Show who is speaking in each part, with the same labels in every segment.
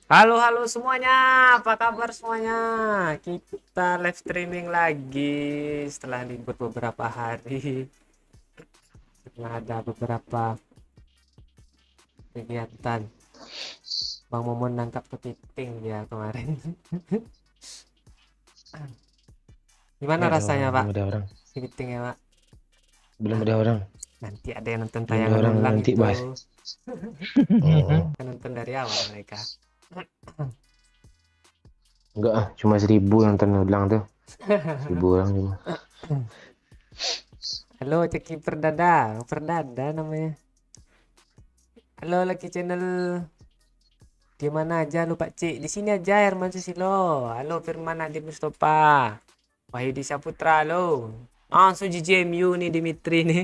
Speaker 1: Halo, halo semuanya. Apa kabar semuanya? Kita live streaming lagi setelah libur beberapa hari. Setelah ada beberapa kegiatan. Bang Momon nangkap kepiting dia kemarin. Gimana
Speaker 2: Nggak ada orang,
Speaker 1: rasanya, Pak?
Speaker 2: belum ada orang,
Speaker 1: Kepitingnya, Pak?
Speaker 2: belum ada orang,
Speaker 1: Nanti ada yang nonton
Speaker 2: belum ada
Speaker 1: tayangan
Speaker 2: orang
Speaker 1: ulang
Speaker 2: nanti
Speaker 1: itu.
Speaker 2: bahas. Oh,
Speaker 1: Kan nonton dari awal mereka.
Speaker 2: enggak ah, cuma 1.000 yang nonton ulang tuh, 1.000 orang cuma.
Speaker 1: Halo, Ceki Perdada. Perdada namanya. Halo, Lucky Channel. Di mana aja lu Pak Cik? Di sini aja Herman Susilo. Halo Firman Adi Mustafa. Wahidi Saputra halo. Langsung JJMU nih Dimitri nih.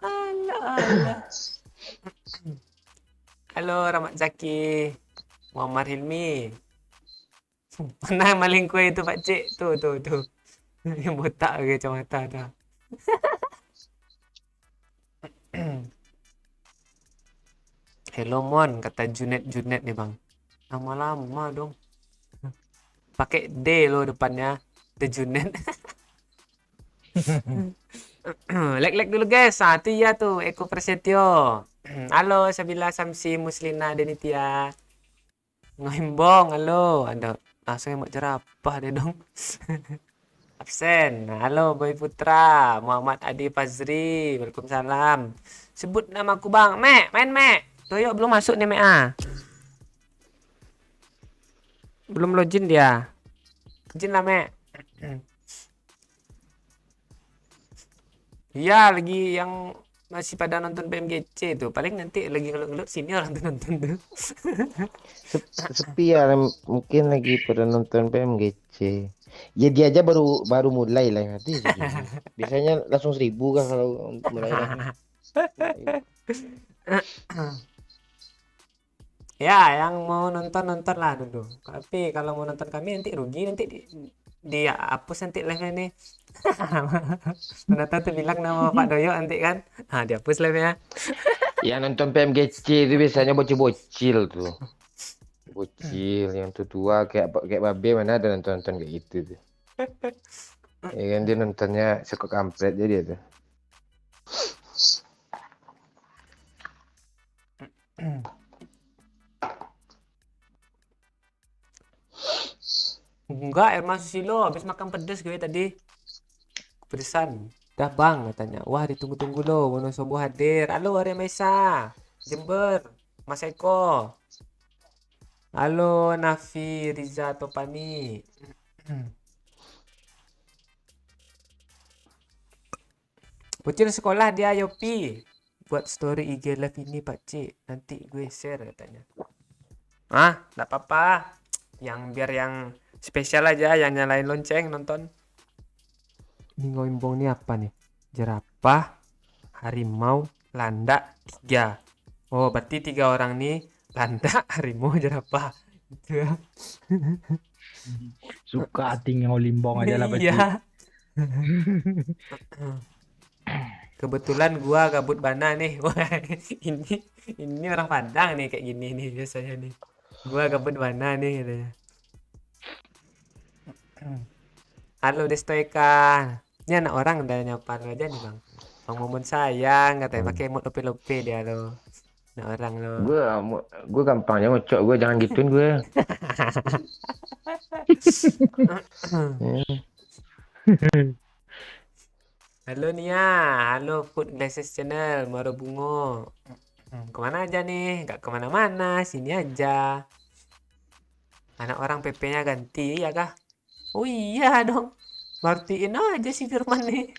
Speaker 1: Halo, halo. Halo Rahmat Zaki. Muhammad Hilmi. Mana maling kue itu Pak Cik? Tuh. Yang botak ke kacamata dah. Hello Mon, kata Junet nih Bang. Lama-lama dong. Pakai D lo depannya. The Junet. Like dulu guys. Itu ya tuh Eko Prasetyo. Halo Sabila Samsi Muslina Denitia. Ngimbong halo. Ada langsung yang mau jerapah deh dong. Absen. Halo Boy Putra. Muhammad Adi Fazri. Waalaikumsalam. Sebut namaku Bang. Mek, main Mek. Toyo belum masuk nih Mek ah. Belum login dia. Login lah Mek. Iya, lagi yang masih pada nonton PMGC tuh. Paling nanti lagi ngelut-ngelut sini orang tuh nonton tuh.
Speaker 2: Sepi ya, mungkin lagi pada nonton PMGC. Ya dia aja baru baru mulai lah nanti segini. Biasanya langsung 1.000 kan kalau mulai live-nya.
Speaker 1: Ya, yang mau nonton nonton lah dulu. Tapi kalau mau nonton kami nanti rugi nanti dia hapus nanti live nih. Mana tahu tuh bilang nama Pak Doyo nanti kan. Nah, dihapus live-nya.
Speaker 2: Yang nonton PMGC itu biasanya bocil-bocil tuh. Bocil yang tua kayak babe mana ada nonton kayak gitu tuh. Ya kan dia nontonnya suka kampret jadi tuh.
Speaker 1: Enggak, Herman Susilo habis makan pedes gue tadi. Pedesan. Dah bang katanya. Wah ditunggu-tunggu loh. Wonosobo hadir. Halo Arya Mesa. Jember. Mas Eko. Halo Nafi Riza Topani. Bocil sekolah dia Yopi. Buat story IG live ini Pak Cik. Nanti gue share katanya. Ah, enggak apa-apa. Yang biar yang spesial aja, yang nyalain lonceng nonton. Ini ngoimbong nih apa nih? Jerapah, harimau, landak, 3. Oh, berarti 3 orang nih. Landak, harimau, jerapah. Gitu ya.
Speaker 3: Suka tinggal limbong aja lah pasti.
Speaker 1: Iya. Kebetulan gua gabut bana nih. Wah, ini orang Padang nih kayak gini nih biasanya nih. Gua gabut bana nih katanya. Halo Destoika. Ini anak orang udah nyapa lu aja nih, Bang. Bang Momon sayang katanya pakai emot lope-lope dia lo. Anak orang lo.
Speaker 2: Gue gampangnya ngocok gue jangan gituin gue.
Speaker 1: Halo Nia, halo Food Glasses Channel, Maro Bungo. Kemana aja nih? Gak kemana-mana, sini aja. Anak orang PP-nya ganti, ya kah? Oh iya dong, martiin aja si Firman nih.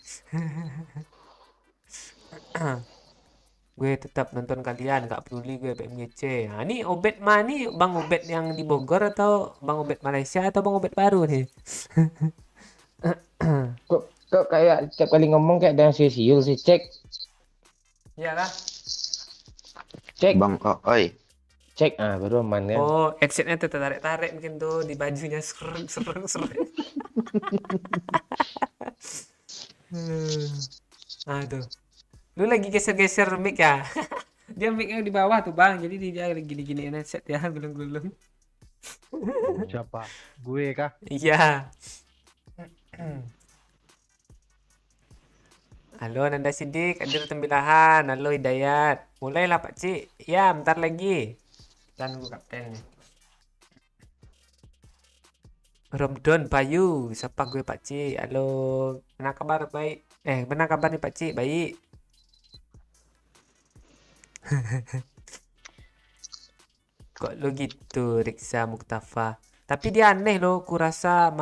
Speaker 1: Gue tetap nonton kalian, gak peduli gue PMGC. Nah, ini Obet mah nih, Bang Obet yang di Bogor atau Bang Obet Malaysia atau Bang Obet baru nih?
Speaker 2: Kok kayak setiap kali ngomong kayak ada yang siul sih.
Speaker 1: Iyalah.
Speaker 2: Cek,
Speaker 4: Bang Oi,
Speaker 2: cek. Ah, baru aman kan.
Speaker 1: Oh, headsetnya tuh tarik-tarik mungkin tuh di bajunya sereng. Aduh. Lu lagi geser-geser mic ya? Dia mic-nya di bawah tuh bang, jadi dia gini-giniin headset ya, gulung-gulung.
Speaker 3: Siapa? Gue kah?
Speaker 1: Iya. Halo Nanda Sidik, Adir Tembilahan, halo Hidayat. Mulailah Pak Cik. Ya, bentar lagi. Dan gue kapten nih. Romdon Bayu, siapa gue Pak Cik? Halo, benar kabar baik? Benar kabar nih Pak Cik, baik. Kok lo gitu, Riksa Muktafa? Tapi dia aneh loh, kurasa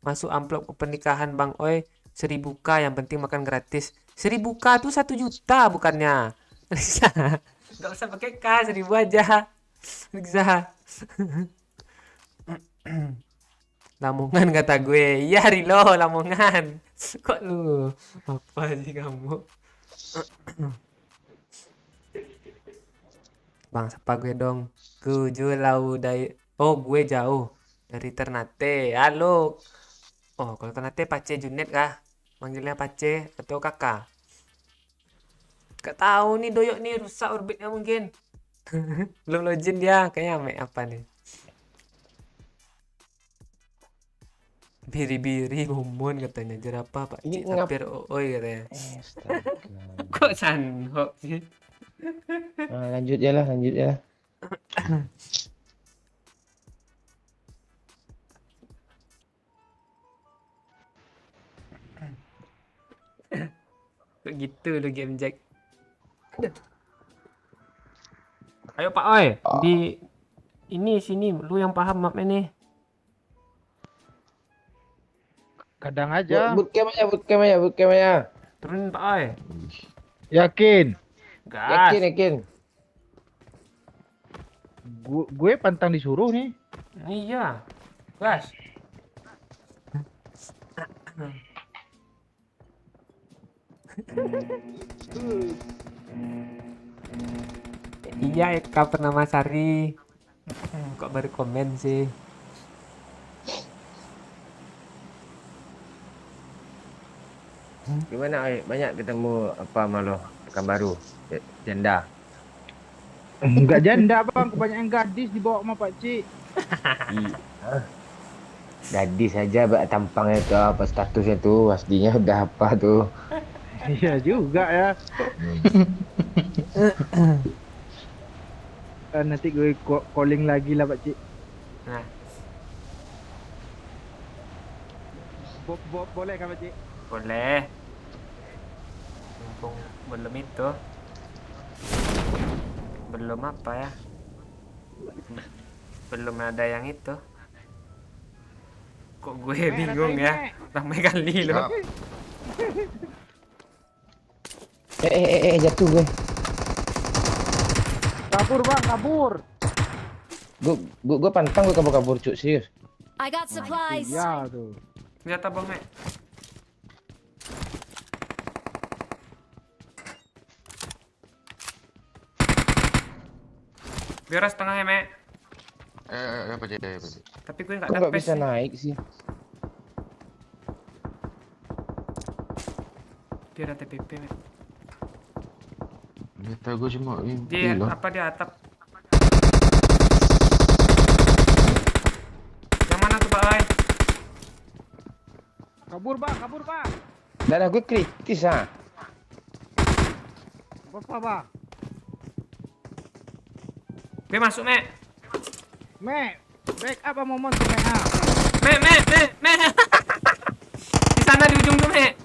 Speaker 1: masuk amplop ke pernikahan Bang Oi 1000k, yang penting makan gratis. 1000k tuh 1 juta bukannya. Riksa, nggak usah pakai k, 1000 aja. Riksa. Lamongan kata gue. Iya Rilo, Lamongan. Kok lu apa sih kamu? Bang, sapa gue dong. Kujulau dari gue jauh dari Ternate. Halo. Oh, kalau Ternate Pace Junet kah? Manggilnya Pace atau Kakak? Gak tahu nih doyok nih, rusak orbitnya mungkin. Belum login dia, kayaknya make apa nih? Biri-biri gumun katanya, jerapah Pak
Speaker 2: Ini
Speaker 1: Cik tapir oi katanya.
Speaker 2: Astaga.
Speaker 1: Kok sanhok sih?
Speaker 2: Lanjut ya lah, lanjut ya lah.
Speaker 1: Kok gitu lu game Jack? Ayo Pak Oi, di ini sini lu yang paham mapnya nih.
Speaker 3: Kadang aja.
Speaker 2: Bootcamp aja, bootcamp aja, bootcamp aja.
Speaker 1: Turunin Pak Oi.
Speaker 3: Yakin?
Speaker 1: Gas.
Speaker 2: Yakin, yakin.
Speaker 3: Gue pantang disuruh nih.
Speaker 1: Iya. Gas. Iya, Eka Pernamasari. Kok baru komen sih?
Speaker 2: Gimana, Oi? Banyak ketemu apa malu rekan baru? Janda.
Speaker 3: Enggak janda bang, kebanyakan gadis dibawa sama Pak Cik.
Speaker 2: Gadis saja tampangnya tuh, apa statusnya tuh, aslinya udah apa tuh.
Speaker 3: Iya juga ya. Nanti gue calling lagi lah Pak Cik.
Speaker 1: Nah,
Speaker 3: Boleh kan Pak Cik?
Speaker 1: boleh. Mumpung belum itu. Belum apa ya? Belum ada yang itu. Kok gue bingung ya? Ramai kali loh.
Speaker 2: Jatuh gue.
Speaker 3: Kabur bang, kabur.
Speaker 2: Gue pantang gue kabur cuk, serius.
Speaker 4: I got supplies.
Speaker 3: Iya tuh.
Speaker 1: Senjata bang, Mek. Beres tengah ya, Mek.
Speaker 5: Apa jadi?
Speaker 1: Tapi gue nggak
Speaker 2: Kok
Speaker 1: ada
Speaker 2: nggak
Speaker 1: pes
Speaker 2: bisa
Speaker 1: sih.
Speaker 2: naik sih?
Speaker 1: Dia ada TPP, Mek.
Speaker 5: Data gue cuma
Speaker 1: Dia
Speaker 5: loh.
Speaker 1: apa di atap? Yang mana tuh, Pak Ai?
Speaker 3: Kabur bang, kabur bang.
Speaker 2: Darah gue kritis ah.
Speaker 3: Apa bang?
Speaker 1: Gue masuk, Mek.
Speaker 3: Backup apa momen tuh Mek?
Speaker 1: Mek. Di sana di ujung tuh, Mek.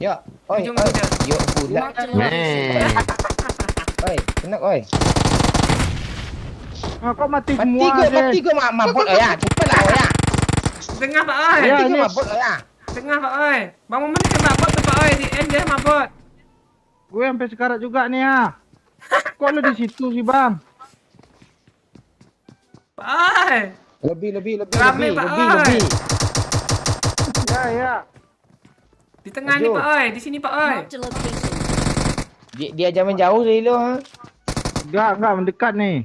Speaker 2: Yo, oi,
Speaker 1: Ujung
Speaker 2: oi.
Speaker 1: aja.
Speaker 2: Yo, budak.
Speaker 4: Marked a location.
Speaker 2: Oi, enak oi.
Speaker 3: Kok mati
Speaker 2: Mati
Speaker 3: semua
Speaker 2: gue mabot ya. Cepatlah ya.
Speaker 1: Tengah, Pak Ai.
Speaker 3: Iya.
Speaker 2: Mati gue mabot ya.
Speaker 1: Tengah, Pak Ai. Bang Momen kan mabot tuh, Pak Ai. Di end dia mabot.
Speaker 3: Gue sampai sekarang juga nih ya. Kok lu di situ sih bang?
Speaker 1: Pak Ai.
Speaker 2: Lebih.
Speaker 1: Rame, Pak Oi.
Speaker 3: Ya.
Speaker 1: Di tengah nih,
Speaker 2: Maju.
Speaker 1: Pak Ai. Di sini, Pak Ai.
Speaker 4: Marked a location.
Speaker 2: Dia jaman jauh dari lo ha.
Speaker 3: Enggak mendekat nih.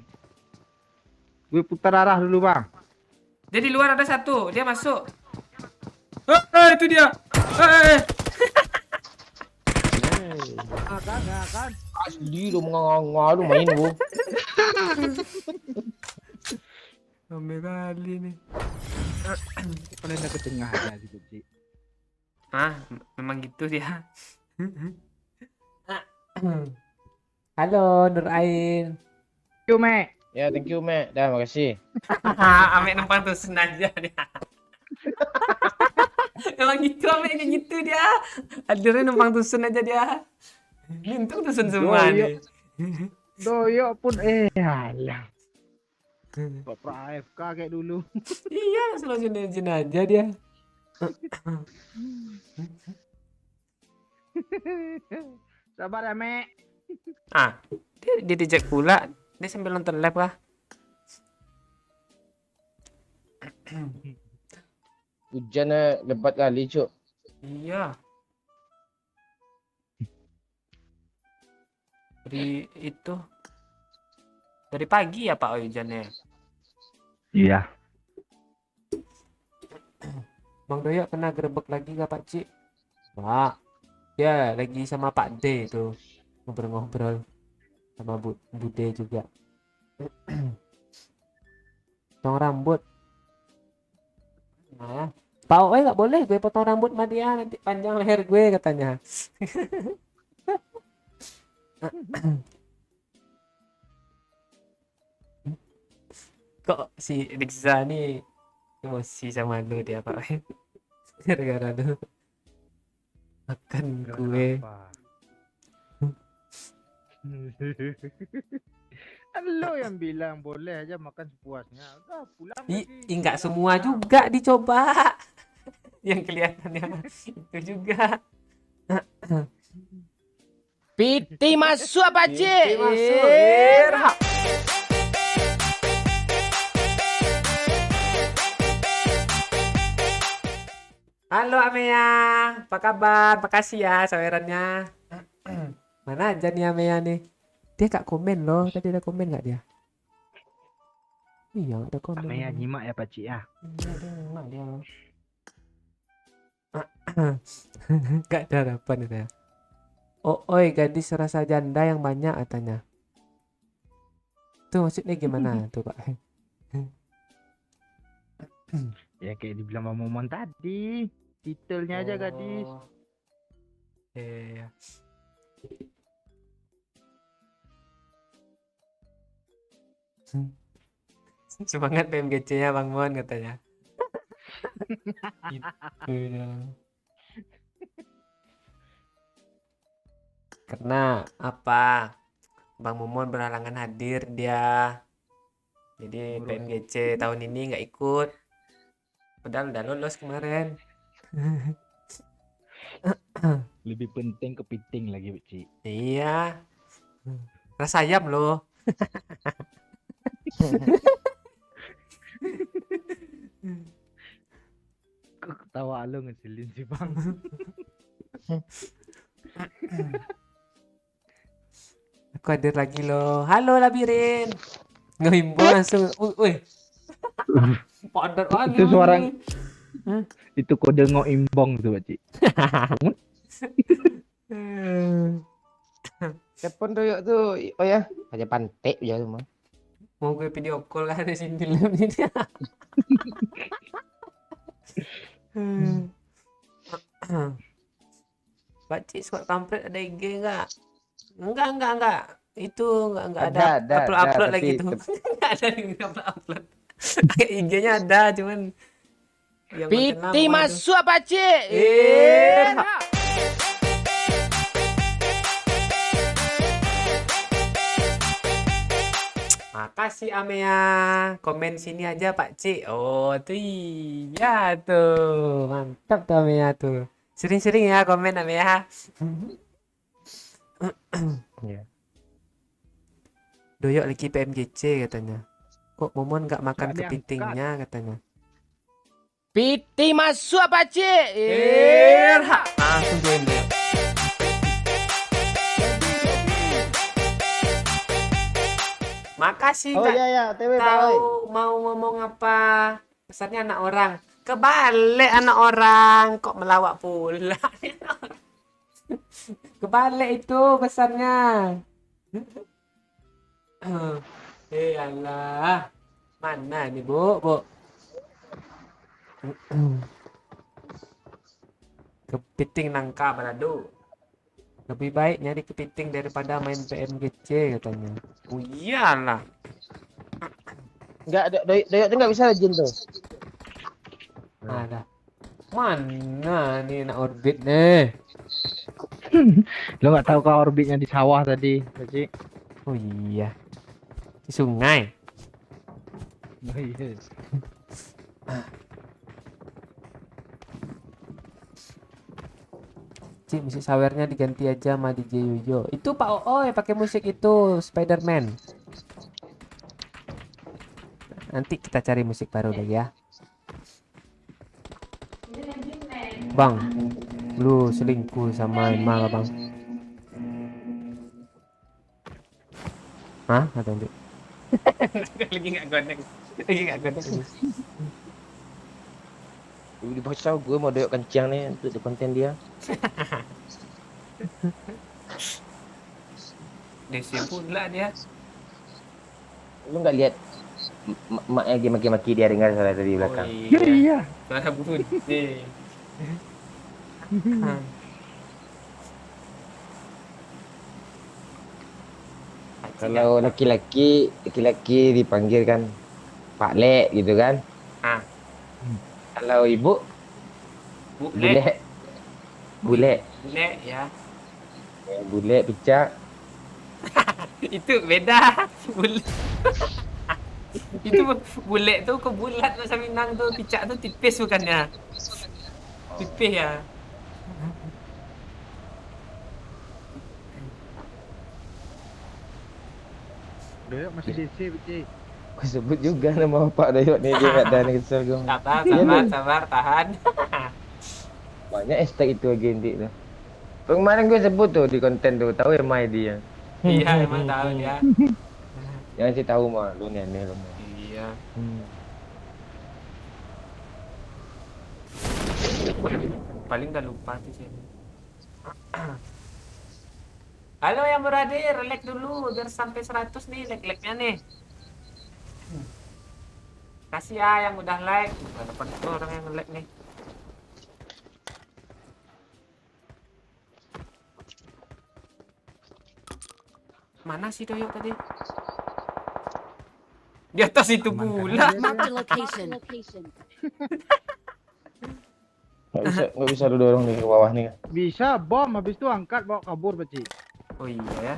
Speaker 3: Gue putar arah dulu bang.
Speaker 1: Dia di luar ada satu. Dia masuk. Itu dia.
Speaker 3: Kan.
Speaker 2: Asli lu menganga lu main lu.
Speaker 1: Rame kali nih.
Speaker 3: Paling ke tengah aja gitu, Ci.
Speaker 1: Memang gitu dia. Halo Nur Ain.
Speaker 3: Yo, Me.
Speaker 2: Ya, thank you, Mek. Dah, makasih.
Speaker 1: Ame numpang tusen aja dia. Emang gitu, Ame kayak gitu dia. Hadirnya numpang tusen aja dia. Untung tusen semua
Speaker 3: Doyok.
Speaker 1: nih.
Speaker 3: Doyok pun alah. Bapak AFK kayak dulu.
Speaker 1: Iya, selalu izin aja dia.
Speaker 3: Sabar ya, Me.
Speaker 1: Dia dijek pula. Dia sambil nonton live kah?
Speaker 2: Hujannya lebat kali, Cuk.
Speaker 1: Iya. Dari pagi ya Pak hujannya.
Speaker 3: Iya.
Speaker 1: Bang Doyok kena gerebek lagi gak Pak Cik? Pak. Ya lagi sama Pak D itu ngobrol-ngobrol sama Bude juga. Potong rambut. Nah, Pak Oe nggak boleh gue potong rambut sama dia nanti panjang leher gue katanya. Kok si Rikza nih emosi sama lu dia Pak Oe? Gara-gara lu makan kue.
Speaker 3: Kan lo yang bilang boleh aja makan sepuasnya. Udah pulang lagi.
Speaker 1: Enggak semua juga dicoba. Yang kelihatannya itu juga.
Speaker 2: Piti masuk apa, Cik?
Speaker 1: Piti masuk. Halo Amea, apa kabar? Makasih ya sawerannya. Mana aja nih Amea nih? Dia gak komen loh, tadi ada komen gak dia? Iya, ada komen.
Speaker 3: Amea nyimak ya, Pak Cik ya.
Speaker 1: Iya, dia nyimak dia. Gak ada harapan itu ya. Oh, oi, gadis rasa janda yang banyak katanya. Tuh maksudnya gimana tuh Pak?
Speaker 3: Ya kayak dibilang Bang Momon tadi. Titelnya aja gadis.
Speaker 1: Iya. Semangat PMGC-nya Bang Mon katanya. Gitu ya. Karena apa? Bang Momon berhalangan hadir dia. Jadi PMGC tahun ini nggak ikut. Padahal udah lolos kemarin.
Speaker 3: Lebih penting kepiting lagi, Pak Cik.
Speaker 1: Iya. Rasa ayam loh.
Speaker 3: Kok ketawa lo ngeselin sih, Bang?
Speaker 1: Aku hadir lagi loh. Halo Labirin. Ngehimbo langsung. Wih. Padat banget.
Speaker 3: Itu suara itu kode ngoimbong tuh, Pak Cik.
Speaker 2: Telepon Doyok tuh, oh ya, aja pantek ya rumah.
Speaker 1: Mau gue video call kan di sini live ini dia. Pak Cik squad kampret ada IG enggak? Enggak. Itu enggak ada upload lagi tuh. Enggak ada yang upload. IG-nya ada cuman yang
Speaker 2: Piti masuk apa, Cik?
Speaker 1: Makasih Amea. Komen sini aja Pak Cik. Oh tuh iya tuh. Mantap tuh Amea tuh. Sering-sering ya komen Amea.
Speaker 2: Ya.
Speaker 1: Doyok lagi PMGC katanya. Kok Momon nggak makan
Speaker 3: Nggak
Speaker 1: kepitingnya katanya.
Speaker 2: Piti masuk apa, Cik?
Speaker 1: Langsung join deh. Makasih
Speaker 2: Oh
Speaker 1: Kak.
Speaker 2: iya ya, TW
Speaker 1: Tahu mau ngomong apa? Pesannya anak orang. Kebalik anak orang kok melawak pula. Kebalik itu besarnya. Allah. Mana nih, Bu? Bu. Kepiting nangka balado. Lebih baik nyari kepiting daripada main PMGC katanya. Oh iyalah.
Speaker 2: Enggak ada doyok tuh enggak bisa jin tuh.
Speaker 1: Ada. Mana nih nak orbit nih?
Speaker 3: Lo nggak tahu kah orbitnya di sawah tadi, Paci?
Speaker 1: Oh iya. Di sungai.
Speaker 3: Oh, iya.
Speaker 1: Cik, musik sawernya diganti aja sama DJ Yuyo. Itu Pak Oo pakai musik itu Spider-Man. Nanti kita cari musik baru lagi ya. Bang, lu selingkuh sama Emma bang? Hah? Kata Andi. Lagi nggak connect. Lagi nggak connect.
Speaker 2: Di bawah gue mau doyok kencang nih untuk di konten dia.
Speaker 1: Desi pula dia.
Speaker 2: Lu nggak lihat maknya lagi maki-maki dia dengar suara tadi di belakang.
Speaker 3: Iya, iya.
Speaker 1: Suara Budi.
Speaker 2: Kalau laki-laki dipanggil kan Pak Lek gitu kan.
Speaker 1: Ah.
Speaker 2: Kalau ibu
Speaker 1: Bule.
Speaker 2: Bule
Speaker 1: Bule ya.
Speaker 2: Bule picak.
Speaker 1: Itu beda. Bule. Itu bule tuh ke bulat bahasa Minang tuh, picak tuh tipis bukannya. Tipis ya.
Speaker 3: Doyok masih DC, Paci.
Speaker 2: Gue sebut juga nama Pak Doyok nih dia nggak ada nih kesel gue.
Speaker 1: Sabar, tahan.
Speaker 2: Banyak hashtag itu lagi nanti tuh. Kemarin gue sebut tuh di konten tuh, tahu ya Mai dia.
Speaker 1: Iya, emang tahu dia.
Speaker 2: Jangan sih tahu mah lu nih aneh lu.
Speaker 1: Iya. Paling udah lupa sih sih. Halo yang beradir, like dulu biar sampai 100 nih like-like-nya nih. Kasih ya yang udah like. Udah dapat tuh orang yang like nih. Mana sih Doyok tadi? Di atas itu pula.
Speaker 4: Marked a location.
Speaker 2: Nggak bisa lu dorong nih ke bawah nih.
Speaker 3: Bisa bom, habis itu angkat bawa kabur, Paci.
Speaker 1: Oh iya ya.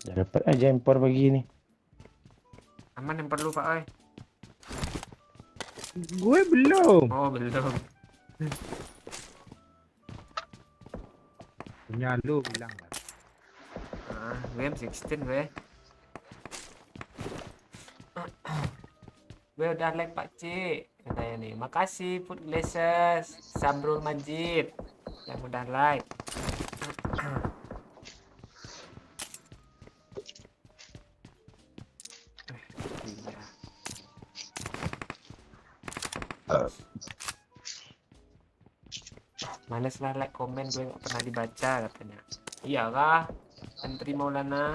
Speaker 2: Ya dapat aja impor begini.
Speaker 1: Aman yang perlu Pak Oi.
Speaker 3: Gue belum.
Speaker 1: Oh belum.
Speaker 3: Punya lu bilang kan.
Speaker 1: Gue M16 gue. Gue udah like Pak C katanya nih. Makasih Food Glasses, Samrul Majid yang udah like. Iya. Males lah like komen, gue nggak pernah dibaca katanya. Iya kah? Menteri Maulana.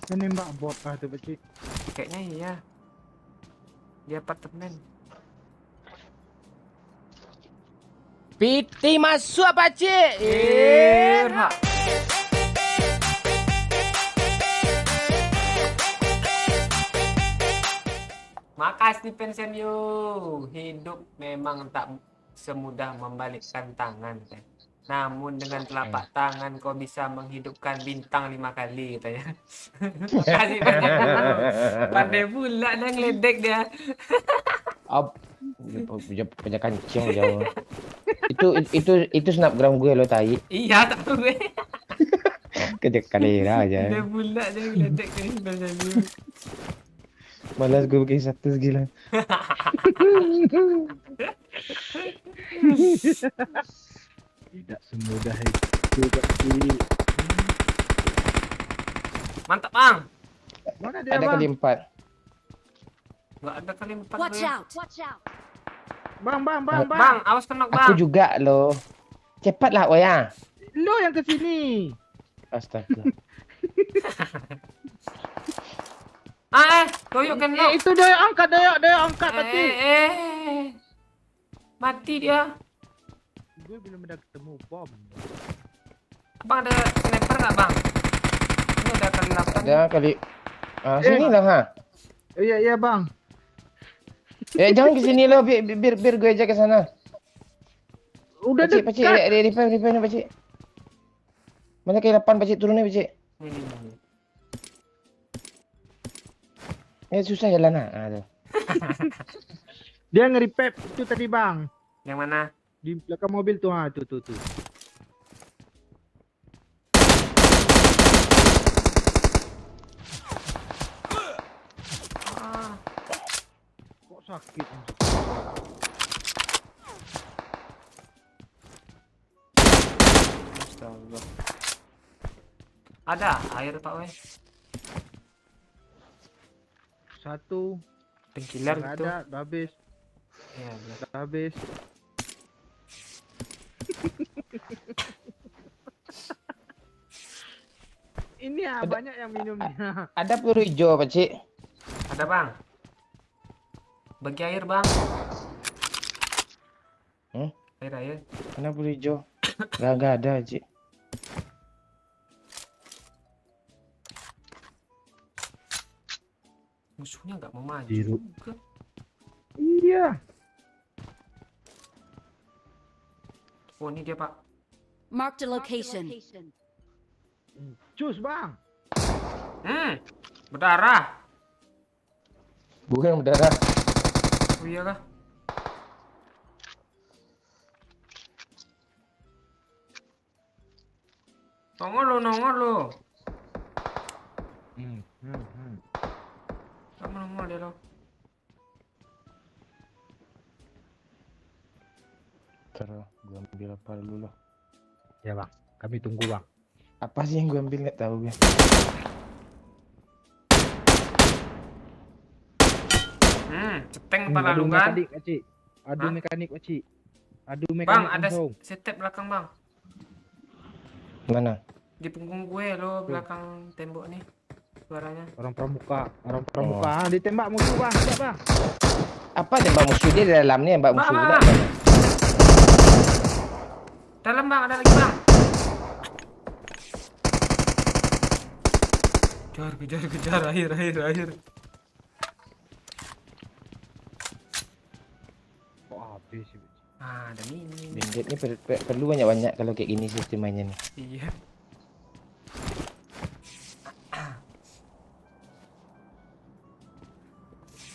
Speaker 3: Ini mbak bot lah tuh, Paci.
Speaker 1: Kayaknya iya. Di apartemen.
Speaker 2: Piti masuk apa cik?
Speaker 1: Irha. Makasih pensiun you. Hidup memang tak semudah membalikkan tangan kan. Namun dengan telapak tangan kau bisa menghidupkan bintang 5 kali katanya. Makasih banyak. Pandai pula dah ngeledek dia.
Speaker 2: Punya kancing jauh. Itu snapgram gue lo tai.
Speaker 1: Iya tak tahu gue.
Speaker 2: Kejek kalera aja.
Speaker 1: Pandai pula dia ngeledek ni pensiun you.
Speaker 2: Malas gue bikin status gila.
Speaker 3: Tidak semudah itu, Paci.
Speaker 1: Mantap bang.
Speaker 3: Mana dia
Speaker 2: Ada
Speaker 3: bang?
Speaker 2: kali 4.
Speaker 1: Nggak ada kali 4
Speaker 4: Watch
Speaker 1: gue.
Speaker 4: out! Watch out!
Speaker 3: Bang.
Speaker 1: Bang, awas kena bang.
Speaker 2: Aku juga loh. Cepatlah Oya.
Speaker 3: Lo yang kesini.
Speaker 2: Astaga.
Speaker 1: Toyok kena.
Speaker 3: Itu dia angkat pakcik.
Speaker 1: Mati dia.
Speaker 3: Gue belum ada ketemu bom.
Speaker 1: Bang ada sniper nggak bang? Ini ada kali 8.
Speaker 2: Ada kali. Sini lah ha.
Speaker 3: Iya bang.
Speaker 2: Jangan ke sini loh, biar gue aja ke sana.
Speaker 3: Udah
Speaker 2: Pakcik,
Speaker 3: dekat.
Speaker 2: repair ni pakcik. Mana kali 8 pakcik turun ni pakcik.
Speaker 1: Ini.
Speaker 2: Susah jalan ah. Tu.
Speaker 3: Dia nge-repair itu tadi bang.
Speaker 1: Yang mana?
Speaker 3: Di belakang mobil tuh, tuh. Kok sakit?
Speaker 1: Astaga. Ada air pak weh.
Speaker 3: Satu.
Speaker 1: Painkiller
Speaker 3: Nggak
Speaker 1: gitu.
Speaker 3: ada, udah habis.
Speaker 1: Iya, bener.
Speaker 3: Udah habis. Ini ya banyak yang minumnya.
Speaker 2: Ada peluru hijau pakcik.
Speaker 1: Ada bang. Bagi air bang. Air.
Speaker 2: Mana peluru hijau? Gak ada pakcik.
Speaker 1: Musuhnya nggak mau maju
Speaker 3: Biru.
Speaker 1: juga.
Speaker 3: Iya.
Speaker 1: Oh ini dia pak.
Speaker 4: Marked a location.
Speaker 3: Cus bang.
Speaker 1: Berdarah.
Speaker 2: Bukan berdarah.
Speaker 1: Oh iya kah? Nongol lo. Kamu nongol dia lo.
Speaker 2: Taruh, gue ambil apa dulu loh.
Speaker 3: Ya bang, kami tunggu bang.
Speaker 2: Apa sih yang gue ambil nggak tahu gue.
Speaker 1: Ceteng kepala lu kan?
Speaker 3: Mekanik, pakcik. Adu
Speaker 1: Hah?
Speaker 3: mekanik pakcik. Adu mekanik.
Speaker 1: Bang, ada
Speaker 3: langsung.
Speaker 1: setep belakang bang.
Speaker 2: Mana?
Speaker 1: Di punggung gue lo belakang tembok nih. Suaranya.
Speaker 3: Orang pramuka. Ditembak musuh bang. Siap bang.
Speaker 2: Apa tembak musuh dia di dalam ni tembak musuh
Speaker 1: Bang.
Speaker 2: pula.
Speaker 1: Dalam bang, ada lagi bang. Kejar air.
Speaker 3: Kok habis sih?
Speaker 1: Ada mini.
Speaker 2: Bandit ni perlu banyak-banyak kalau kayak gini sistem mainnya nih.
Speaker 1: Iya.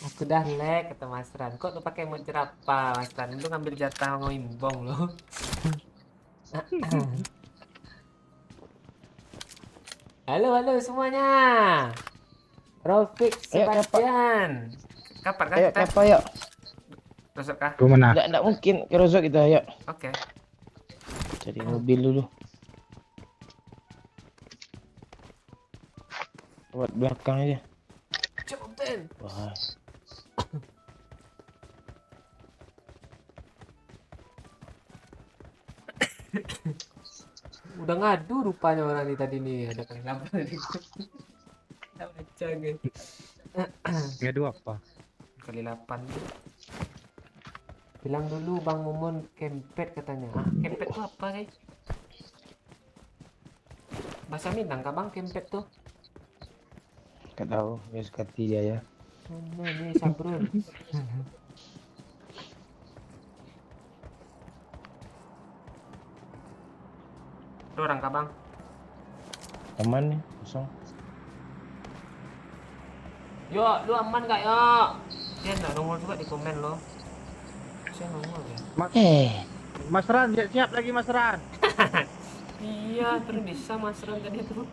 Speaker 1: Aku dah lag kata Mas Ran. Kok lu pakai mod jerapah Mas Ran? Lu ngambil jatah ngoimbong lo. Halo semuanya. Rofik
Speaker 2: Ayo,
Speaker 1: Sebastian. Kapan kan
Speaker 2: Ayo,
Speaker 1: kita?
Speaker 2: apa yuk?
Speaker 1: Besok kah?
Speaker 3: Ke mana?
Speaker 2: Enggak mungkin kerosok kita yuk.
Speaker 1: Oke.
Speaker 2: Cari mobil dulu. Buat belakang aja.
Speaker 1: Cepetan.
Speaker 2: Wah.
Speaker 1: Udah ngadu rupanya orang ini tadi nih. Ada kali 8 tadi. Kita baca guys.
Speaker 3: Ngadu apa?
Speaker 1: Kali 8. Bilang dulu Bang Mumun kempet katanya. Kempet tuh apa guys? Bahasa Minang kah Bang kempet tuh?
Speaker 2: Enggak tahu, ya sekati dia ya.
Speaker 1: Mana nih Sabrun? Ada orang kah Bang?
Speaker 2: Aman nih, kosong.
Speaker 1: Yo, lu aman gak yo? Dia nggak nongol juga di komen lo. Saya nongol ya.
Speaker 3: Mas Ran, siap lagi Mas Ran.
Speaker 1: Iya, terus bisa Mas Ron tadi tuh.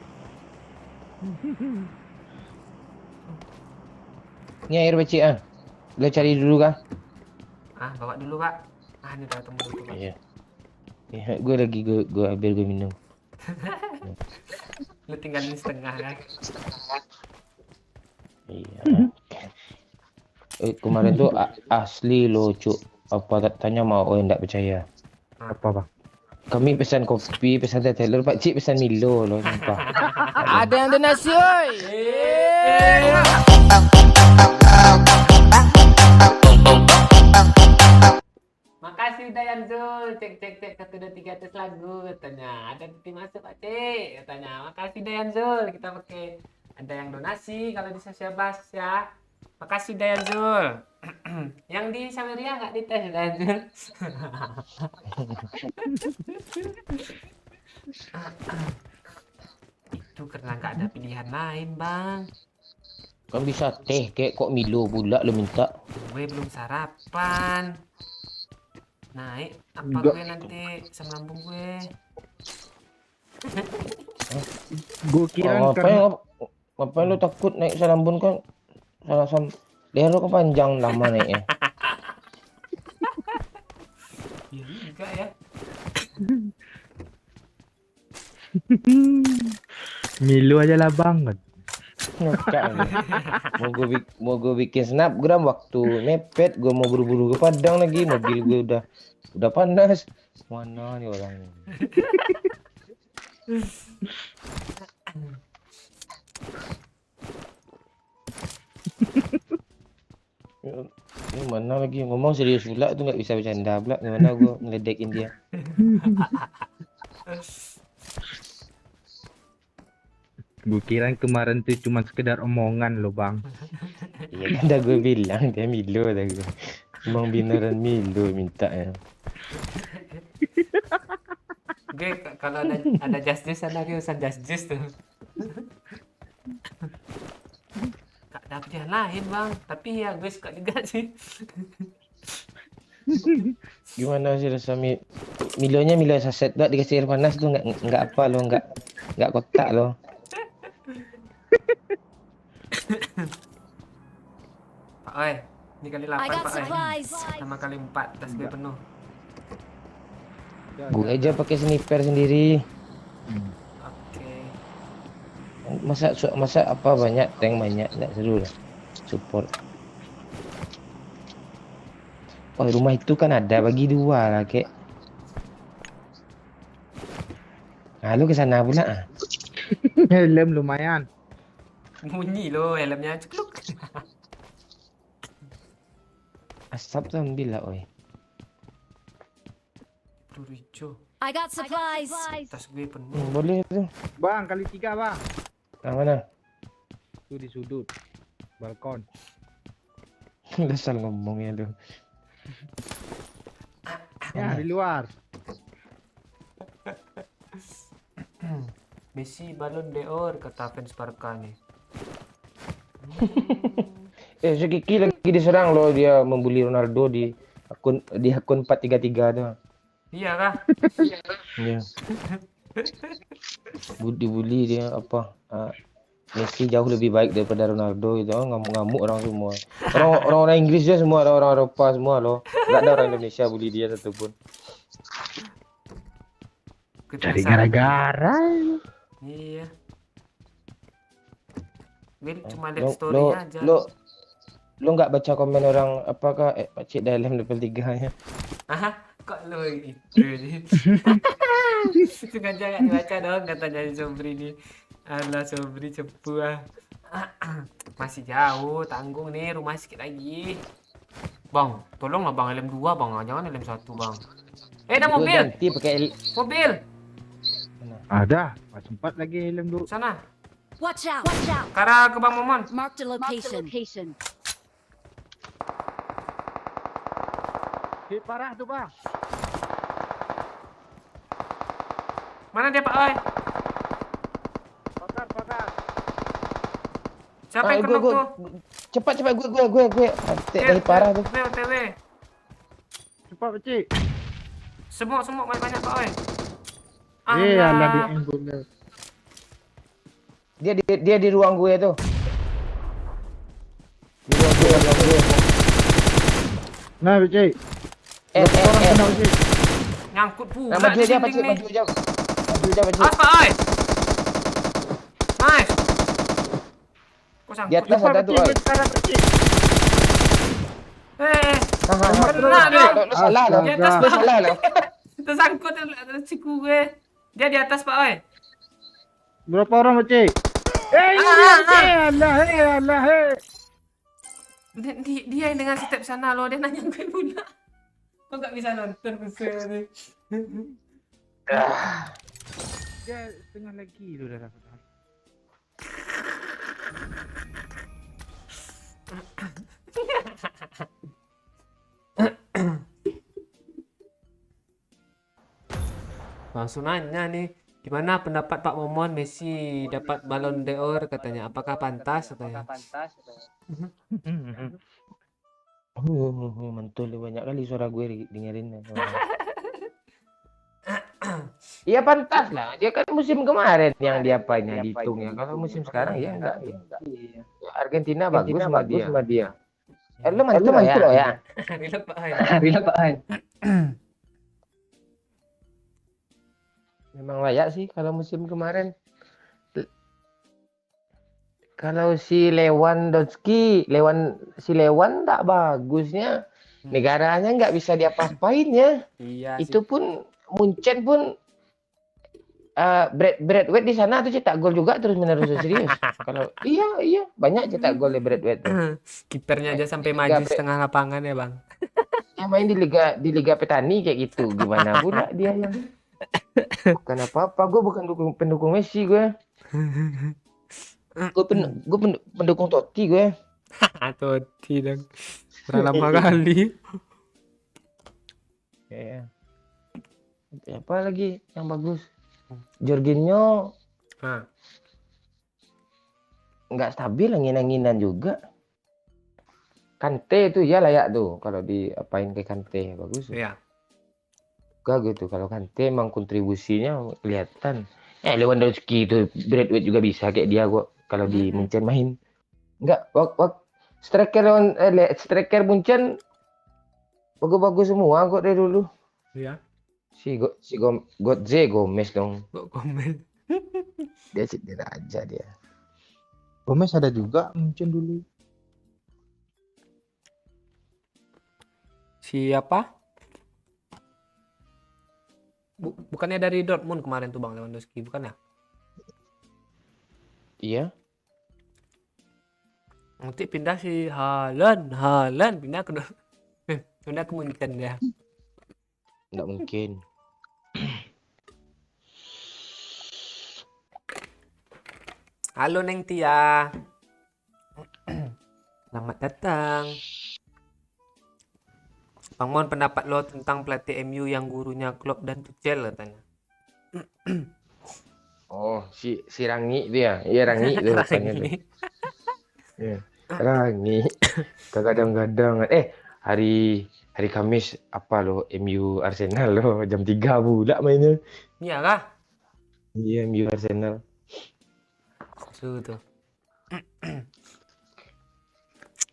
Speaker 2: Ini air becik ah. Lo cari dulu kah?
Speaker 1: Bawa dulu Pak. Ini udah ketemu dulu Pak.
Speaker 2: Iya. Ya, gue biar gue minum.
Speaker 1: Lu tinggalin setengah kan?
Speaker 2: Iya. Kemarin tuh asli lo, Cuk. Apa tanya mau enggak percaya.
Speaker 3: Apa bang?
Speaker 2: Kami pesan kopi, pesan teh telur, Pak Cik pesan Milo loh, sumpah.
Speaker 6: Ada yang donasi, oi.
Speaker 1: Makasih Dayan Zul, cek 1 2 3 tes lagu katanya. Ada tim masuk Pak Cik katanya. Makasih Dayan Zul, kita pakai ada yang donasi kalau di Sosial Bas ya. Makasih Dayan Zul. Yang di Saweria nggak dites Dayan Zul. Itu karena nggak ada pilihan lain bang.
Speaker 2: Kan bisa teh, kayak kok Milo pula lo minta.
Speaker 1: Gue belum sarapan. Naik apa
Speaker 3: Enggak.
Speaker 1: gue nanti asam lambung gue.
Speaker 3: Gue kira
Speaker 2: Oh,
Speaker 3: karena
Speaker 2: ngapain lo takut naik salambun kan? Salah leher lo kan panjang lama naiknya.
Speaker 1: Iya juga ya.
Speaker 3: Milo aja lah bang.
Speaker 2: Ngakak lo. Mau gue bikin snapgram waktu mepet, gue mau buru-buru ke Padang lagi, mobil gue udah panas. Mana nih orangnya? Ini mana lagi ngomong serius pula tuh nggak bisa bercanda pula. Gimana gue ngeledekin dia?
Speaker 3: Gue kira kemarin tuh cuma sekedar omongan lo bang.
Speaker 2: Iya kan dah gue bilang dia Milo dah gue. Emang beneran Milo minta ya.
Speaker 1: Gue kalau ada justice ada urusan justice tuh. Gak ada pilihan lain bang. Tapi ya gue suka juga sih.
Speaker 2: Gimana sih rasa Milonya Milo saset gak dikasih air panas tuh nggak apa lo nggak kotak lo.
Speaker 1: Pak Oi, ini kali 8
Speaker 4: I got
Speaker 1: Pak Oi.
Speaker 4: supplies.
Speaker 1: Sama kali 4 tas gue penuh.
Speaker 2: Gue aja pakai sniper sendiri.
Speaker 1: Oke.
Speaker 2: Masa apa banyak tank banyak nggak seru lah support. Oh rumah itu kan ada bagi 2 lah kek. Nah lu kesana pula ah.
Speaker 3: Helm lumayan.
Speaker 1: Bunyi loh helmnya cekluk.
Speaker 2: Asap tuh ambil lah oi.
Speaker 1: Peluru hijau.
Speaker 4: I got supplies.
Speaker 1: Tas gue penuh.
Speaker 2: Boleh tuh.
Speaker 3: Bang kali 3 bang.
Speaker 2: Nah mana?
Speaker 3: Tuh di sudut balkon.
Speaker 2: Dasar ngomongnya lu.
Speaker 3: Ya di luar.
Speaker 1: Messi balon d'Or kata fans Barca nih.
Speaker 2: Si Kiki lagi diserang loh, dia membuli Ronaldo di akun 433 tuh.
Speaker 1: Iya kah?
Speaker 2: Iya. Dibully dia apa? Messi jauh lebih baik daripada Ronaldo itu. Ngamuk-ngamuk orang semua. Orang Inggris dia semua, orang Eropa semua loh. Enggak ada orang Indonesia bully dia satupun.
Speaker 3: Cari gara-gara.
Speaker 1: Iya. Gue cuma
Speaker 2: Lo
Speaker 1: lihat story aja.
Speaker 2: lo nggak baca komen orang apakah Pakcik dalam level 3 nya?
Speaker 1: Aha, kok lo gitu sih? Sengaja nggak dibaca dong katanya si Sobri nih. Alah Sobri cepu ah. Masih jauh, tanggung nih rumah sedikit lagi. Bang, tolonglah bang helm 2 bang, jangan helm 1 bang. Ada
Speaker 2: Gua
Speaker 1: mobil,
Speaker 2: ganti pakai
Speaker 1: mobil
Speaker 3: Ada. Pas sempat lagi helm dulu.
Speaker 1: sana.
Speaker 4: Watch out. Watch out.
Speaker 1: Ke arah ke Bang Momon.
Speaker 4: Marked a location.
Speaker 3: Hit parah tuh bang.
Speaker 1: Mana dia Pak Oi?
Speaker 3: Bakar.
Speaker 1: Siapa yang kenok tuh?
Speaker 2: Cepat gue dari parah tuh.
Speaker 1: OTW.
Speaker 3: Cepat Pakcik.
Speaker 1: Semua banyak Pak Oi.
Speaker 3: Alah di angle.
Speaker 2: Dia di ruang gue tuh. Di ruang gue.
Speaker 3: Nah Pakcik. Orang kena Pakcik.
Speaker 1: Nyangkut pula
Speaker 2: Nah, maju
Speaker 1: di
Speaker 2: aja
Speaker 1: dinding
Speaker 2: Pakcik,
Speaker 1: nih.
Speaker 2: maju aja. Maju aja Pakcik.
Speaker 1: Awas Pak Oi. Nice. Kok
Speaker 2: Di atas ada tuh, oi.
Speaker 1: Kena
Speaker 2: Lo salah lo.
Speaker 1: Di atas,
Speaker 2: Lo
Speaker 1: Bang.
Speaker 2: salah lo.
Speaker 1: Tersangkut siku gue. Dia di atas, Pak, oi.
Speaker 3: Berapa orang, Pakcik? Ini dia, Pakcik. Alah.
Speaker 1: Dia yang dengan step sana loh, dia nanya gue pula. Kok nggak bisa nonton gue nih?
Speaker 3: Dia setengah lagi tu dah dapat.
Speaker 1: Langsung nanya nih, gimana pendapat Pak Momon Messi dapat Ballon d'Or katanya? Apakah pantas katanya?
Speaker 2: Mantul banyak kali suara gue dengerin. Iya pantas lah. Dia kan musim kemarin yang diapanya dihitung ya. Kalau musim sekarang ya enggak. Ya, Argentina bagus sama dia. Lu mantul ya.
Speaker 1: Relak Pak Hai.
Speaker 2: Memang layak sih kalau musim kemarin. Kalau si Lewandowski, Lewan tak bagusnya. Negaranya nggak bisa diapa-apain ya.
Speaker 1: Iya
Speaker 2: Itu pun Munchen pun Braithwaite di sana tuh cetak gol juga terus menerus serius. Kalau iya banyak cetak gol di Braithwaite tuh.
Speaker 1: Kipernya aja sampai maju setengah lapangan ya, Bang.
Speaker 2: Dia main di Liga Petani kayak gitu. Gimana pula dia yang bukan apa-apa. Gue bukan pendukung Messi gue. Gue pendukung Totti gue.
Speaker 1: Totti dong. Udah lama kali.
Speaker 2: Ya. Apa lagi yang bagus? Jorginho
Speaker 1: Hah.
Speaker 2: nggak stabil, angin-anginan juga. Kante itu ya layak tuh kalau diapain ke Kante bagus.
Speaker 1: Iya.
Speaker 2: Gak gitu kalau Kante emang kontribusinya kelihatan. Lewandowski itu Braithwaite juga bisa kayak dia kok kalau di Munchen main. Enggak, striker Munchen bagus-bagus semua kok dari dulu.
Speaker 1: Iya.
Speaker 2: Gomez dong.
Speaker 1: Kok komen.
Speaker 2: Dia cedera aja dia.
Speaker 3: Gomez ada juga mungkin dulu.
Speaker 1: Siapa? Bukannya dari Dortmund kemarin tuh Bang Lewandowski, bukan ya?
Speaker 2: Iya.
Speaker 1: Nanti pindah si Haaland pindah ke pindah ke Munchen ya.
Speaker 2: Nggak mungkin.
Speaker 1: Halo Neng Tia. Selamat datang. Bang Mon, pendapat lo tentang pelatih MU yang gurunya Klopp dan Tuchel katanya.
Speaker 2: Oh, si Rangi itu ya. Iya Rangi itu rupanya tuh. Iya. Rangi. Kadang-kadang hari Kamis apa lo MU Arsenal lo jam 3 pula mainnya.
Speaker 1: Iya kah?
Speaker 2: Iya MU Arsenal.
Speaker 1: Seru tuh.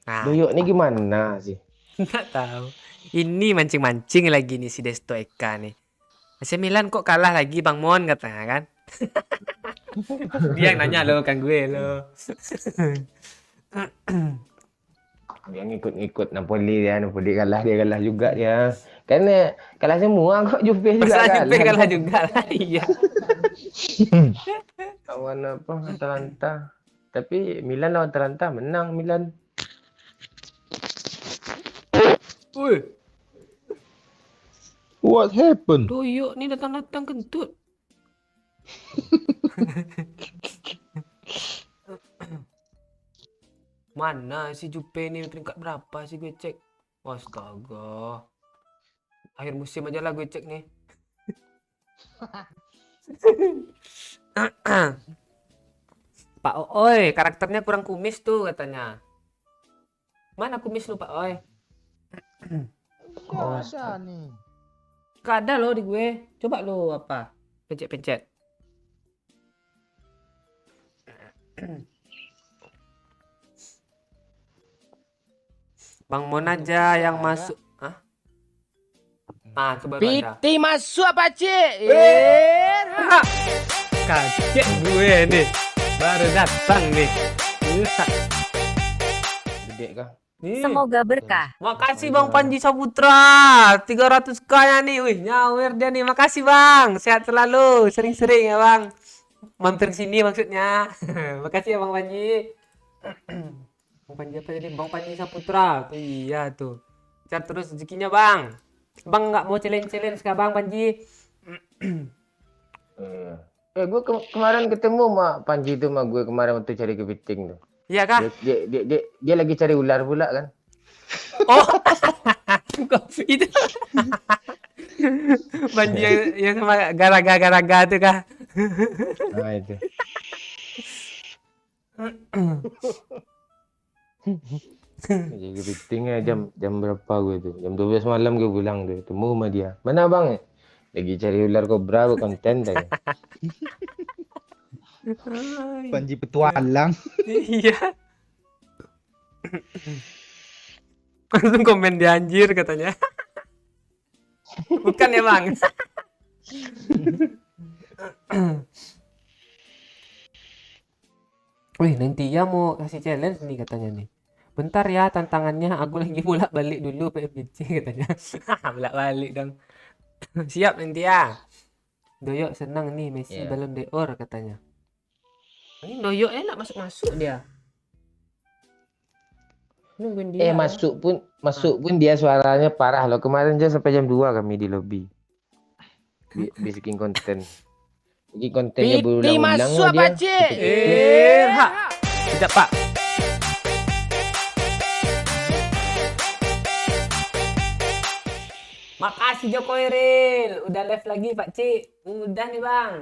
Speaker 1: Nah,
Speaker 2: Doyok ini gimana sih?
Speaker 1: nggak tahu. Ini mancing-mancing lagi nih si Desto Eka nih. AC Milan kok kalah lagi Bang Mon katanya kan? Dia yang nanya lo kan gue lo.
Speaker 2: Dia ngikut-ngikut Napoli kalah, dia kalah juga ya. Karena kalah semua kok Juve juga
Speaker 1: Masa Juve kalah
Speaker 2: kalah.
Speaker 1: juga lah. Iya.
Speaker 2: Lawan apa Atalanta. Tapi Milan lawan Atalanta menang Milan.
Speaker 1: Wih,
Speaker 3: What happened?
Speaker 1: Doyok nih datang-datang kentut. Mana si Jupe ini peringkat berapa sih gue cek? Astaga. Akhir musim aja lah gue cek nih. Pak Oi, karakternya kurang kumis tuh katanya. Mana kumis lu Pak Oi?
Speaker 3: Kok ada nih?
Speaker 1: Gak ada loh di gue. Coba lo apa? Pencet-pencet. Bang Mon aja yang masuk. Hah? Ah, coba ada.
Speaker 6: Piti masuk apa cik?
Speaker 1: Kaget gue nih. Baru datang nih.
Speaker 2: adik kah?
Speaker 1: Nih.
Speaker 4: Semoga berkah.
Speaker 1: Makasih Bang Panji Saputra 300k ya nih. Wih, nyawer dia nih. Makasih Bang. Sehat selalu. Sering-sering ya Bang. Mampir sini maksudnya. Makasih ya Bang Panji. Bang Panji apa tadi? Bang Panji Saputra. Iya tuh. Cari terus rezekinya Bang. Bang nggak mau challenge-challenge kah Bang Panji?
Speaker 2: Gue kemarin ketemu sama Panji itu sama gue kemarin waktu cari kepiting tuh.
Speaker 1: Iya kah?
Speaker 2: Dia lagi cari ular pula kan.
Speaker 1: Oh. Kok itu. Panji yang sama garaga tuh kah?
Speaker 2: Nah itu. Jadi kepitingnya jam berapa gue tuh? Jam 12 malam gue pulang tuh. Temu sama dia. Mana bang? Lagi cari ular kobra gue konten tadi.
Speaker 3: Panji petualang.
Speaker 1: Iya. Langsung komen dia anjir katanya. Bukan ya Bang? Wih, nanti ya mau kasih challenge nih katanya nih. Bentar ya tantangannya, aku lagi bolak balik dulu PFBC katanya. Bolak balik dong. Siap nanti ya. Doyok senang nih Messi Ballon d'Or katanya. Ini Doyok enak masuk dia. Nungguin dia.
Speaker 2: Masuk pun dia suaranya parah loh. Kemarin aja sampai jam 2 kami di lobby. Bikin konten. Bikin kontennya
Speaker 6: Piti
Speaker 2: berulang-ulang
Speaker 6: masuk
Speaker 2: lah
Speaker 6: apa,
Speaker 2: dia.
Speaker 6: Cik?
Speaker 1: Tidak Pak. Makasih Joko Iril. Udah live lagi Pak Cik. Udah nih Bang.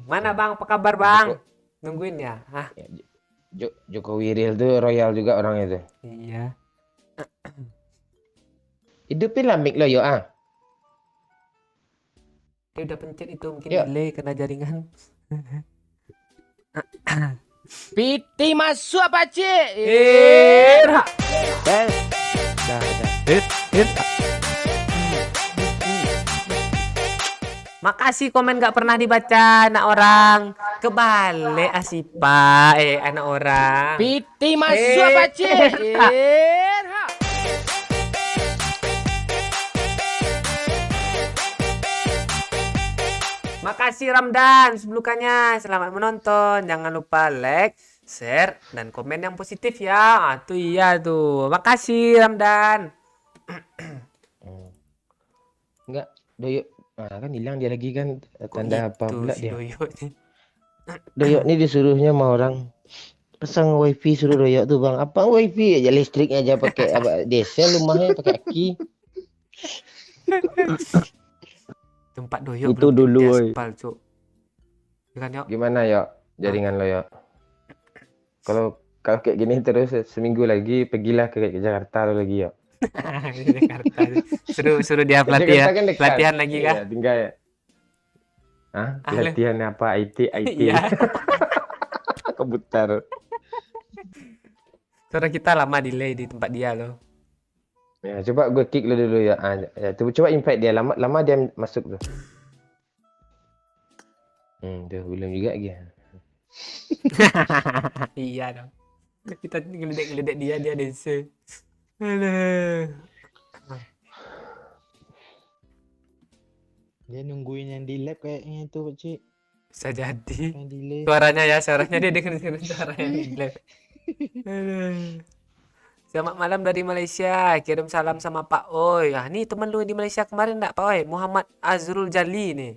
Speaker 1: Mana Bang? Apa kabar Bang? Nungguin ya? Hah?
Speaker 2: Joko Wiril tuh royal juga orangnya tuh.
Speaker 1: Iya.
Speaker 2: Hidupin lah mic lo yo ah.
Speaker 1: Dia udah pencet itu mungkin
Speaker 2: Ya.
Speaker 1: delay kena jaringan.
Speaker 6: Piti masuk apa, Cik?
Speaker 1: Makasih komen gak pernah dibaca anak orang. Kebalik Asipa anak orang.
Speaker 6: Piti masuk apa, Cik?
Speaker 1: Makasih Ramdan sebelumnya. Selamat menonton. Jangan lupa like, share, dan komen yang positif ya. Tuh iya tuh. Makasih Ramdan.
Speaker 2: Enggak, Doyok. Kan hilang dia lagi kan tanda apa
Speaker 1: Itu
Speaker 2: pula
Speaker 1: si
Speaker 2: dia.
Speaker 1: Doyok nih.
Speaker 2: Doyok nih disuruhnya sama orang pasang wifi suruh Doyok tuh bang. Apa wifi aja listriknya aja pakai apa diesel rumahnya pakai aki.
Speaker 1: Tempat Doyok
Speaker 2: Itu
Speaker 1: belum
Speaker 2: dulu, woy.
Speaker 1: diaspal, Cuk. Ya kan, Yok?
Speaker 2: Gimana Yok jaringan lo Yok? Kalau kayak gini terus seminggu lagi pergilah ke Jakarta lo lagi Yok.
Speaker 1: Di Jakarta. Suruh dia pelatihan,
Speaker 2: Jakarta kan dekat.
Speaker 1: pelatihan lagi kah?
Speaker 2: Iya, tinggal ya. Hah? Pelatihan apa? IT.
Speaker 1: Iya.
Speaker 2: Komputer.
Speaker 1: Suara kita lama delay di tempat dia loh.
Speaker 2: Ya, coba gue kick lo dulu ya. Coba invite dia. Lama dia masuk tuh. Tuh belum juga lagi.
Speaker 1: Iya dong. Kita ngeledek dia DC. Aduh.
Speaker 3: Dia nungguin yang di lab kayaknya itu, Cik.
Speaker 1: Bisa jadi.
Speaker 3: Yang delay.
Speaker 1: Suaranya dia dengerin suaranya delay. Aduh. Selamat malam dari Malaysia. Kirim salam sama Pak Oi. Nih temen lu di Malaysia kemarin enggak Pak Oi? Muhammad Azrul Jali nih.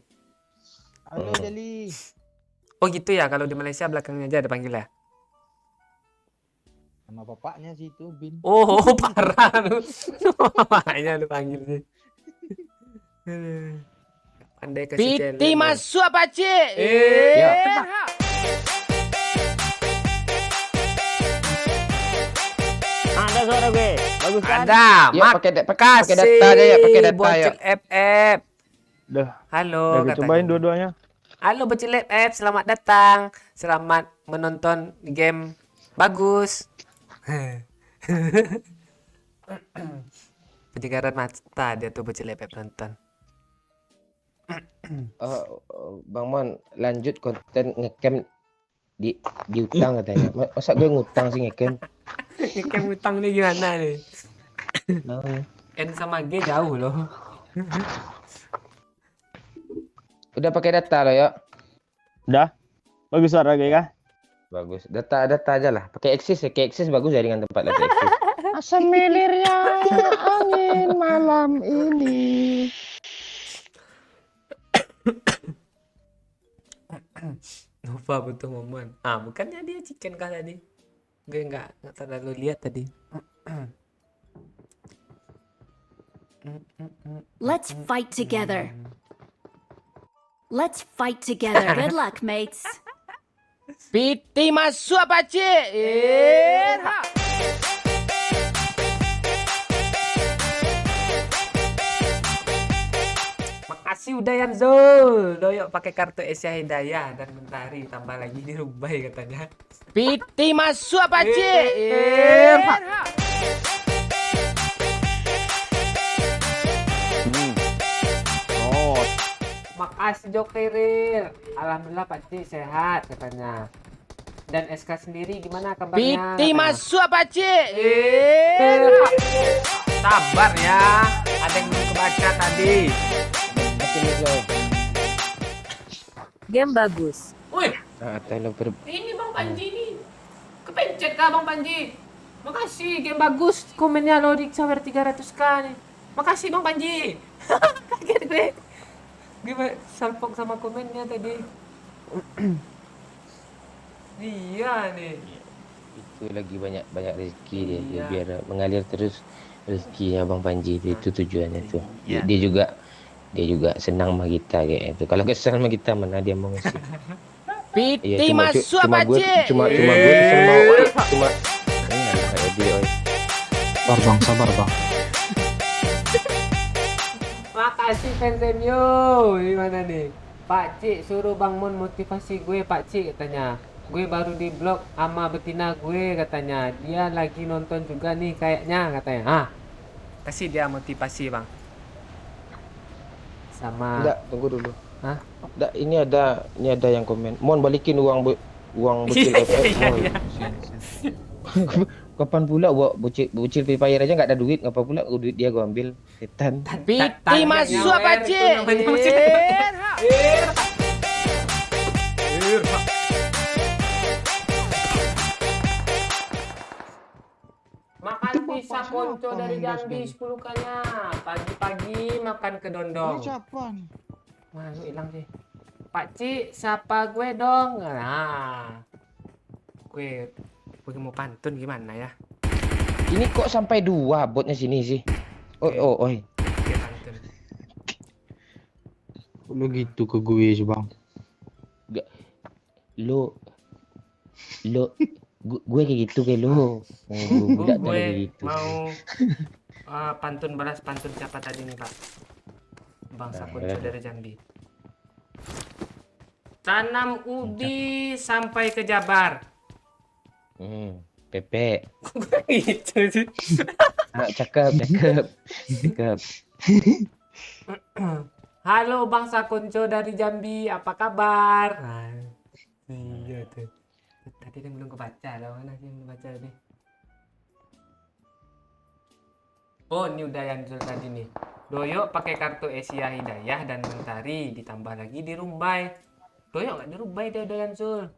Speaker 3: Halo, Jali.
Speaker 1: Oh gitu ya, kalau di Malaysia belakangnya aja ada panggil ya.
Speaker 3: Sama bapaknya sih itu, Bin.
Speaker 1: Oh, parah lu. Makanya lu panggil sih. Aduh. Pandai kasih
Speaker 6: Piti
Speaker 1: challenge.
Speaker 6: masuk apa, Cik?
Speaker 3: Ada suara gue. Bagus kan?
Speaker 1: Ada,
Speaker 2: Ya,
Speaker 1: Mak.
Speaker 2: pakai data aja ya, pakai data ya.
Speaker 1: Bocil FF.
Speaker 3: Dah.
Speaker 1: Halo,
Speaker 3: Gue
Speaker 1: katanya.
Speaker 3: cobain dua-duanya.
Speaker 1: Halo Bocil FF, selamat datang. Selamat menonton game bagus. Penyegaran mata dia tuh Bocil FF nonton.
Speaker 2: Bang Mon lanjut konten ngecam di utang katanya. Masa gue ngutang sih ngecam?
Speaker 1: Ngecam utang nih gimana nih?
Speaker 2: Oh.
Speaker 1: N sama G jauh loh.
Speaker 2: Udah pakai data lo ya?
Speaker 7: Udah. Bagus suara gue kah?
Speaker 2: Bagus. Data aja lah. Pakai Axis ya. Kayak Axis bagus jaringan tempat lagi Axis.
Speaker 6: Asam melirnya angin malam ini.
Speaker 1: Lupa butuh momen. Ah, bukannya dia chicken kah tadi? Gue nggak terlalu lihat tadi.
Speaker 4: Let's fight together. Let's fight together. Good luck, mates.
Speaker 6: Piti masuk pakcik. Ha.
Speaker 1: Makasih Udayan Zul. Doyok pakai kartu Asia Hidayah dan Mentari, tambah lagi di Rubai katanya.
Speaker 6: Piti masuk pakcik. Ha.
Speaker 7: Oh,
Speaker 1: Makasih Jokeril. Alhamdulillah Pak Cik sehat katanya. Dan SK sendiri gimana kabarnya?
Speaker 6: Piti
Speaker 1: katanya?
Speaker 6: masuk pakcik.
Speaker 1: Sabar ya. Ada yang belum kebaca tadi.
Speaker 2: Pakai mic lo.
Speaker 8: Game bagus.
Speaker 1: Wih,
Speaker 2: Ah, telo ber.
Speaker 1: ini Bang Panji nih. Kepencet kah Bang Panji? Makasih, game bagus. Komennya Lodik Sawer 300k nih. Makasih Bang Panji. Kaget gue. Gue salpok sama komennya tadi. Iya nih.
Speaker 2: Itu lagi banyak rezeki dia.
Speaker 1: Iya.
Speaker 2: Biar mengalir terus rezekinya Bang Panji itu tujuannya tuh.
Speaker 1: Iya.
Speaker 2: Dia juga senang sama kita kayak itu. Kalau kesel sama kita mana dia mau ngasih.
Speaker 6: Piti masuk pakcik.
Speaker 2: cuma gue kesel mau cuma ini kayak dia.
Speaker 3: Sabar bang, sabar bang.
Speaker 1: Makasih Fenzemyo. Gimana nih? Pak Cik suruh Bang Mon motivasi gue Pak Cik katanya. Gue baru di blog sama betina gue katanya. Dia lagi nonton juga nih kayaknya katanya. Ah, kasih dia motivasi Bang. Sama.
Speaker 2: Enggak, tunggu dulu.
Speaker 1: Hah?
Speaker 2: Enggak, ini ada yang komen. Mon balikin uang bocil
Speaker 1: Iya,
Speaker 2: FF.
Speaker 1: iya,
Speaker 2: Mon.
Speaker 1: iya.
Speaker 2: Kapan pula bocil Free Fire aja nggak ada duit, ngapa pula duit dia gua ambil setan.
Speaker 6: Piti masuk pakcik. Ha.
Speaker 1: Makan pisang ponco dari Jambi 10 kanya. Pagi-pagi makan kedondong.
Speaker 3: Siapa nih?
Speaker 1: Wah, lu hilang sih. Pak Cik, sapa gue dong. Nah, gue mau pantun gimana ya?
Speaker 2: Ini kok sampai 2 botnya sini sih? Oi.
Speaker 1: Oke, pantun.
Speaker 3: Lu gitu ke gue sih bang.
Speaker 2: Lo gue kayak gitu kayak lo. Budak tuh
Speaker 1: Gue
Speaker 2: kayak gitu.
Speaker 1: mau pantun balas pantun siapa tadi nih Pak? Bang Sakunco dari Jambi. Tanam ubi sampai ke Jabar.
Speaker 2: Pepe.
Speaker 1: Gitu sih.
Speaker 2: Mak cakep.
Speaker 1: Halo Bang Sakunco dari Jambi, apa kabar? Nah, iya tuh. Tadi yang belum kebaca, lah mana sih yang kebaca tadi? Oh, ini udah yang tadi nih. Doyok pakai kartu Asia Hidayah dan Mentari, ditambah lagi di Rumbai. Doyok nggak di Rumbai dia Dayan Zul.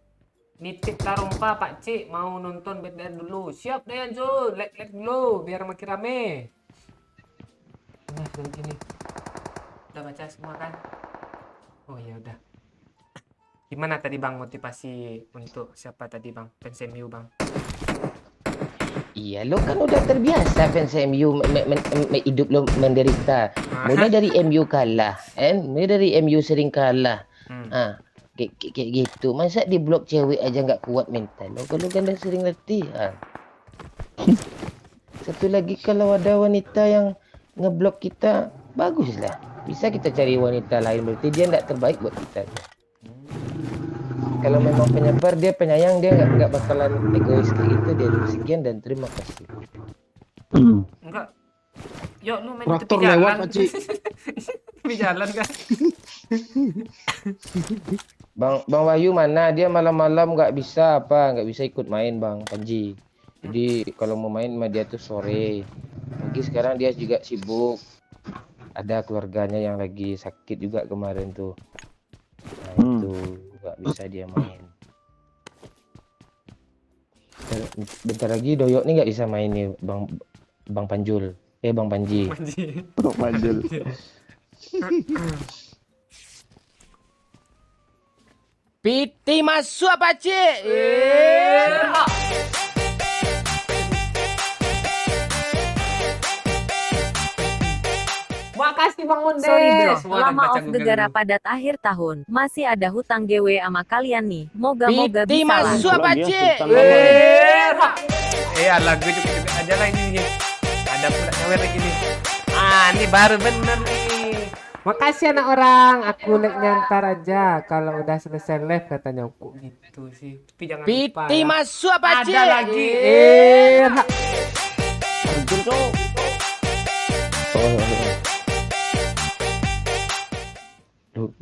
Speaker 1: Nitip Tarumpa Pak Cik mau nonton BTR dulu. Siap Dayan Zul, like dulu biar makin rame. Nah, kayak gini. Udah baca semua kan? Oh ya udah. Gimana tadi Bang motivasi untuk siapa tadi Bang? Fans MU Bang.
Speaker 2: Iya, lo kan udah terbiasa fans MU hidup lo menderita. Mulai dari MU kalah, mulai dari MU sering kalah. Kayak gitu. Masa di blok cewek aja nggak kuat mental. Lo kalau kan udah sering latihan. Satu lagi kalau ada wanita yang ngeblok kita, baguslah. Bisa kita cari wanita lain, berarti dia nggak terbaik buat kita. Kalau memang penyebar, dia penyayang, dia nggak bakalan egois kayak gitu. Dia dulu sekian dan terima kasih.
Speaker 1: Enggak. Yuk lu main
Speaker 3: Traktor
Speaker 1: tepi jalan.
Speaker 3: lewat, Pak Cik.
Speaker 1: Tepi jalan kan?
Speaker 2: Bang Wahyu mana? Dia malam-malam nggak bisa ikut main Bang Panji. Jadi kalau mau main sama dia tuh sore. Lagi sekarang dia juga sibuk. Ada keluarganya yang lagi sakit juga kemarin tuh. Nah itu nggak bisa dia main. Bentar lagi Doyok nih nggak bisa main nih Bang Panjul. Bang Panji.
Speaker 7: Manjul.
Speaker 6: Piti masuk pakcik.
Speaker 1: Makasih Bang Mondes.
Speaker 8: Sorry bro,
Speaker 1: Wah,
Speaker 8: lama
Speaker 1: baca
Speaker 8: off
Speaker 1: Google
Speaker 8: gegara
Speaker 1: dulu.
Speaker 8: padat akhir tahun. Masih ada hutang GW sama kalian nih. Moga-moga
Speaker 6: Piti
Speaker 8: bisa lah.
Speaker 6: masuk
Speaker 7: Lagi ya,
Speaker 6: pakcik.
Speaker 7: Sultan Lama.
Speaker 1: Lagu juga aja lah ini. Ada pula nyawer lagi nih. Ini baru bener nih. Makasih anak orang. Aku live-nya ntar aja. Kalau udah selesai live katanya. Kok gitu sih. Tapi jangan lupa
Speaker 6: Piti
Speaker 1: ya.
Speaker 6: masuk pakcik.
Speaker 1: Ada lagi.
Speaker 7: Manjul cok.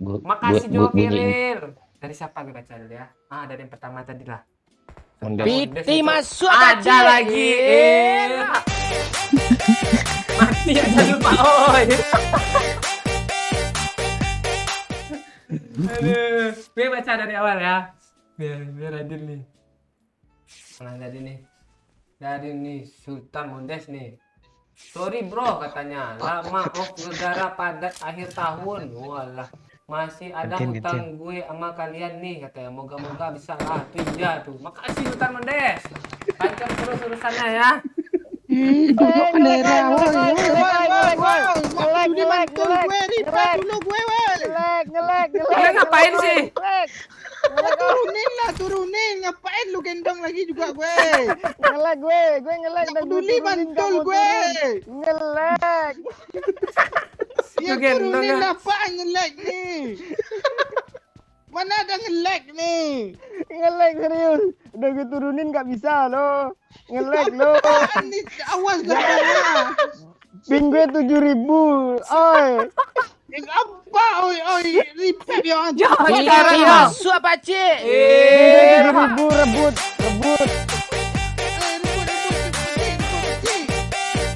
Speaker 1: Makasih Jo Kiril. Dari siapa gue baca dulu ya? Dari yang pertama tadi lah.
Speaker 6: Piti masuk pakcik.
Speaker 1: Ada lagi. Mati aja lupa. Aduh, gue baca dari awal ya. Biar adil nih. Nah, dari nih Sultan Mondes nih. Sorry bro katanya, lama off negara padat akhir tahun. Walah, masih ada hutang gue sama kalian nih katanya. Moga-moga bisa lah. Tuh dia tuh. Makasih Sultan Mondes. Lancar terus urusannya ya. Kalian ngapain sih?
Speaker 3: Turunin, ngapain lu gendong lagi juga gue?
Speaker 6: Ngelek gue ngelek.
Speaker 3: Nggak peduli mantul gue.
Speaker 6: Ngelek.
Speaker 3: Ya
Speaker 1: Lu gendong
Speaker 3: turunin
Speaker 1: ya?
Speaker 3: apaan nge-lag nih? Mana ada nge-lag nih?
Speaker 6: Ngelek serius. Udah gue turunin gak bisa lo. Ngelek lo.
Speaker 3: Apaan nih? Awas gambarnya.
Speaker 6: Ping gue 7.000. Oi.
Speaker 3: Apa? Oi, repeat ya.
Speaker 1: Sekarang ya.
Speaker 6: Masuk pakcik.
Speaker 1: 7.000
Speaker 6: rebut.
Speaker 3: Rebut, cepet.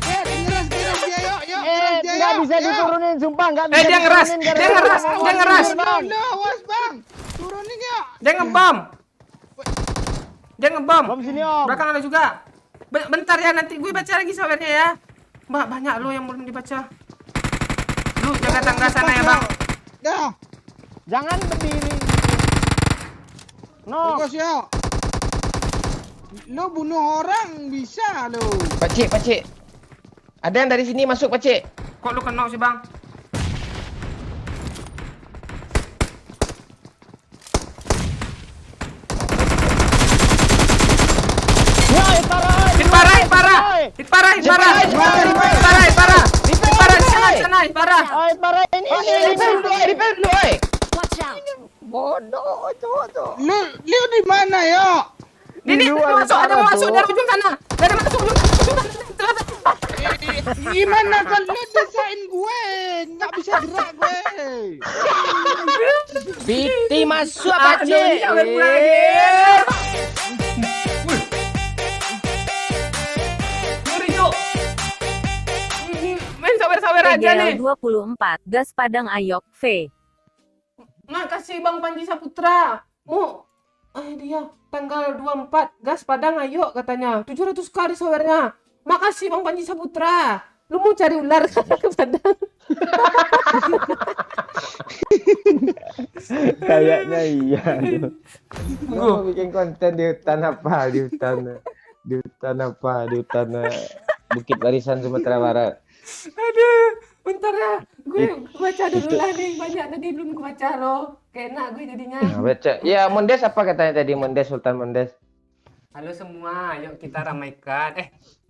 Speaker 3: Ya, ngeras dia, yuk.
Speaker 6: Nggak bisa diturunin, sumpah nggak bisa.
Speaker 1: Dia ngeras,
Speaker 6: diturunin,
Speaker 1: dia ngeras, dia ngeras.
Speaker 3: Lo, awas bang. Turunin yuk.
Speaker 1: Dia ngebom.
Speaker 6: Bom sini om.
Speaker 1: Belakang ada juga. Bentar ya, nanti gue baca lagi sawernya ya. Mbak, banyak lo yang belum dibaca. Lu jaga tangga sana ya bang.
Speaker 3: Dah,
Speaker 6: Jangan berdiri. No.
Speaker 3: fokus yuk. Lo bunuh orang bisa lo.
Speaker 2: Pakcik. Ada yang dari sini masuk Pakcik.
Speaker 1: Kok lu kena sih bang? Hit parah. Hit parah. Di sana. Hit parah.
Speaker 6: Oi, parah ini.
Speaker 2: Repair dulu, oi.
Speaker 4: Watch out!
Speaker 6: Bodoh, cowok.
Speaker 3: Lu di mana yuk?
Speaker 1: Ini masuk, ada mau masuk dari ujung sana. Dari masuk ujung.
Speaker 3: Gimana kan lu desain gue? Nggak bisa gerak gue.
Speaker 6: Piti masuk
Speaker 1: Aduh,
Speaker 6: pakcik.
Speaker 1: ini sawer pula lagi. Ngeri, Cuk. Main sawer-sawer aja nih.
Speaker 8: PGL 24, gas Padang Ayok, V.
Speaker 1: Makasih Bang Panji Saputra. Dia tanggal 24 gas Padang ayo katanya. 700k di sawernya. Makasih Bang Panji Saputra. Lu mau cari ular ke Padang?
Speaker 7: Kayaknya iya.
Speaker 2: Mau bikin konten di hutan apa? Di hutan Bukit Barisan Sumatera Barat.
Speaker 1: Aduh, bentar ya. Gue baca dulu lah nih. Banyak tadi belum gue baca loh. Kayak enak gue jadinya.
Speaker 2: Nah, baca. Ya, Mondes apa katanya tadi? Sultan Mondes.
Speaker 1: Halo semua, yuk kita ramaikan.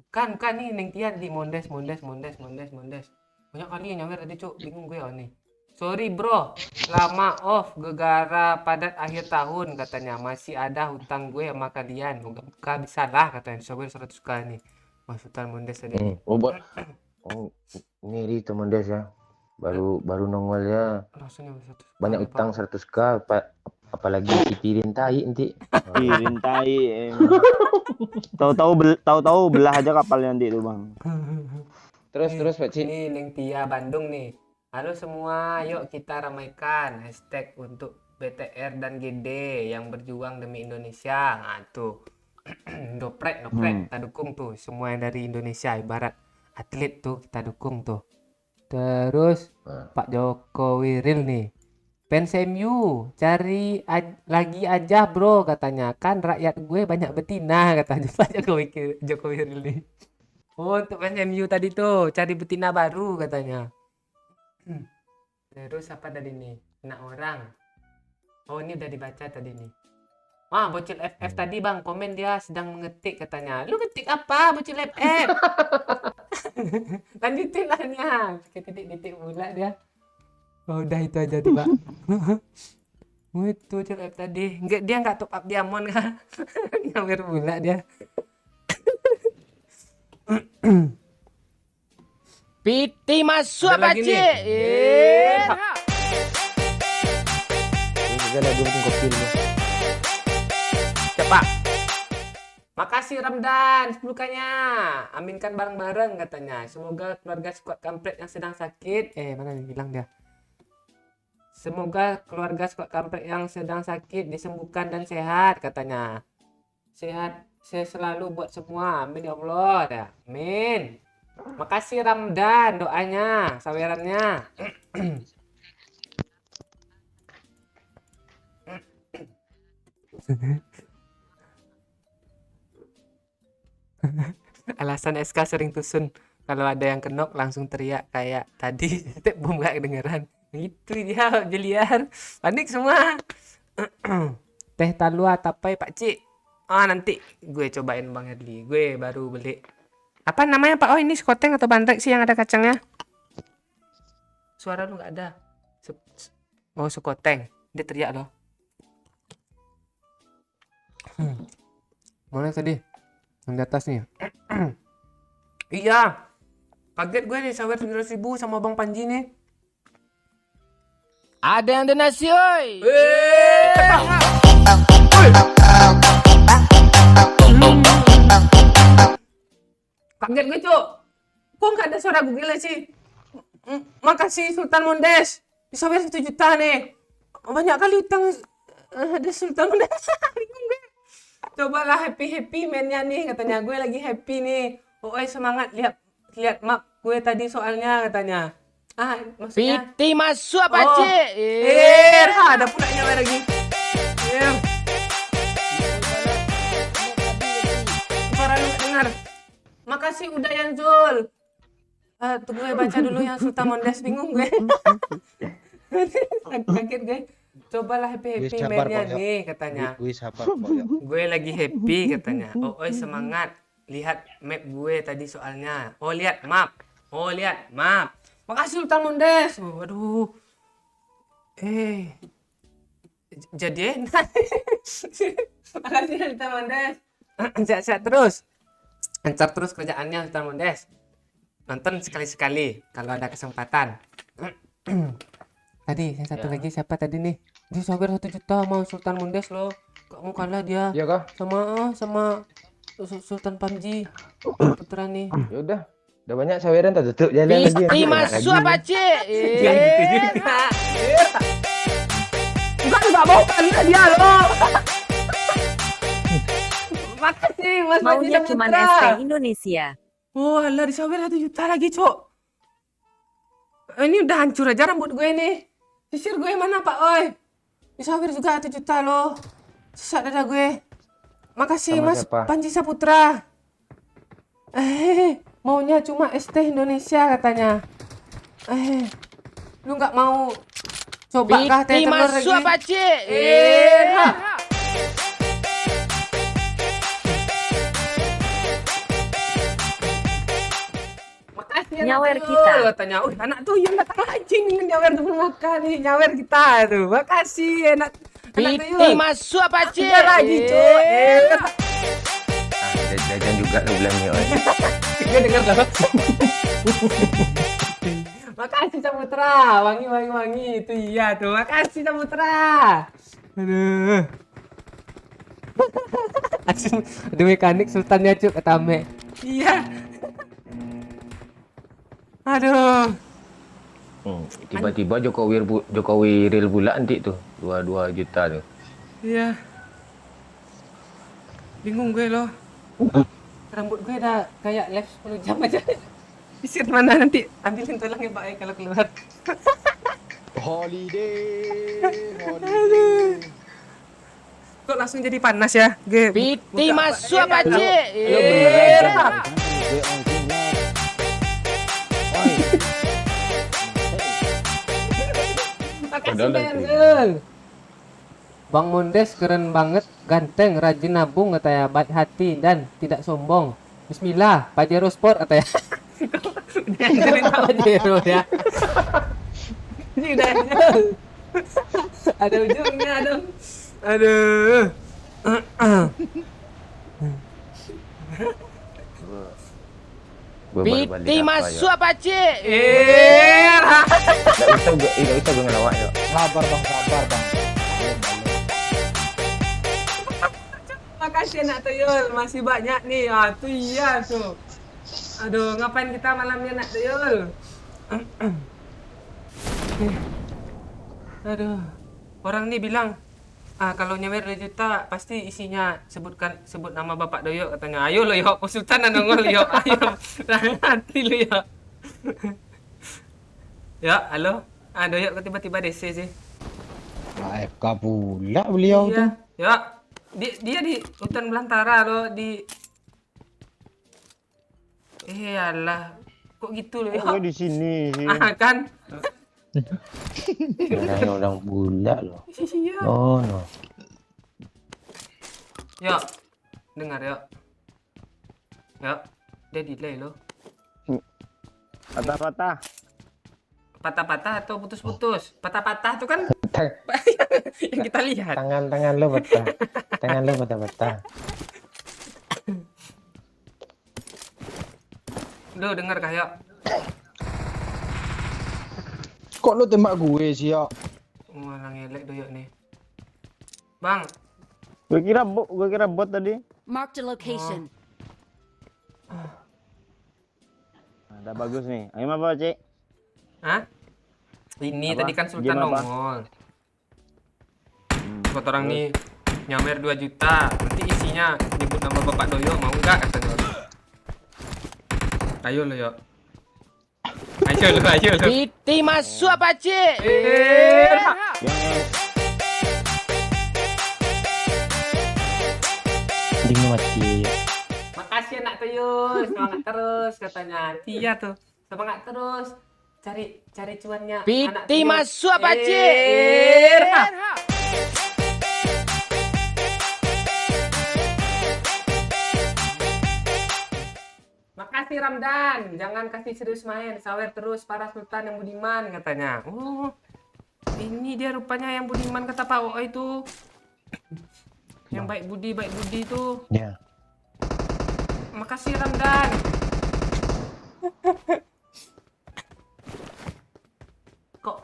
Speaker 1: Bukan nih Neng Tian di Mondes. Banyak kali yang nyawer tadi, Cuk. Bingung gue nih. Sorry bro, lama off gegara padat akhir tahun katanya. Masih ada hutang gue sama kalian. Moga-moga bisa lah katanya. Sawer 100k nih. Mas Sultan Mondes tadi.
Speaker 2: Ini tuh Mondes ya. Baru nongol ya.
Speaker 1: Rasanya 100k.
Speaker 2: Banyak utang 100k apalagi dipirin tai nanti.
Speaker 7: Pirin tai. Tahu-tahu belah aja kapalnya nanti itu bang.
Speaker 2: Terus Pak Cik.
Speaker 1: Ini Neng Tia Bandung nih. Halo semua, yuk kita ramaikan hashtag untuk BTR dan GD yang berjuang demi Indonesia. Nah tuh, doprek, kita dukung tuh semua yang dari Indonesia. Ibarat atlet tuh kita dukung tuh. Terus Pak Jokowi Real nih. Fans MU cari lagi aja bro katanya, kan rakyat gue banyak betina katanya Pak Jokowi Real nih. Oh untuk fans MU tadi tuh cari betina baru katanya. Terus apa tadi nih? Kena orang. Oh ini udah dibaca tadi nih. Wah bocil FF tadi bang komen dia sedang mengetik katanya. Lu ngetik apa bocil FF? Lanjutin lah nya. Titik-titik pula dia. Oh udah itu aja tuh pak. Itu bocil FF tadi. Enggak, dia nggak top up diamond kah? Nyawer pula dia.
Speaker 6: Piti masuk
Speaker 1: Ada
Speaker 6: Pak
Speaker 1: lagi
Speaker 6: Cik.
Speaker 1: nih. Cepat. Makasih Ramdan sebelumnya. Aminkan bareng-bareng katanya. Semoga keluarga squad kampret yang sedang sakit. Mana nih bilang dia. Semoga keluarga squad kampret yang sedang sakit disembuhkan dan sehat katanya. Sehat saya selalu buat semua. Amin ya Allah. Ya. Amin. Makasih Ramdan doanya, sawerannya. Alasan SK sering tusun kalau ada yang kenok langsung teriak kayak tadi titik bom gak kedengeran. Itu dia jeliar. Panik semua. Teh talua tapai Pak Cik. Nanti gue cobain Bang Herli. Gue baru beli. Apa namanya Pak? Oh ini skoteng atau bandrek sih yang ada kacangnya? Suara lu nggak ada. Oh skoteng. Dia teriak loh. Mana tadi? Yang di atas nih. Iya. Kaget gue nih sawer 700.000 sama Bang Panji nih.
Speaker 6: Ada yang donasi oi.
Speaker 1: Kaget gue cok. Kok nggak ada suara Google sih? Makasih Sultan Mondes. Bisa bayar 1 juta nih. Banyak kali utang ada Sultan Mondes. Bingung gue. Cobalah happy mainnya nih katanya. Gue lagi happy nih. Oh semangat lihat map gue tadi soalnya katanya. Maksudnya.
Speaker 6: Piti masuk Pak Cik.
Speaker 1: Ada pula nyawa lagi. Suara lu dengar. Makasih udah yang Zul. Tunggu gue baca dulu yang Sultan Mondes, bingung gue. Kaget gue. Cobalah happy mainnya nih katanya. Gue lagi happy katanya. Semangat. Lihat map gue tadi soalnya. Lihat map. Makasih Sultan Mondes. Waduh. Jadi makasih Sultan Mondes. Sehat-sehat terus. Lancar terus kerjaannya Sultan Mondes. Nonton sekali-sekali kalau ada kesempatan. Tadi yang satu lagi siapa tadi nih? Dia sabar 1 juta mau Sultan Mondes loh. Kamu kalah dia.
Speaker 2: Iya kah?
Speaker 1: Sama Sultan Panji putra nih.
Speaker 2: Ya udah banyak saweran tak tutup jalan lagi.
Speaker 6: Piti masuk Pak Cik.
Speaker 1: Dia gitu juga. Enggak mau kalah dia loh. Makasih Mas Panji
Speaker 8: Maunya
Speaker 1: dan
Speaker 8: cuman
Speaker 1: Putra.
Speaker 8: ST Indonesia.
Speaker 1: Alah disawer 1 juta lagi cok. Ini udah hancur aja rambut gue nih. Sisir gue mana Pak Oi? Disawer juga 1 juta loh. Sesak dada gue. Makasih
Speaker 2: Sama
Speaker 1: Mas
Speaker 2: siapa?
Speaker 1: Panji Saputra. Maunya cuma ST Indonesia katanya. Lu nggak mau coba kah teh
Speaker 6: Piti
Speaker 1: telur lagi?
Speaker 6: masuk Pak Cik.
Speaker 1: Makasih
Speaker 8: Nyawer
Speaker 1: anak
Speaker 8: kita.
Speaker 1: tuyul, katanya. Anak tuyul datang lagi nih nyawer dulu makan nih. Nyawer kita tuh. Makasih anak
Speaker 6: Piti
Speaker 1: tuyul.
Speaker 6: masuk Pak Cik.
Speaker 1: Ada lagi cuy.
Speaker 2: Jajan juga lu bilang nih.
Speaker 1: Gue denger loh. Makasih Saputra. Wangi. Itu iya tuh. Makasih Saputra. Aduh. Ada mekanik Sultannya cuk kata Ame. Iya. Aduh.
Speaker 2: Tiba-tiba Jokowi real pula nanti tuh 22 juta tuh.
Speaker 1: Iya. Bingung gue loh. Rambut gue udah kayak live 10 jam aja. Disit mana nanti? Ambilin tulangnya Pak kalau keluar.
Speaker 6: Holiday.
Speaker 1: Kok langsung jadi panas ya? Gue
Speaker 6: Piti masuk apa cik?
Speaker 2: Lo bener aja.
Speaker 1: Makasih
Speaker 2: Padahal
Speaker 1: Bang. Bang Mondes keren banget, ganteng, rajin nabung katanya, baik hati dan tidak sombong. Bismillah, Pajero Sport katanya. Udah anjurin Pajero ya. Ini udah anjur. Ada ujungnya dong. Aduh.
Speaker 6: Piti masuk apa cik?
Speaker 2: Tidak usah gue ngelawak ya.
Speaker 3: Sabar bang.
Speaker 1: Makasih Nak Tuyul, masih banyak nih. Ah, tuh iya tuh. Aduh, ngapain kita malamnya Nak Tuyul? Aduh. Orang nih bilang, kalau nyewer 2 juta pasti isinya sebut nama Bapak Doyok katanya. Ayo lo Yok, Sultan nongol Yok. Ayo. Hati lo Yok. Ya, halo. Doyok kok tiba-tiba DC sih.
Speaker 3: AFK pula beliau tuh.
Speaker 1: Iya. Ya. Dia di hutan belantara loh di alah. Kok gitu loh
Speaker 7: Gue
Speaker 1: Yok.
Speaker 7: di sini sih.
Speaker 1: Kan?
Speaker 2: Kirain orang bula loh.
Speaker 1: Iya.
Speaker 2: Oh no.
Speaker 1: Yok. Dengar Yok. Yok. Dia delay loh.
Speaker 7: Patah-patah.
Speaker 1: Patah-patah atau putus-putus? Patah-patah tuh kan yang kita lihat.
Speaker 2: Tangan lo patah. Tangan lo patah-patah.
Speaker 1: Lo dengar kah Yok?
Speaker 3: Kok lu tembak gue sih ya?
Speaker 1: Malah ngelek Doyok nih. Bang,
Speaker 7: Gue kira bot tadi.
Speaker 4: Marked a location.
Speaker 7: Nah, udah bagus nih. Ayo apa cik?
Speaker 1: hah? Ini
Speaker 7: Apa?
Speaker 1: tadi kan Sultan
Speaker 7: Game apa?
Speaker 1: nongol. Buat orang nih nyamer 2 juta, nanti isinya nyebut nama Bapak Doyok, mau enggak katanya. Ayo lo Yok. Ayo lo.
Speaker 6: Piti masuk apa cik?
Speaker 2: Ding mati.
Speaker 1: Makasih Nak Tuyul, semangat terus katanya. Iya tuh, semangat terus. Cari cuannya. Anak
Speaker 6: Piti
Speaker 1: Tuyul.
Speaker 6: masuk apa cik?
Speaker 1: Makasih Ramdan, jangan kasih serius main, sawer terus para Sultan yang budiman katanya. Oh, ini dia rupanya yang budiman kata Pak O itu. Yang baik budi itu.
Speaker 2: Ya.
Speaker 1: Makasih Ramdan. Kok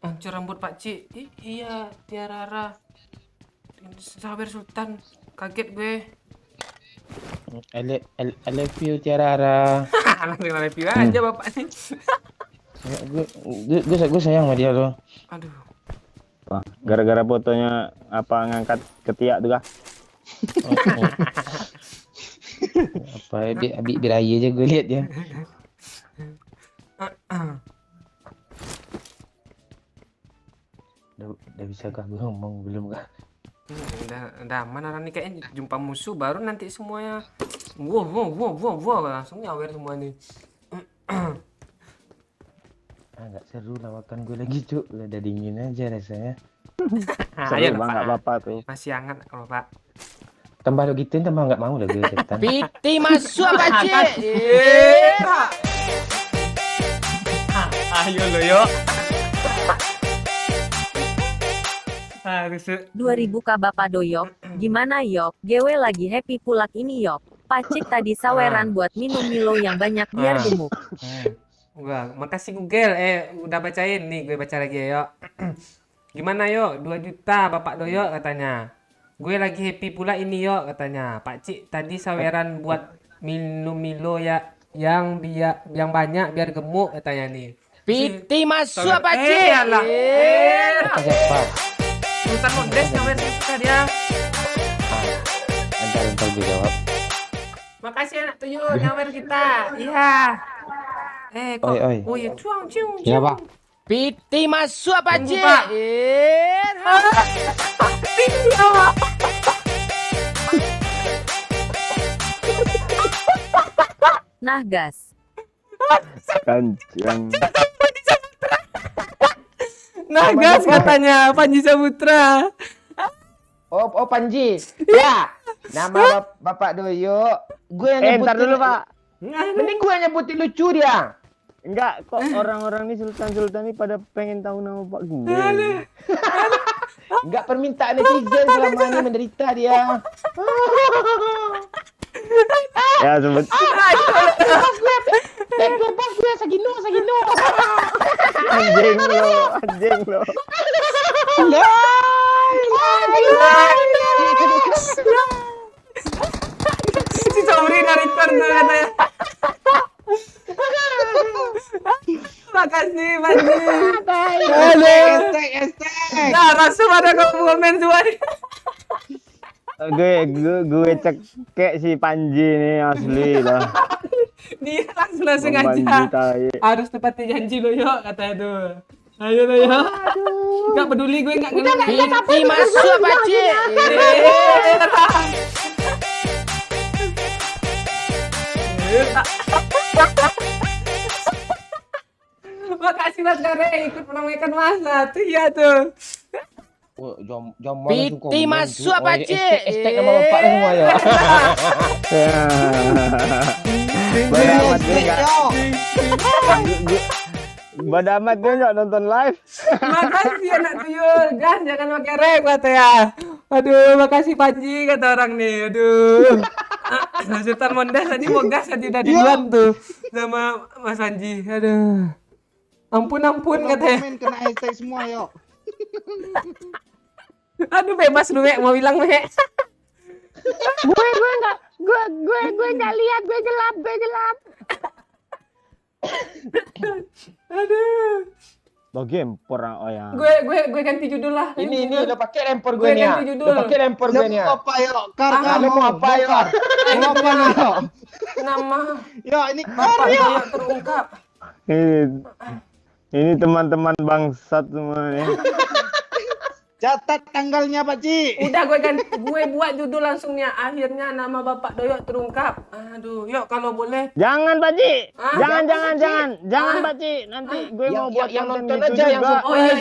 Speaker 1: hancur rambut Pak Ci. Iya, Tiarara. Sabar Sultan, kaget gue.
Speaker 2: I love you Tiara.
Speaker 1: Langsung review aja bapak nih.
Speaker 2: Gue sayang sama dia loh.
Speaker 1: Aduh.
Speaker 7: Wah, gara-gara fotonya apa ngangkat ketiak tuh kah?
Speaker 2: Apa abi birayi aja gue lihat ya. Udah bisa kah gue ngomong belum kah?
Speaker 1: Udah aman orang nih kayaknya jumpa musuh baru nanti semuanya. Wow, langsung nyawer semua nih.
Speaker 2: Nggak seru lawakan gue lagi cuk, udah dingin aja rasanya.
Speaker 7: Seru bang, nggak apa-apa tuh.
Speaker 1: Masih hangat kalau Pak.
Speaker 2: Tambah lo gituin tambah nggak mau lagi setan.
Speaker 6: Piti masuk apa cik?
Speaker 1: Ayo lo yo. Harus
Speaker 8: 2000 Bapak Doyok, gimana Yok? GW lagi happy pulak ini Yok. Pacik tadi saweran buat minum Milo yang banyak biar gemuk.
Speaker 1: Wah, makasih Google. Udah bacain nih, gue baca lagi ya. Gimana Yok? 2 juta Bapak Doyok katanya. Gue lagi happy pula ini Yok katanya. Pak Cik tadi saweran buat minum Milo ya yang banyak biar gemuk katanya nih.
Speaker 6: Piti masuk
Speaker 1: Sawer-
Speaker 6: Pak Cik.
Speaker 1: alah.
Speaker 2: Siapa?
Speaker 1: Sultan Mondes nyawer suka dia.
Speaker 2: Ntar gue jawab.
Speaker 1: Makasih anak tuyul nyawer kita. Iya. Kok.
Speaker 2: Oi, oi.
Speaker 1: Oh ya, cuang cium.
Speaker 6: Ya, Pak. Piti masuk Pak
Speaker 1: Tunggu,
Speaker 6: Cik.
Speaker 1: Pak.
Speaker 8: Nah gas.
Speaker 7: Kancang.
Speaker 1: Nagas katanya Panji Saputra.
Speaker 2: Oh Panji. Ya. Nama Bapak Doyo. Gue yang
Speaker 7: Ntar dulu Pak.
Speaker 2: Mending gue yang nyebutin lucu dia.
Speaker 7: Enggak, kok orang-orang ini sultan-sultan ini pada pengen tahu nama Pak gue.
Speaker 2: Enggak permintaan netizen selama ini menderita dia.
Speaker 7: Ya sebut.
Speaker 2: Bebas gue Sagino.
Speaker 7: Anjing lo.
Speaker 1: Si Sobri dari record tuh katanya. Makasih Panji. Halo. Nah, langsung ada komen semua nih.
Speaker 7: Gue cek kayak si Panji nih asli lah.
Speaker 1: Dia langsung
Speaker 7: Bang Panji
Speaker 1: aja.
Speaker 7: tai.
Speaker 1: Harus tepati janji lo Yok katanya tuh. Ayo lo Yok. Gak peduli gue gak kenal.
Speaker 6: Piti masuk Pak Cik.
Speaker 1: Makasih Mas Kare ikut meramaikan masa tuh ya tuh.
Speaker 2: Oh, jam
Speaker 6: Piti masuk Pak Cik.
Speaker 2: Estek sama bapak dah semua ya.
Speaker 7: Badamat gue enggak. Badamat gue enggak nonton live.
Speaker 1: Makasih anak tuyul. Gas jangan pakai rem kata ya. Aduh, makasih Panji kata orang nih. Aduh. Sultan Mondes tadi mau gas tadi udah duluan tuh sama Mas Panji. Aduh. Ampun katanya.
Speaker 3: Komen kena hashtag semua yuk.
Speaker 1: Aduh bebas lu Mek, mau bilang Mek.
Speaker 6: Gue enggak lihat, gue gelap.
Speaker 1: Aduh.
Speaker 7: Bagi empor oh ya.
Speaker 1: Gue ganti judul lah.
Speaker 2: Ini lo pakai lempor
Speaker 1: Gue
Speaker 2: gue nih.
Speaker 1: ganti judul.
Speaker 2: Lo pakai lempor gue nih.
Speaker 3: Apa yuk? Kar
Speaker 2: Lo mau apa ya?
Speaker 3: Mau apa nih yuk?
Speaker 1: Nama
Speaker 3: Yuk ini
Speaker 1: Bapak Doyok terungkap.
Speaker 7: Ini teman-teman bangsat semua nih.
Speaker 3: catat tanggalnya Pak Ci.
Speaker 1: Udah gue buat judul langsungnya. Akhirnya nama Bapak Doyok terungkap. Aduh, yuk kalau boleh.
Speaker 7: Jangan Pak Ci.
Speaker 1: Ah,
Speaker 7: Jangan Pak Ci. Nanti gue mau buat
Speaker 2: yang
Speaker 7: konten
Speaker 2: nonton
Speaker 7: gitu
Speaker 2: aja yang
Speaker 7: juga.
Speaker 1: Oh iya.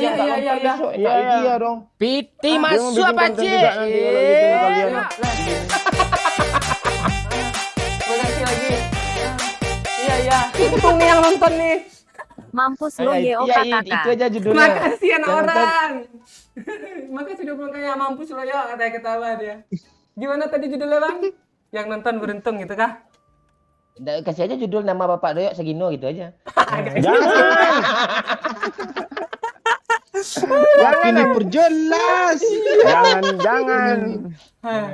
Speaker 2: Iya dia dong.
Speaker 6: Piti
Speaker 7: Gue mau
Speaker 6: masuk
Speaker 7: bikin
Speaker 6: Pak
Speaker 7: konten
Speaker 6: Cik.
Speaker 7: juga nanti kalau gitu ya kalian.
Speaker 1: Gue ganti lagi. Iya. Untung nih yang nonton nih.
Speaker 8: Mampus lo
Speaker 2: Iya,
Speaker 8: YO
Speaker 2: itu
Speaker 8: kakak.
Speaker 2: aja judulnya.
Speaker 1: Makasih anak
Speaker 2: Jangan
Speaker 1: orang. Makasih udah bilang kayak mampus lo ya katanya ketawa dia. Gimana tadi judulnya Bang? Yang nonton beruntung gitu kah?
Speaker 2: Kasih aja judul nama Bapak Doyok Sagino gitu aja.
Speaker 3: Ini perjelas.
Speaker 7: Jangan.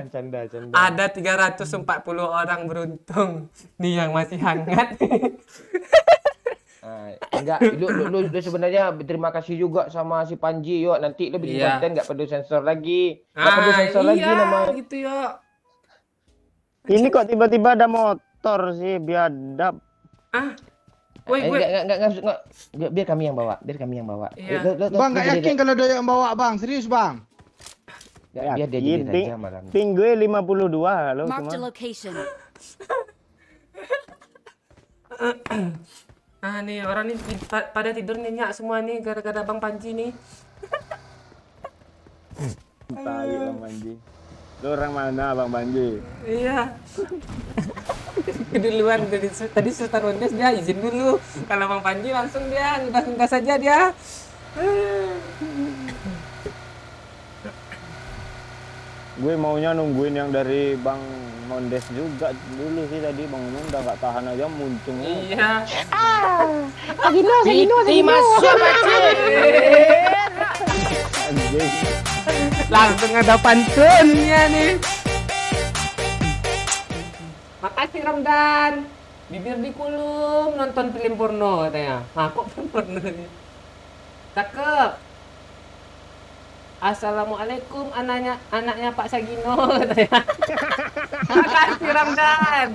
Speaker 2: Canda.
Speaker 1: Ada 340 orang beruntung nih yang masih hangat.
Speaker 2: Enggak, lu sebenarnya berterima kasih juga sama si Panji yuk. Nanti lu bikin
Speaker 1: Iya.
Speaker 2: konten enggak perlu sensor lagi. Enggak perlu sensor lagi nama.
Speaker 1: gitu ya.
Speaker 7: Ini kok tiba-tiba ada motor sih biadab.
Speaker 1: Woi, gue
Speaker 2: Enggak, biar kami yang bawa.
Speaker 1: Iya.
Speaker 3: Bang nggak yakin kalau Doyok yang bawa bang, serius bang.
Speaker 2: Biar dia jadi raja malam.
Speaker 7: Ping gue 52 halo
Speaker 4: Marked a
Speaker 7: semua.
Speaker 4: location.
Speaker 1: nih orang nih pada tidur nyenyak semua nih gara-gara Bang Panji nih.
Speaker 7: Tai Bang Panji. Lu orang mana Bang Panji?
Speaker 1: Iya. Keduluan tadi Sultan Mondes dia izin dulu. Kalau Bang Panji langsung dia ngegas saja dia.
Speaker 7: Gue maunya nungguin yang dari Bang Mondes juga dulu sih tadi. Bang Mondes udah nggak tahan aja muncung.
Speaker 1: Iya.
Speaker 6: Piti masuk Pakcik.
Speaker 7: Anjing.
Speaker 1: Langsung ada pantunnya nih. Makasih Ramdan. Bibir dikulum nonton film porno katanya. Ah, kok film porno nih? Cakep. Assalamualaikum anaknya Pak Sagino katanya. Makasih Ramdan.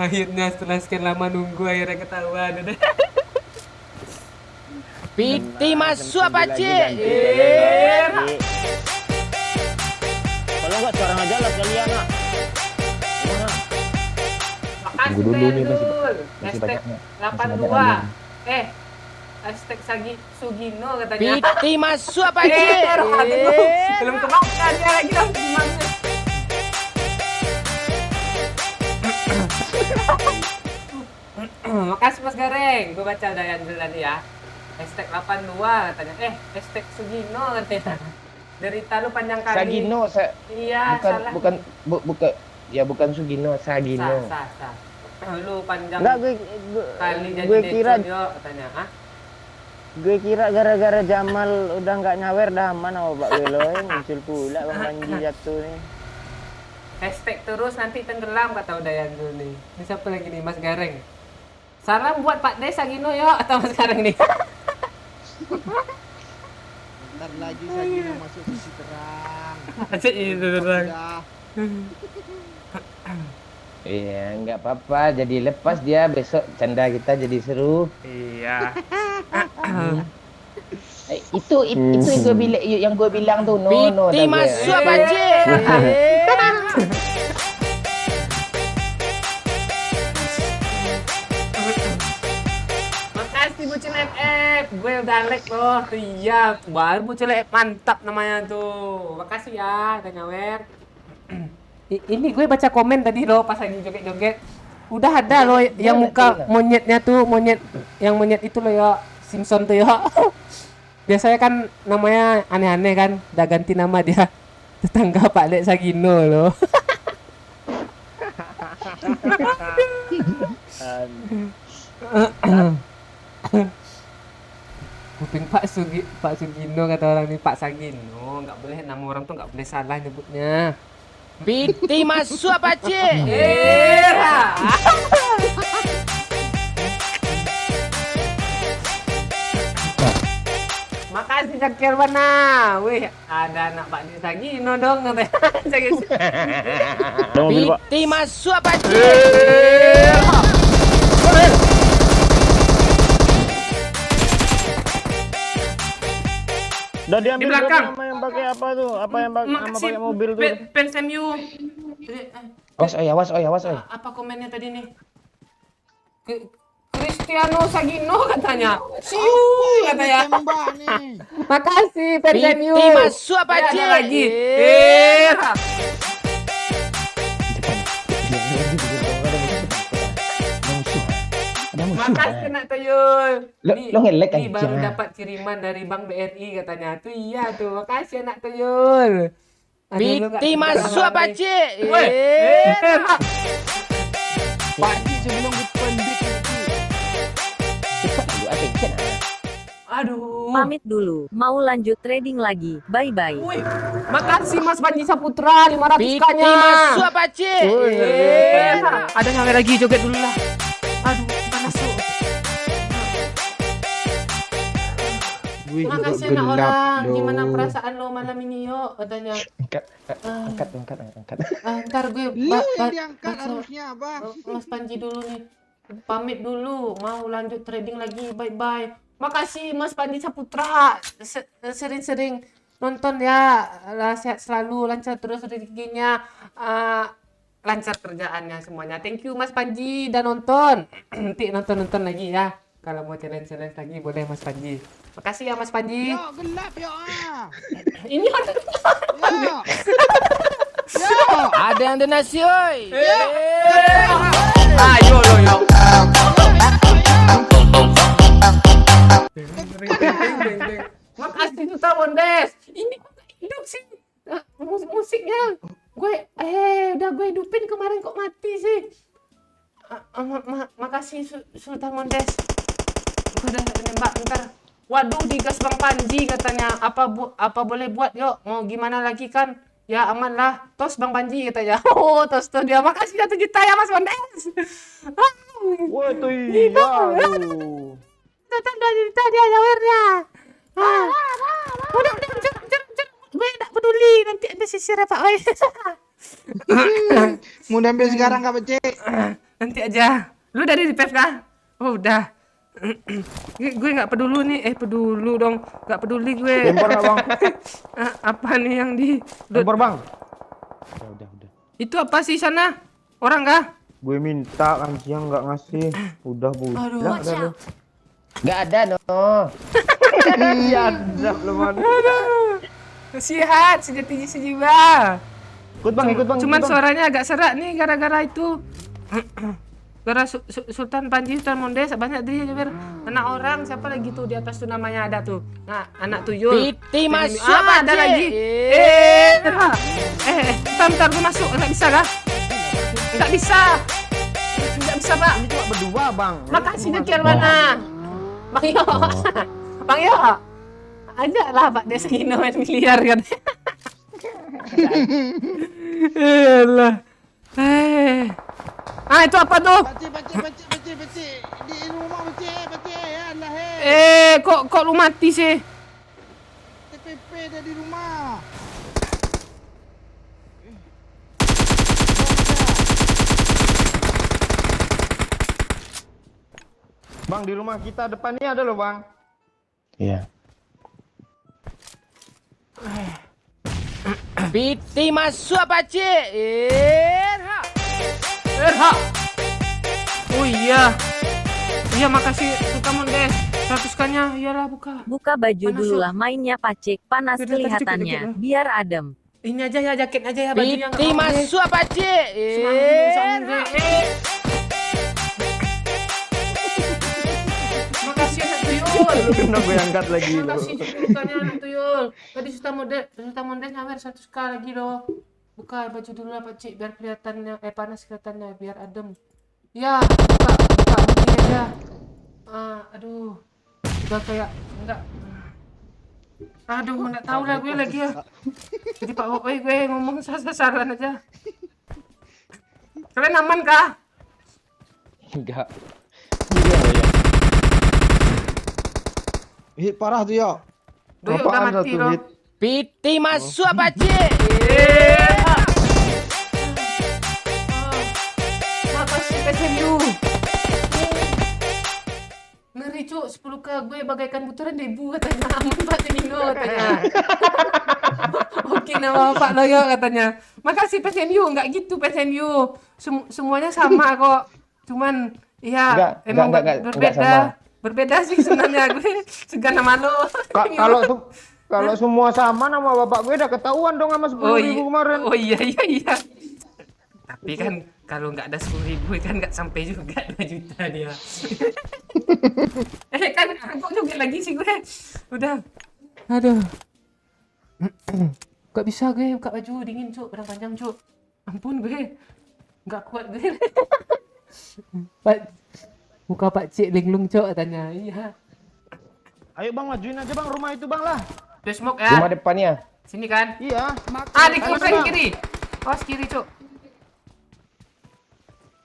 Speaker 1: Akhirnya setelah sekian lama nunggu akhirnya ketahuan.
Speaker 6: Piti masuk Pakcik.
Speaker 7: Kalau nggak sekarang aja lah sekalian nak.
Speaker 1: Makasih
Speaker 2: Tunggu dulu nih,
Speaker 1: Dayandul.
Speaker 2: masih
Speaker 1: Hashtag
Speaker 2: banyak.
Speaker 1: 82. Hashtag Sugino katanya.
Speaker 6: Piti masuk Pakcik.
Speaker 1: Belum kemakan dia lagi dong gimana? Makasih Mas Gareng. Gue baca Dayandul tadi ya. Hashtag 82 katanya. Hashtag Sugino katanya. Derita lu panjang kali.
Speaker 2: Sagino,
Speaker 1: Iya,
Speaker 2: bukan
Speaker 1: salah.
Speaker 2: bukan ya bukan Sugino, Sagino.
Speaker 1: Sah. Lu panjang
Speaker 3: Enggak,
Speaker 1: kali jadi
Speaker 3: gue kira
Speaker 1: Deco, katanya. Ah?
Speaker 3: gue kira gara-gara Jamal udah nggak nyawer dah aman sama Pak Beloy muncul pula Bang Panji jatuh nih.
Speaker 1: Hashtag terus nanti tenggelam kata Dayandul nih. Ini siapa lagi nih Mas Gareng? Salam buat Pak Des Sagino yo atau Mas Gareng nih.
Speaker 9: Bentar lagi Sagino masuk sisi terang.
Speaker 1: Asyik itu terang.
Speaker 9: Udah.
Speaker 2: Iya, nggak apa-apa. Jadi lepas dia besok canda kita jadi seru.
Speaker 1: Iya.
Speaker 2: Itu yang gue bilang tuh no.
Speaker 6: Piti masuk Pakcik.
Speaker 1: Makasih Bucin FF. Gue udah like loh. Tuh iya, baru Bucin FF mantap namanya tuh. Makasih ya, udah nyawer. Ini gue baca komen tadi loh pas lagi joget-joget. Udah ada loh yang muka monyetnya tuh, monyet itu loh ya, Simpson tuh ya. Biasanya kan namanya aneh-aneh kan, udah ganti nama dia. Tetangga Pak Lek Sagino loh. Kuping Pak Sugino kata orang ini Pak Sagino, nggak boleh nama orang tuh nggak boleh salah nyebutnya.
Speaker 6: Piti masuk Pakcik.
Speaker 1: Makasih Cakir mana? Wih, ada anak Pak Des Sagino dong katanya.
Speaker 7: Ada mobil Pak.
Speaker 6: Piti masuk Pakcik.
Speaker 7: Udah diambil
Speaker 1: Di belakang.
Speaker 7: berapa nama yang pakai apa tuh? Apa yang pakai mobil tuh?
Speaker 1: Fans MU.
Speaker 2: Awas,
Speaker 1: Apa komennya tadi nih? Cristiano Sagino katanya. Siu katanya.
Speaker 9: Tembak nih.
Speaker 1: Makasih fans MU.
Speaker 6: Piti masuk
Speaker 1: Ya,
Speaker 6: Pakcik.
Speaker 1: ada lagi. Makasih nak Tuyul.
Speaker 2: Lo nge-like
Speaker 1: Ini baru
Speaker 2: aja.
Speaker 1: dapat kiriman dari Bank BRI katanya. Tuh iya tuh. Makasih nak Tuyul. Aduh, lu nggak
Speaker 6: Piti
Speaker 1: kenal
Speaker 6: masuk
Speaker 1: sama nih.
Speaker 6: Pakcik.
Speaker 1: Woi.
Speaker 9: Pakcik sebelum dipendit itu.
Speaker 1: Aduh.
Speaker 8: Pamit dulu, mau lanjut trading lagi. Bye-bye.
Speaker 1: Wih, makasih Mas Panji Saputra 500
Speaker 6: Piti
Speaker 1: k-nya.
Speaker 6: masuk Pakcik.
Speaker 1: Ada nyawer lagi, joget dulu lah. Aduh, panas tuh. Makasih anak orang. Gimana perasaan lo malam ini yo? Katanya.
Speaker 2: Angkat.
Speaker 1: Ntar gue
Speaker 9: Lu yang diangkat harusnya Abah.
Speaker 1: Mas Panji dulu nih. Pamit dulu, mau lanjut trading lagi. Bye-bye. Makasih Mas Panji Saputra. Sering-sering nonton ya. Sehat selalu, lancar terus rezekinya. Lancar kerjaannya semuanya. Thank you Mas Panji udah nonton. Nanti nonton lagi ya. Kalau mau challenge lagi boleh Mas Panji. Makasih ya Mas Panji.
Speaker 9: Yo, gelap yo.
Speaker 1: Ini ada.
Speaker 9: Yo. Yo.
Speaker 6: Ada yang donasi oi.
Speaker 1: Ayo lo yo. Makasih Sultan Mondes. Ini kok nggak hidup sih? Musiknya. Udah gue hidupin kemarin kok mati sih. Makasih Sultan Mondes. Gue udah nembak ntar. Waduh, digas Bang Panji katanya. Apa boleh buat yuk? Mau gimana lagi kan? Ya aman lah. Tos Bang Panji katanya. Oh, tos tuh dia. Makasih 1 juta ya Mas Mondes.
Speaker 7: Wah tuh iya. Aduh.
Speaker 1: Sultan 2 juta dia nyawernya. Udah, gue gak peduli. Nanti ada sisir ya Pak.
Speaker 9: Mau ambil sekarang Kak Pece?
Speaker 1: Nanti aja. Lu dari PEV kah? Oh udah. Gue nggak peduli nih. Peduli dong. Nggak peduli gue.
Speaker 7: Lempar nggak Bang?
Speaker 1: Apa nih yang di...
Speaker 7: Lempar Bang. Udah.
Speaker 1: Itu apa sih sana? Orang kah?
Speaker 7: Gue minta kan siang nggak ngasih. Udah
Speaker 1: Aduh.
Speaker 7: budak.
Speaker 4: Watch out.
Speaker 2: Nggak ada no.
Speaker 7: Diadap lu man.
Speaker 1: Sihat, sejati sejiwa.
Speaker 7: Ikut Bang.
Speaker 1: Cuman
Speaker 7: ikut, Bang.
Speaker 1: suaranya agak serak nih gara-gara itu. Gara Sultan Panji Sultan Mondes banyak dia Jaber. Anak orang siapa lagi tuh di atas tuh namanya ada tuh. Nah, anak tuyul.
Speaker 2: Piti masuk
Speaker 1: ada lagi. Bentar gue masuk. Enggak bisa kah? Enggak bisa, Pak.
Speaker 7: Ini cuma berdua Bang.
Speaker 1: Makasih Dekil mana? Bang Yo. Bang Yo. Ajaklah Pak Desa Gino main miliar kan. Elah. Itu apa tuh?
Speaker 9: Pece. Di rumah Pece. Alah
Speaker 1: Kok lu mati sih?
Speaker 9: TPP ada di rumah.
Speaker 7: Bang di rumah kita depannya ada loh Bang.
Speaker 2: Iya. Piti masuk Pece.
Speaker 1: Erha. Oh iya. Iya makasih Sultan Mondes. 100-nya iyalah buka.
Speaker 8: Buka baju
Speaker 1: Panas,
Speaker 8: dulu
Speaker 1: Sob.
Speaker 8: lah mainnya Pacik, panas
Speaker 1: Udah, cukup,
Speaker 8: kelihatannya,
Speaker 1: cukup.
Speaker 8: biar adem.
Speaker 1: Ini aja ya jaket aja ya bajunya
Speaker 2: Piti masuk Pece.
Speaker 1: Makasih anak tuyul.
Speaker 7: Kena gue angkat lagi loh.
Speaker 1: Makasih bukannya anak tuyul. Tadi Sultan Mondes nyawer 100k lagi loh. Buka baju dulu lah Pak Cik biar kelihatannya panas kelihatannya biar adem. Ya, buka begini aja. Aduh. Udah kayak enggak. Aduh, enggak tahu lah gue lagi ya. Jadi Pak Woi gue ngomong sasaran aja. Kalian aman kah?
Speaker 2: Enggak.
Speaker 9: Hit parah tuh yo.
Speaker 1: Doyo udah mati loh.
Speaker 2: Piti masuk Pece.
Speaker 1: Makasih PSMU. Ngeri cuk, 10k gue bagaikan butiran debu katanya. Amun Pak Tenino katanya. Oke nama Pak Loyo katanya. Makasih PSMU, enggak gitu PSMU. Semuanya sama kok. Cuman ya emang berbeda. Berbeda sih sebenarnya gue segan sama lo.
Speaker 7: Kalau semua sama nama bapak gue udah ketahuan dong sama 10.000 kemarin.
Speaker 1: Oh iya. Tapi kan kalau nggak ada 10.000 kan nggak sampai juga 2 juta dia. Kan kok juga lagi sih gue. Udah. Aduh. Gak bisa gue buka baju dingin cuk, barang panjang cuk. Ampun gue. Nggak kuat gue. Pak buka Pak Cik linglung cuk katanya. Iya.
Speaker 7: Ayo Bang majuin aja Bang rumah itu Bang lah.
Speaker 1: Udah smoke ya.
Speaker 2: Rumah depannya.
Speaker 1: Sini kan?
Speaker 7: Iya.
Speaker 1: Di kiri. Awas kiri cuk.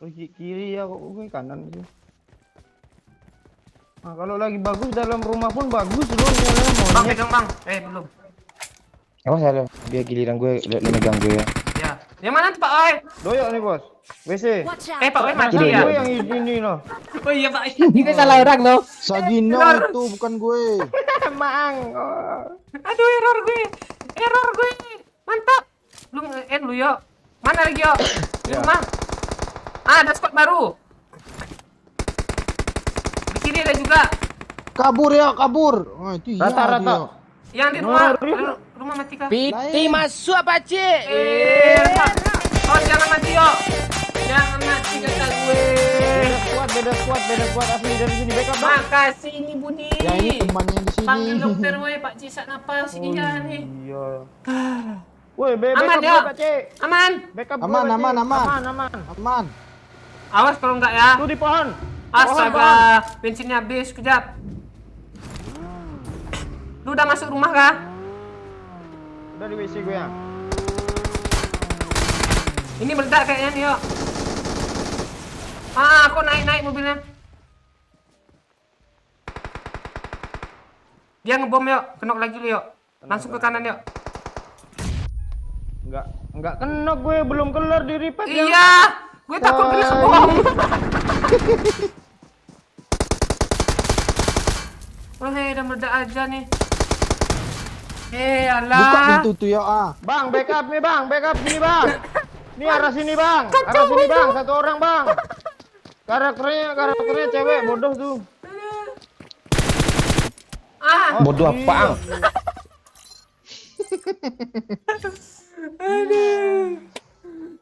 Speaker 7: Oh, kiri ya kok gue kanan sih. Nah, kalau lagi bagus dalam rumah pun bagus loh.
Speaker 1: Bang pegang Bang. Belum.
Speaker 2: Awas ya lo, biar giliran gue lo megang gue ya.
Speaker 1: Ya. Yang mana tuh Pak Oi?
Speaker 7: Doyok nih bos. WC.
Speaker 4: Watch out.
Speaker 1: Pak Oi mati
Speaker 7: Gue
Speaker 1: ya.
Speaker 7: yang ini loh.
Speaker 1: Oh iya Pak. Ini salah orang loh.
Speaker 9: Sagino itu bukan gue.
Speaker 7: Mang.
Speaker 1: Aduh error gue. Mantap. Lu yo. Mana lagi yo? Di rumah. Ada squad baru. Di kiri ada juga.
Speaker 9: Kabur ya, kabur. Oh, itu iya.
Speaker 7: Rata-rata.
Speaker 9: dia.
Speaker 1: Yang di rumah mati kah?
Speaker 2: Piti masuk Pece.
Speaker 1: Oh jangan mati yo. Jangan mati kata gue.
Speaker 7: Kuat
Speaker 3: beda squad asli dari sini. Backup bang.
Speaker 1: Makasih ini Budi.
Speaker 9: Ya ini temannya di sini.
Speaker 1: Panggil dokter woi Pak Cik sak napas iya nih.
Speaker 3: Iya. Woi,
Speaker 1: Aman,
Speaker 3: backup
Speaker 1: ya?
Speaker 3: gue Pak Cik.
Speaker 1: Aman.
Speaker 3: Backup
Speaker 9: Aman,
Speaker 3: gua, Pak Cik.
Speaker 9: aman, aman.
Speaker 3: Aman.
Speaker 9: Aman.
Speaker 1: Awas kalau enggak ya.
Speaker 3: Tuh di pohon.
Speaker 1: Astaga, bensinnya habis, kejap. Lu udah masuk rumah kah?
Speaker 3: Udah di WC gue ya.
Speaker 1: Ini meledak kayaknya nih, yuk. Aku naik mobilnya. Dia ngebom, yuk. Kenok lagi lu, yuk. Langsung ke kanan, yuk.
Speaker 3: Enggak kena gue, belum kelar di repack ya.
Speaker 1: Iya, gue takut kena bom. Oh, udah meledak aja nih.
Speaker 9: Buka
Speaker 1: Alah.
Speaker 9: pintu tuh ya ah.
Speaker 3: Bang, backup nih bang, backup sini bang. Nih arah sini bang, arah sini bang, satu orang bang. Karakternya cewek, bodoh tuh.
Speaker 2: Bodoh apaan?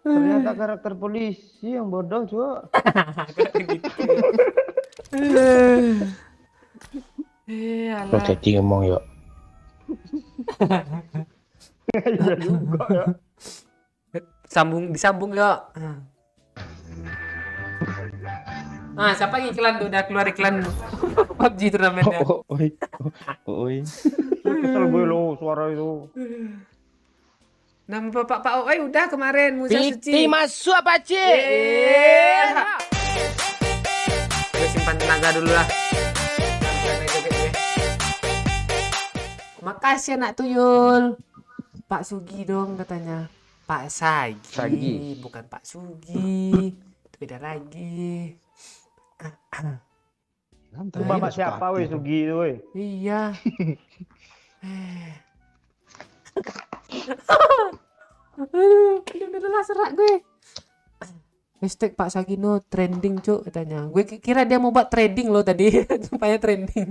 Speaker 3: Ternyata karakter polisi yang bodoh cok.
Speaker 2: Lo cacing ngomong yuk.
Speaker 3: Iya juga ya.
Speaker 1: Disambung yuk. Siapa yang iklan tuh? Udah keluar iklan PUBG turnamennya.
Speaker 3: Kesel gue lo suara itu.
Speaker 1: Nama Bapak Pak Oi udah kemarin Musa Suci.
Speaker 3: masuk apa Cik?
Speaker 1: Gue simpan tenaga dulu lah. Makasih anak tuyul. Pak Sugi dong katanya. Pak Sagi. Bukan Pak Sugi. Itu beda lagi.
Speaker 3: Itu bapak siapa weh Sugi itu weh?
Speaker 1: Iya. Aduh, udah serak gue. Hashtag Pak Sagino trending cuk katanya. Gue kira dia mau buat trading loh tadi. Supaya trending.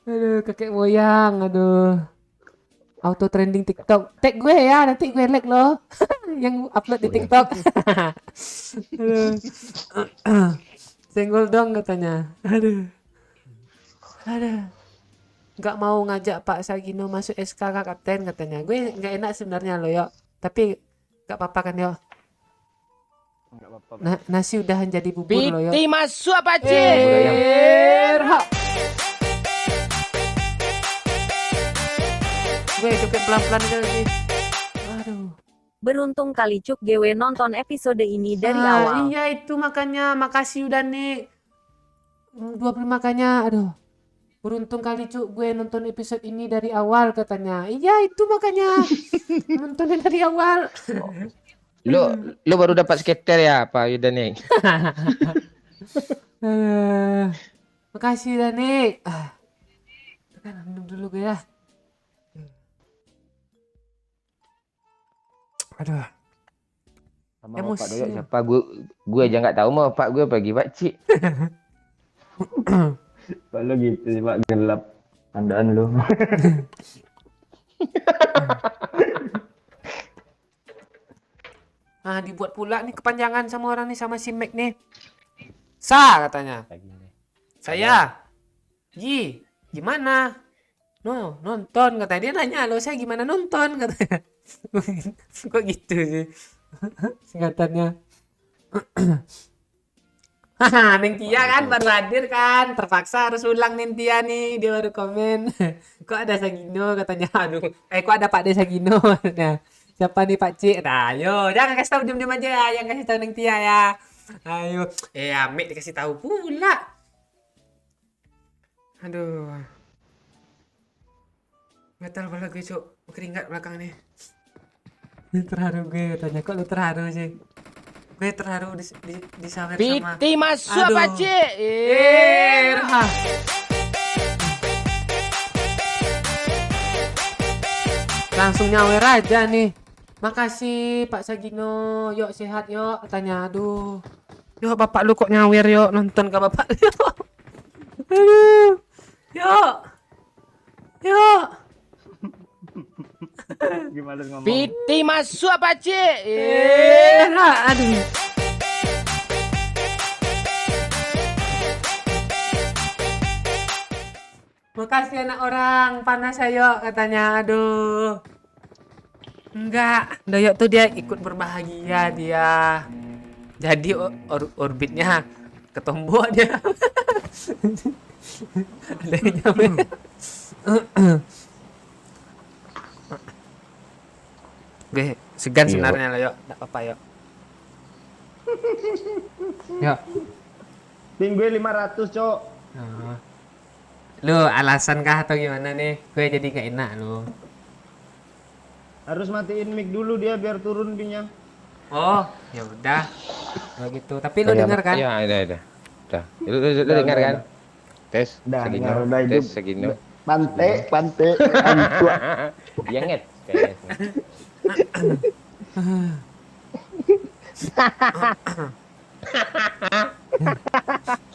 Speaker 1: Aduh, kakek moyang, aduh. Auto trending TikTok. Tag gue ya, nanti gue like loh. Yang upload di TikTok. Aduh. Senggol dong katanya. Aduh. Nggak mau ngajak Pak Sagino masuk SK kapten katanya. Gue nggak enak sebenarnya loh yuk. Tapi nggak apa-apa kan yuk.
Speaker 3: Enggak apa-apa.
Speaker 1: Nasi udah jadi bubur loh yuk.
Speaker 3: masuk apa Cik?
Speaker 1: Gue joget pelan-pelan aja lagi. Aduh.
Speaker 8: Beruntung kali Cuk GW nonton episode ini dari awal.
Speaker 1: Iya itu makanya. Makasih udah nih. 20 makanya. Aduh. Beruntung kali Cuk gue nonton episode ini dari awal katanya. Iya itu makanya. Nontonnya dari awal.
Speaker 2: Lo baru dapat skater ya Pak Yudanik?
Speaker 1: Makasih Danik. Tekan minum dulu gue ya. Aduh.
Speaker 2: Sama
Speaker 1: Emosi.
Speaker 2: Pak Doyok siapa? Gue aja nggak tahu mau Pak gue bagi Pak Cik.
Speaker 3: Pak lo gitu sih Pak, gelap andaan lo.
Speaker 1: Dibuat pula nih kepanjangan sama orang nih sama si Mac nih. Sa katanya. Saya. Ji, gimana? No, nonton katanya. Dia nanya lo saya gimana nonton katanya. Kok gitu sih? Singkatannya. Haha, Neng Tia kan baru hadir kan. Terpaksa harus ulang Neng Tia nih. Dia baru komen. Kok ada Sagino katanya. Aduh. Kok ada Pak De Sagino. Nah, siapa nih Pak Cik? Nah, ayo. Jangan kasih tahu diam-diam aja ya. Yang kasih tahu Neng Tia ya. Ayo. Amit dikasih tahu pula. Aduh. Gatal pala gue cuk. Keringat belakang nih. Terharu gue katanya. Kok lu terharu sih? Gue terharu di sawer sama.
Speaker 3: masuk
Speaker 1: apa
Speaker 3: Cik?
Speaker 1: Langsung nyawer aja nih. Makasih Pak Sagino. Yuk sehat yuk katanya. Aduh. Yuk bapak lu kok nyawer yuk. Nonton ke bapak yuk. Aduh. Yuk.
Speaker 3: Gimana ngomong?
Speaker 6: masuk apa Cik?
Speaker 1: Aduh. Makasih anak orang, panas ayo katanya. Aduh. Enggak, Doyok tuh dia ikut berbahagia dia. Jadi orbitnya ketombok dia. Ada yang nyampe. Gue segan sebenarnya lah, yuk. Enggak apa-apa, yuk. Yuk.
Speaker 7: Ping gue 500, Cok.
Speaker 1: Oh. Lu alasan kah atau gimana nih? Gue jadi gak enak lu.
Speaker 7: Harus matiin mic dulu dia biar turun pingnya.
Speaker 1: Oh, ya udah. Kalau gitu. Tapi lu dengar kan?
Speaker 2: Iya, ada. Udah. Lu dengar kan? Tes.
Speaker 6: Udah,
Speaker 2: Segino.
Speaker 6: udah itu.
Speaker 2: Tes segino.
Speaker 6: Pantai.
Speaker 2: Dia nget. Tes.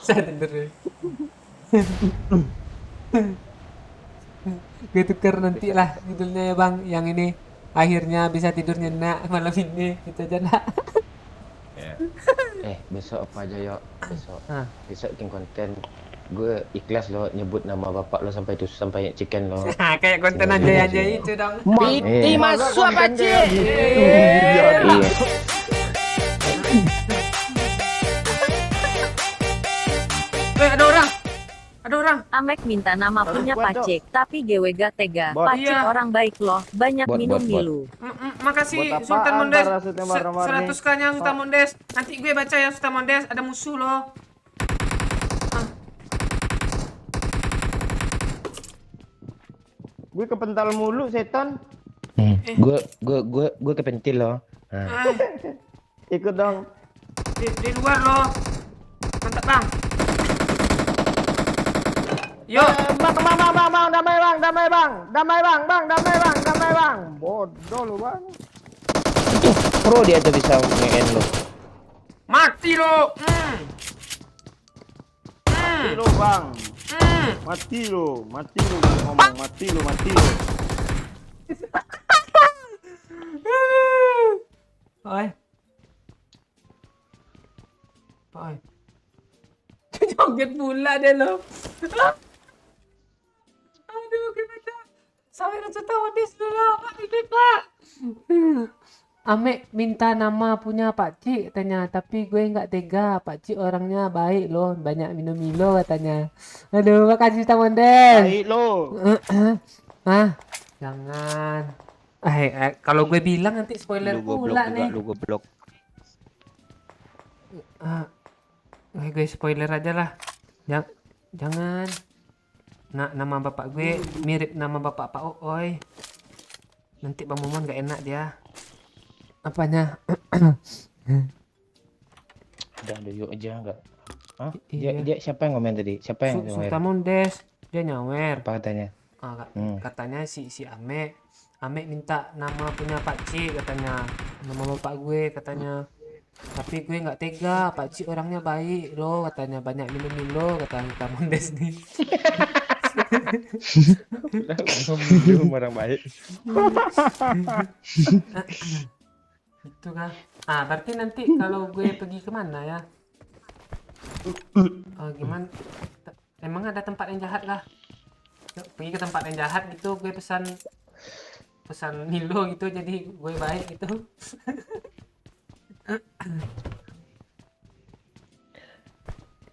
Speaker 1: Saya denger ya. Gue tuker nanti lah judulnya ya bang. Yang ini akhirnya bisa tidur nyenyak malam ini. Gitu aja nak.
Speaker 2: Besok apa aja yuk? Besok.
Speaker 1: Hah?
Speaker 2: Besok bikin konten. Gue ikhlas lo nyebut nama bapak lo sampai chicken lo.
Speaker 1: Kayak konten aja itu dong.
Speaker 2: Piti
Speaker 3: masuk apa Cik?
Speaker 2: Iya.
Speaker 1: Ada orang. Ada orang.
Speaker 8: Amek minta nama punya Pacik, tapi GW gak tega.
Speaker 7: Bot.
Speaker 8: Pacik
Speaker 1: Iya.
Speaker 8: orang baik loh, banyak
Speaker 2: Bot,
Speaker 8: minum
Speaker 2: bot.
Speaker 8: milu.
Speaker 1: Makasih
Speaker 7: Buat apaan
Speaker 1: Sultan Mondes.
Speaker 7: parasutnya warna-warni?
Speaker 1: 100 kanya Sultan Mondes. Nanti gue baca ya Sultan Mondes. Ada musuh loh.
Speaker 7: Gue kepental mulu setan.
Speaker 2: Gue kepentil lo.
Speaker 1: Eh,
Speaker 7: Ikut dong.
Speaker 1: di luar loh. Mantap bang. Yuk.
Speaker 7: Bang, damai bang. Bodoh lu bang.
Speaker 2: Pro dia tuh bisa nge-end lo.
Speaker 1: Mati lo.
Speaker 7: Mati lu bang. Mati lu ngomong mati lu.
Speaker 1: Oi. Joget pula deh lo. Aduh, gimana? Sampai rasa tahu des dulu. Pak. Ame minta nama punya Pak Cik katanya, tapi gue nggak tega. Pak Cik orangnya baik loh, banyak minum Milo katanya. Aduh, makasih Tamondes.
Speaker 7: Baik lu.
Speaker 1: Jangan. Kalau gue bilang nanti spoiler pula nih.
Speaker 2: Lu goblok.
Speaker 1: Gue spoiler aja lah. Jangan. Nama bapak gue mirip nama bapak Pak Ooi. Nanti Bang Momon gak enak dia. Apanya?
Speaker 2: Udah yuk aja enggak. Hah?
Speaker 1: Iya.
Speaker 2: Dia siapa yang komen tadi? Siapa yang komen?
Speaker 1: Sultan Mondes. Dia nyawer.
Speaker 2: Apa katanya?
Speaker 1: Katanya si Ame minta nama punya Pak Cik katanya, nama bapak gue katanya, tapi gue nggak tega. Pak Cik orangnya baik loh katanya, banyak minum Milo kata Sultan Mondes nih.
Speaker 2: Minum orang baik.
Speaker 1: Itu kan. Berarti nanti kalau gue pergi kemana ya? Gimana? Emang ada tempat yang jahat kah? Pergi ke tempat yang jahat gitu, gue pesan Milo gitu, jadi gue baik gitu.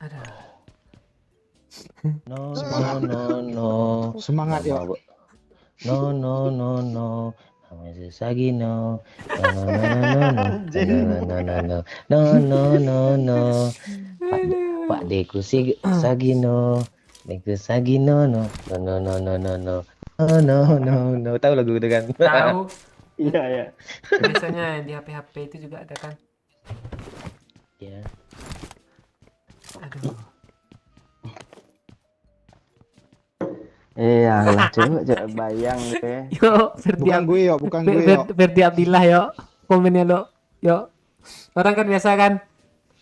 Speaker 1: Ada.
Speaker 2: No.
Speaker 9: Semangat ya.
Speaker 2: No. Sagino. No. Pak Deku Sagino. Deku Sagino no. No. Tahu lagu itu kan?
Speaker 1: Tahu.
Speaker 7: Iya.
Speaker 1: Biasanya di HP itu juga ada kan.
Speaker 2: Ya.
Speaker 1: Aduh.
Speaker 3: Iya, coba bayang deh.
Speaker 1: Yo,
Speaker 9: Bukan gue yo.
Speaker 1: Ferdi Abdillah yo. Komennya lo. Yo. Orang kan biasa kan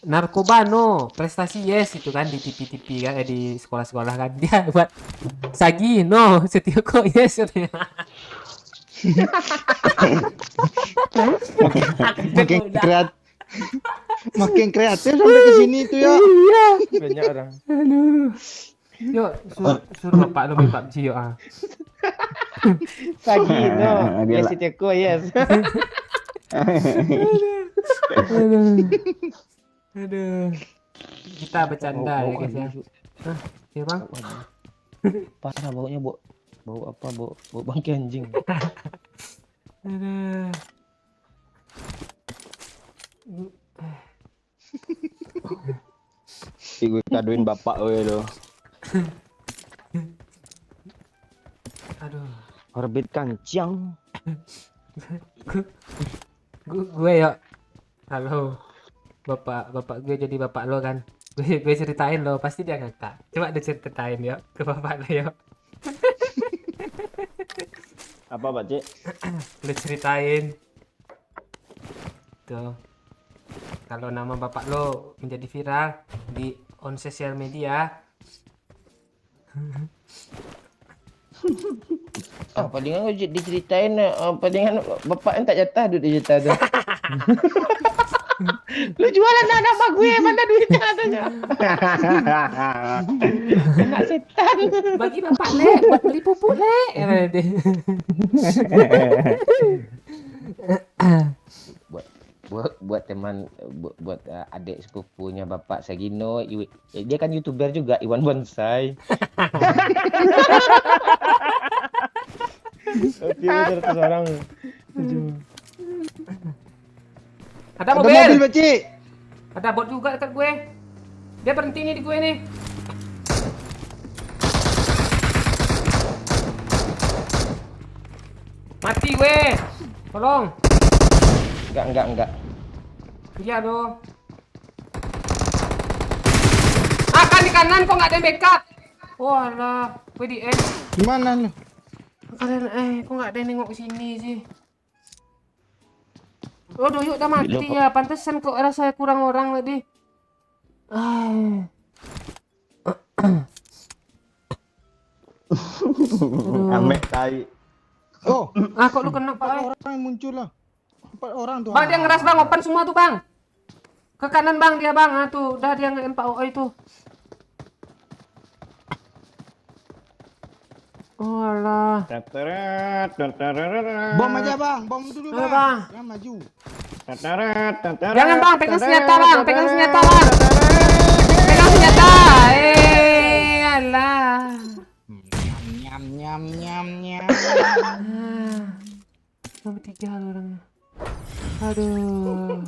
Speaker 1: narkoba no, prestasi yes itu kan di TV kan, di sekolah-sekolah kan. Dia buat Sagi no, Setioko yes.
Speaker 9: Makin kreatif sampai ke sini tuh ya.
Speaker 1: Iya.
Speaker 2: Banyak orang.
Speaker 1: Aduh. Yuk, suruh Pak lo main PUBG yuk ah.
Speaker 3: Sagino,
Speaker 6: Dia
Speaker 3: yes
Speaker 6: lah.
Speaker 3: Ceko, yes.
Speaker 1: Aduh. Kita bercanda ya guys ya. Hah, ya bang?
Speaker 3: Parah baunya, bau apa? Bau bangke anjing.
Speaker 1: Aduh.
Speaker 3: Gue kaduin bapak gue lo.
Speaker 1: Aduh.
Speaker 3: Orbit kancang.
Speaker 1: Gue ya. Halo. Bapak gue jadi bapak lo kan. Gue ceritain lo, pasti dia ngakak. Coba diceritain ya ke bapak lo ya.
Speaker 7: Apa Pak Cik?
Speaker 1: Lu ceritain. Tuh. Kalau nama bapak lo menjadi viral di on sosial media.
Speaker 2: Palingan kau diceritain, palingan bapak yang tak jatah duduk di jatah tu. Lu jualan nama gue, mana duitnya katanya. Kena setan.
Speaker 1: Bagi bapak lek, buat beli pupuk lek.
Speaker 2: Buat teman, buat adik sepupunya bapak Sagino, dia kan YouTuber juga, Iwan Bonsai.
Speaker 7: Oke, 100 orang.
Speaker 1: Ada
Speaker 6: Ada
Speaker 1: mobil.
Speaker 6: mobil, Pakcik.
Speaker 1: Ada bot juga dekat gue. Dia berhenti nih di gue nih. Mati gue. Tolong.
Speaker 2: Enggak.
Speaker 1: Iya dong. Ah, kan di kanan kok nggak ada yang backup. Walah, gue di end.
Speaker 6: Gimana lu?
Speaker 1: Kalian kok nggak ada yang nengok ke sini sih? Oh, Doyok udah mati ya. Pantesan kok rasanya kurang orang tadi.
Speaker 7: Ame tai.
Speaker 6: Oh,
Speaker 1: Kok lu kena Pak?
Speaker 6: 4 orang yang muncul lah. 4 orang tuh.
Speaker 1: Bang, dia ngeras bang, open semua tuh bang. Ke kanan bang dia bang, tuh udah dia nge-MPO itu. Oh alah.
Speaker 6: Bom aja bang, bom dulu
Speaker 1: Ayo,
Speaker 6: bang.
Speaker 1: bang.
Speaker 6: Jangan maju.
Speaker 1: Jangan bang, pegang senjata bang, pegang senjata bang. Pegang senjata. Alah.
Speaker 6: Nyam nyam nyam nyam.
Speaker 1: Sampai 3 orangnya. Aduh.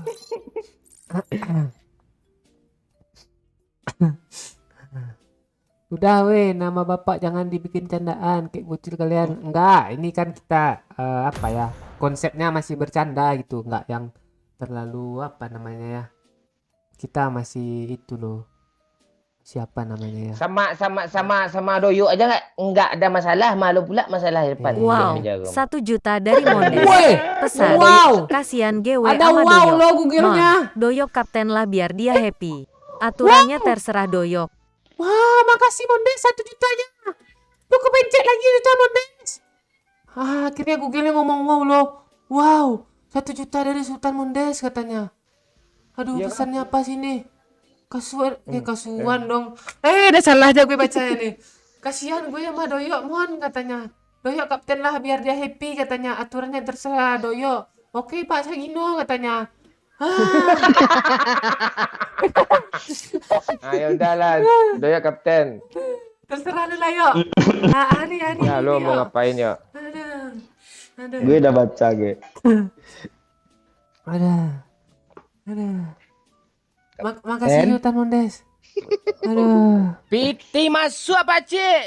Speaker 1: Udah weh, nama bapak jangan dibikin candaan kayak bocil kalian. Enggak, ini kan kita apa ya? Konsepnya masih bercanda gitu, enggak yang terlalu apa namanya ya? Kita masih itu loh. Siapa namanya ya?
Speaker 2: Sama Doyok aja enggak ada masalah, malu pula masalah depan.
Speaker 8: Wow, 1 juta dari Mondes.
Speaker 1: Woi,
Speaker 8: Pesan.
Speaker 1: wow.
Speaker 8: Kasihan GW
Speaker 1: Ada
Speaker 8: sama
Speaker 1: wow
Speaker 8: Doyok.
Speaker 1: lo Google-nya.
Speaker 8: Mon, Doyok kapten lah biar dia happy. Aturannya terserah Doyok.
Speaker 1: Wah, makasih Mondes 1 jutanya. Lu kepencet lagi juta Mondes. Akhirnya Google-nya ngomong wow lo. Wow, 1 juta dari Sultan Mondes katanya. Aduh, pesannya apa sih nih? Kasuan dong. Udah salah aja gue bacanya nih. Kasihan gue sama Doyok Mon katanya. Doyok kapten lah biar dia happy katanya. Aturannya terserah Doyok. Oke Pak Sagino katanya.
Speaker 2: Ayo udahlah, Doyok kapten.
Speaker 1: Terserah lu lah Yok. Hari
Speaker 2: Ya lo mau ngapain ya?
Speaker 1: Aduh.
Speaker 7: Gue udah baca gue.
Speaker 1: Aduh. Makasih Sultan Mondes. Aduh.
Speaker 3: Piti masuk apa Cik?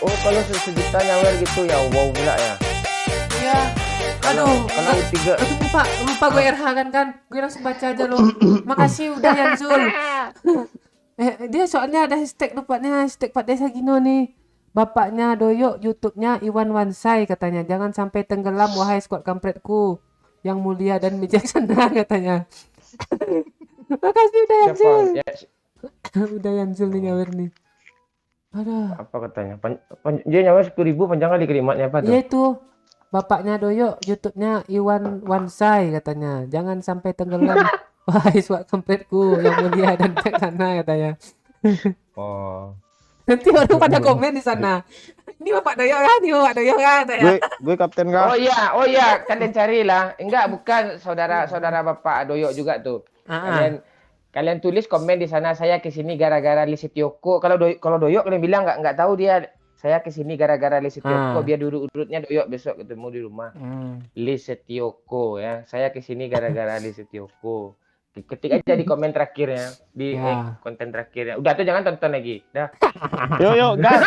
Speaker 2: Kalau sejuta nyawer gitu ya, wow pula ya.
Speaker 1: Iya. Aduh.
Speaker 2: Kalau tiga.
Speaker 1: Aduh lupa gue RH kan. Gue langsung baca aja loh. Makasih udah Yanzul. Dia soalnya ada hashtag lupanya, hashtag Pak Desa Gino nih. Bapaknya Doyok, YouTube-nya Iwan Wansai katanya. Jangan sampai tenggelam wahai squad kampretku yang mulia dan bijaksana katanya. Makasih udah Yanzul. Udah Yanzul nih nyawer nih. Aduh.
Speaker 2: Apa katanya? Dia nyawer 10.000 panjang kali kalimatnya apa tuh?
Speaker 1: Iya itu. Bapaknya Doyok, YouTube-nya Iwan Wansai katanya. Jangan sampai tenggelam. Wahai squad kampretku yang mulia dan bijaksana katanya.
Speaker 2: Oh.
Speaker 1: Nanti orang pada komen di sana. Ini Bapak Doyok kan? Ini Bapak Doyok kan?
Speaker 7: Gue kapten kah?
Speaker 2: Oh iya, kalian carilah. Enggak, bukan saudara Bapak Doyok juga tuh. Kalian tulis komen di sana, saya ke sini gara-gara Lisetioko. Kalau Doyok kalian bilang nggak tahu dia, saya ke sini gara-gara Lisetioko, biar urut-urutnya Doyok besok ketemu di rumah. Lisetioko ya. Saya ke sini gara-gara Lisetioko. Ketik aja di komen terakhirnya, di konten terakhirnya. Udah tuh jangan tonton lagi. Dah.
Speaker 7: Yo, gas.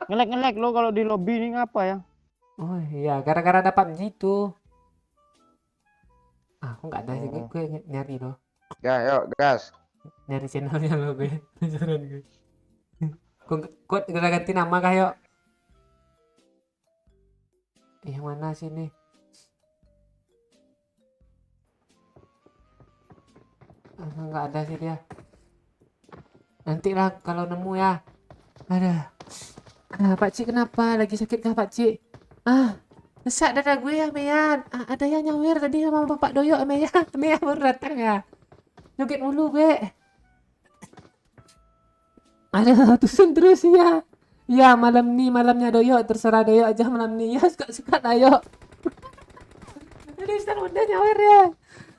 Speaker 7: Ngelek lo kalau di lobby ini ngapa ya?
Speaker 1: Oh iya, gara-gara dapat gitu. Aku nggak ada sih, gue nyari loh.
Speaker 2: Ya, yuk, gas.
Speaker 1: Nyari channelnya lo gue. Penasaran gue. Gue udah ganti nama kah yuk? Yang mana sih nih? Nggak ada sih dia. Nanti lah kalau nemu ya. Ada. Pak Cik kenapa? Lagi sakit kah Pak Cik? Sesak dada gue ya Meyan. Ada yang nyawer tadi sama Bapak Doyok Meyan. Meyan baru datang ya. Joget mulu gue. Ada tusun terus ya. Ya malam nih malamnya Doyok, terserah Doyok aja malam nih. Ya suka Doyok. Jadi Ustaz udah nyawer ya.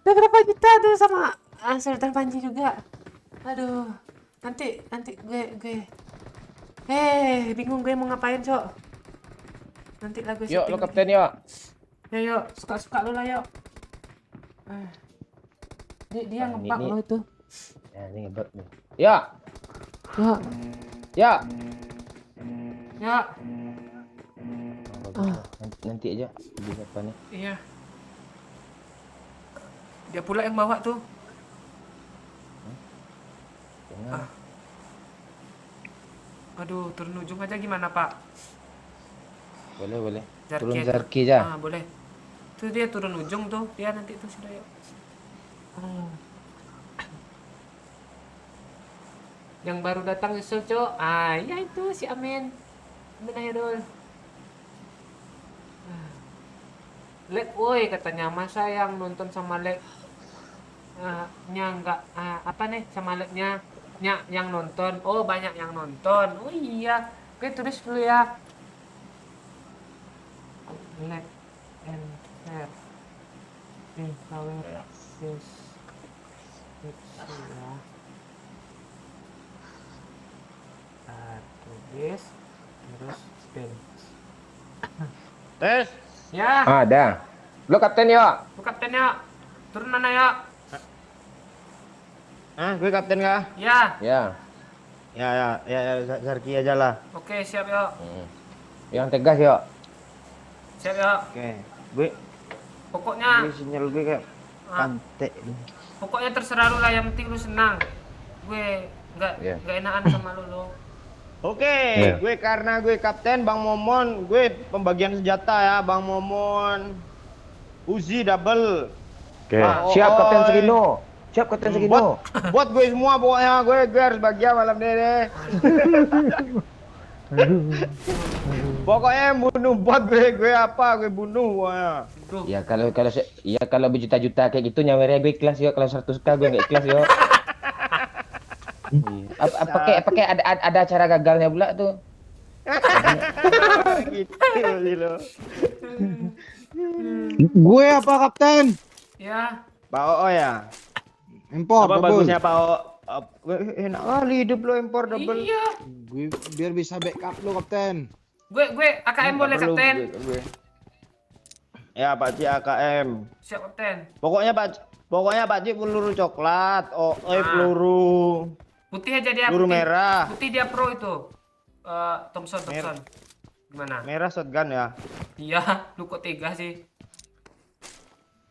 Speaker 1: Udah berapa juta tuh sama Sultan Panji juga. Aduh. Nanti gue bingung gue mau ngapain, Cok. Nanti lah gue
Speaker 2: Yuk, lo kapten yuk.
Speaker 1: Ya yuk, suka lo lah yuk. Dia ngebak lo itu.
Speaker 2: Ya, ini ngebak nih. Ya. Nanti aja di depannya.
Speaker 1: Iya. Dia pula yang bawa tuh. Aduh, turun ujung aja gimana, Pak?
Speaker 2: Boleh.
Speaker 1: Zarki
Speaker 2: Turun
Speaker 1: aja.
Speaker 2: Zarki aja.
Speaker 1: Boleh. Tuh dia turun ujung tuh. Dia nanti tuh sudah yuk. Yang baru datang nyusul, Cok. Ya itu si Amin. Amin Ayrul. Lek, woi katanya masa yang nonton sama Lek nya enggak apa nih sama Leknya yang nonton. Oh banyak yang nonton. Oh iya, oke tulis dulu ya. Lek and share di power sis ya. Tulis terus spell.
Speaker 7: Tes.
Speaker 1: Ya.
Speaker 2: Ada. Lo kapten yuk.
Speaker 1: Lu kapten ya. Turun mana ya?
Speaker 7: Gue kapten kah?
Speaker 1: Ya.
Speaker 2: Ya.
Speaker 7: Ya, Zarki aja lah.
Speaker 1: Oke, siap yuk.
Speaker 2: Yang tegas yuk.
Speaker 1: Siap yuk.
Speaker 7: Oke. Gue
Speaker 1: Pokoknya
Speaker 7: sinyal gue kayak pantek.
Speaker 1: pokoknya terserah lu lah, yang penting lu senang. Gue nggak enakan sama lu.
Speaker 7: Oke, gue karena gue kapten Bang Momon, gue pembagian senjata ya, Bang Momon. Uzi double.
Speaker 2: Oke. Siap Kapten Serino. Siap Kapten Serino.
Speaker 7: Buat gue semua pokoknya, gue harus bahagia malam ini deh. Pokoknya yang bunuh bot gue apa, gue bunuh pokoknya.
Speaker 2: Ya kalau berjuta-juta kayak gitu nyawernya gue ikhlas yuk. Kalau 100k gue nggak ikhlas yuk. Apa kayak ada acara gagalnya pula tuh.
Speaker 7: Gitu sih lo.
Speaker 6: Gue apa kapten?
Speaker 1: Ya.
Speaker 7: Pak Oo ya.
Speaker 6: Impor
Speaker 7: Apa
Speaker 6: double.
Speaker 7: bagusnya Pak Oo? Enak kali hidup lo impor double.
Speaker 1: Iya.
Speaker 6: Gue biar bisa backup lo kapten.
Speaker 1: Gue AKM boleh
Speaker 7: Perlu
Speaker 1: kapten.
Speaker 7: gue. Ya Pak Ci AKM.
Speaker 1: Siap kapten.
Speaker 7: Pokoknya Pak Ci peluru coklat, peluru
Speaker 1: Putih aja dia.
Speaker 7: peluru
Speaker 1: putih.
Speaker 7: merah.
Speaker 1: Putih dia pro itu. Thompson. Gimana?
Speaker 7: Merah shotgun ya.
Speaker 1: Iya, lu kok tega sih?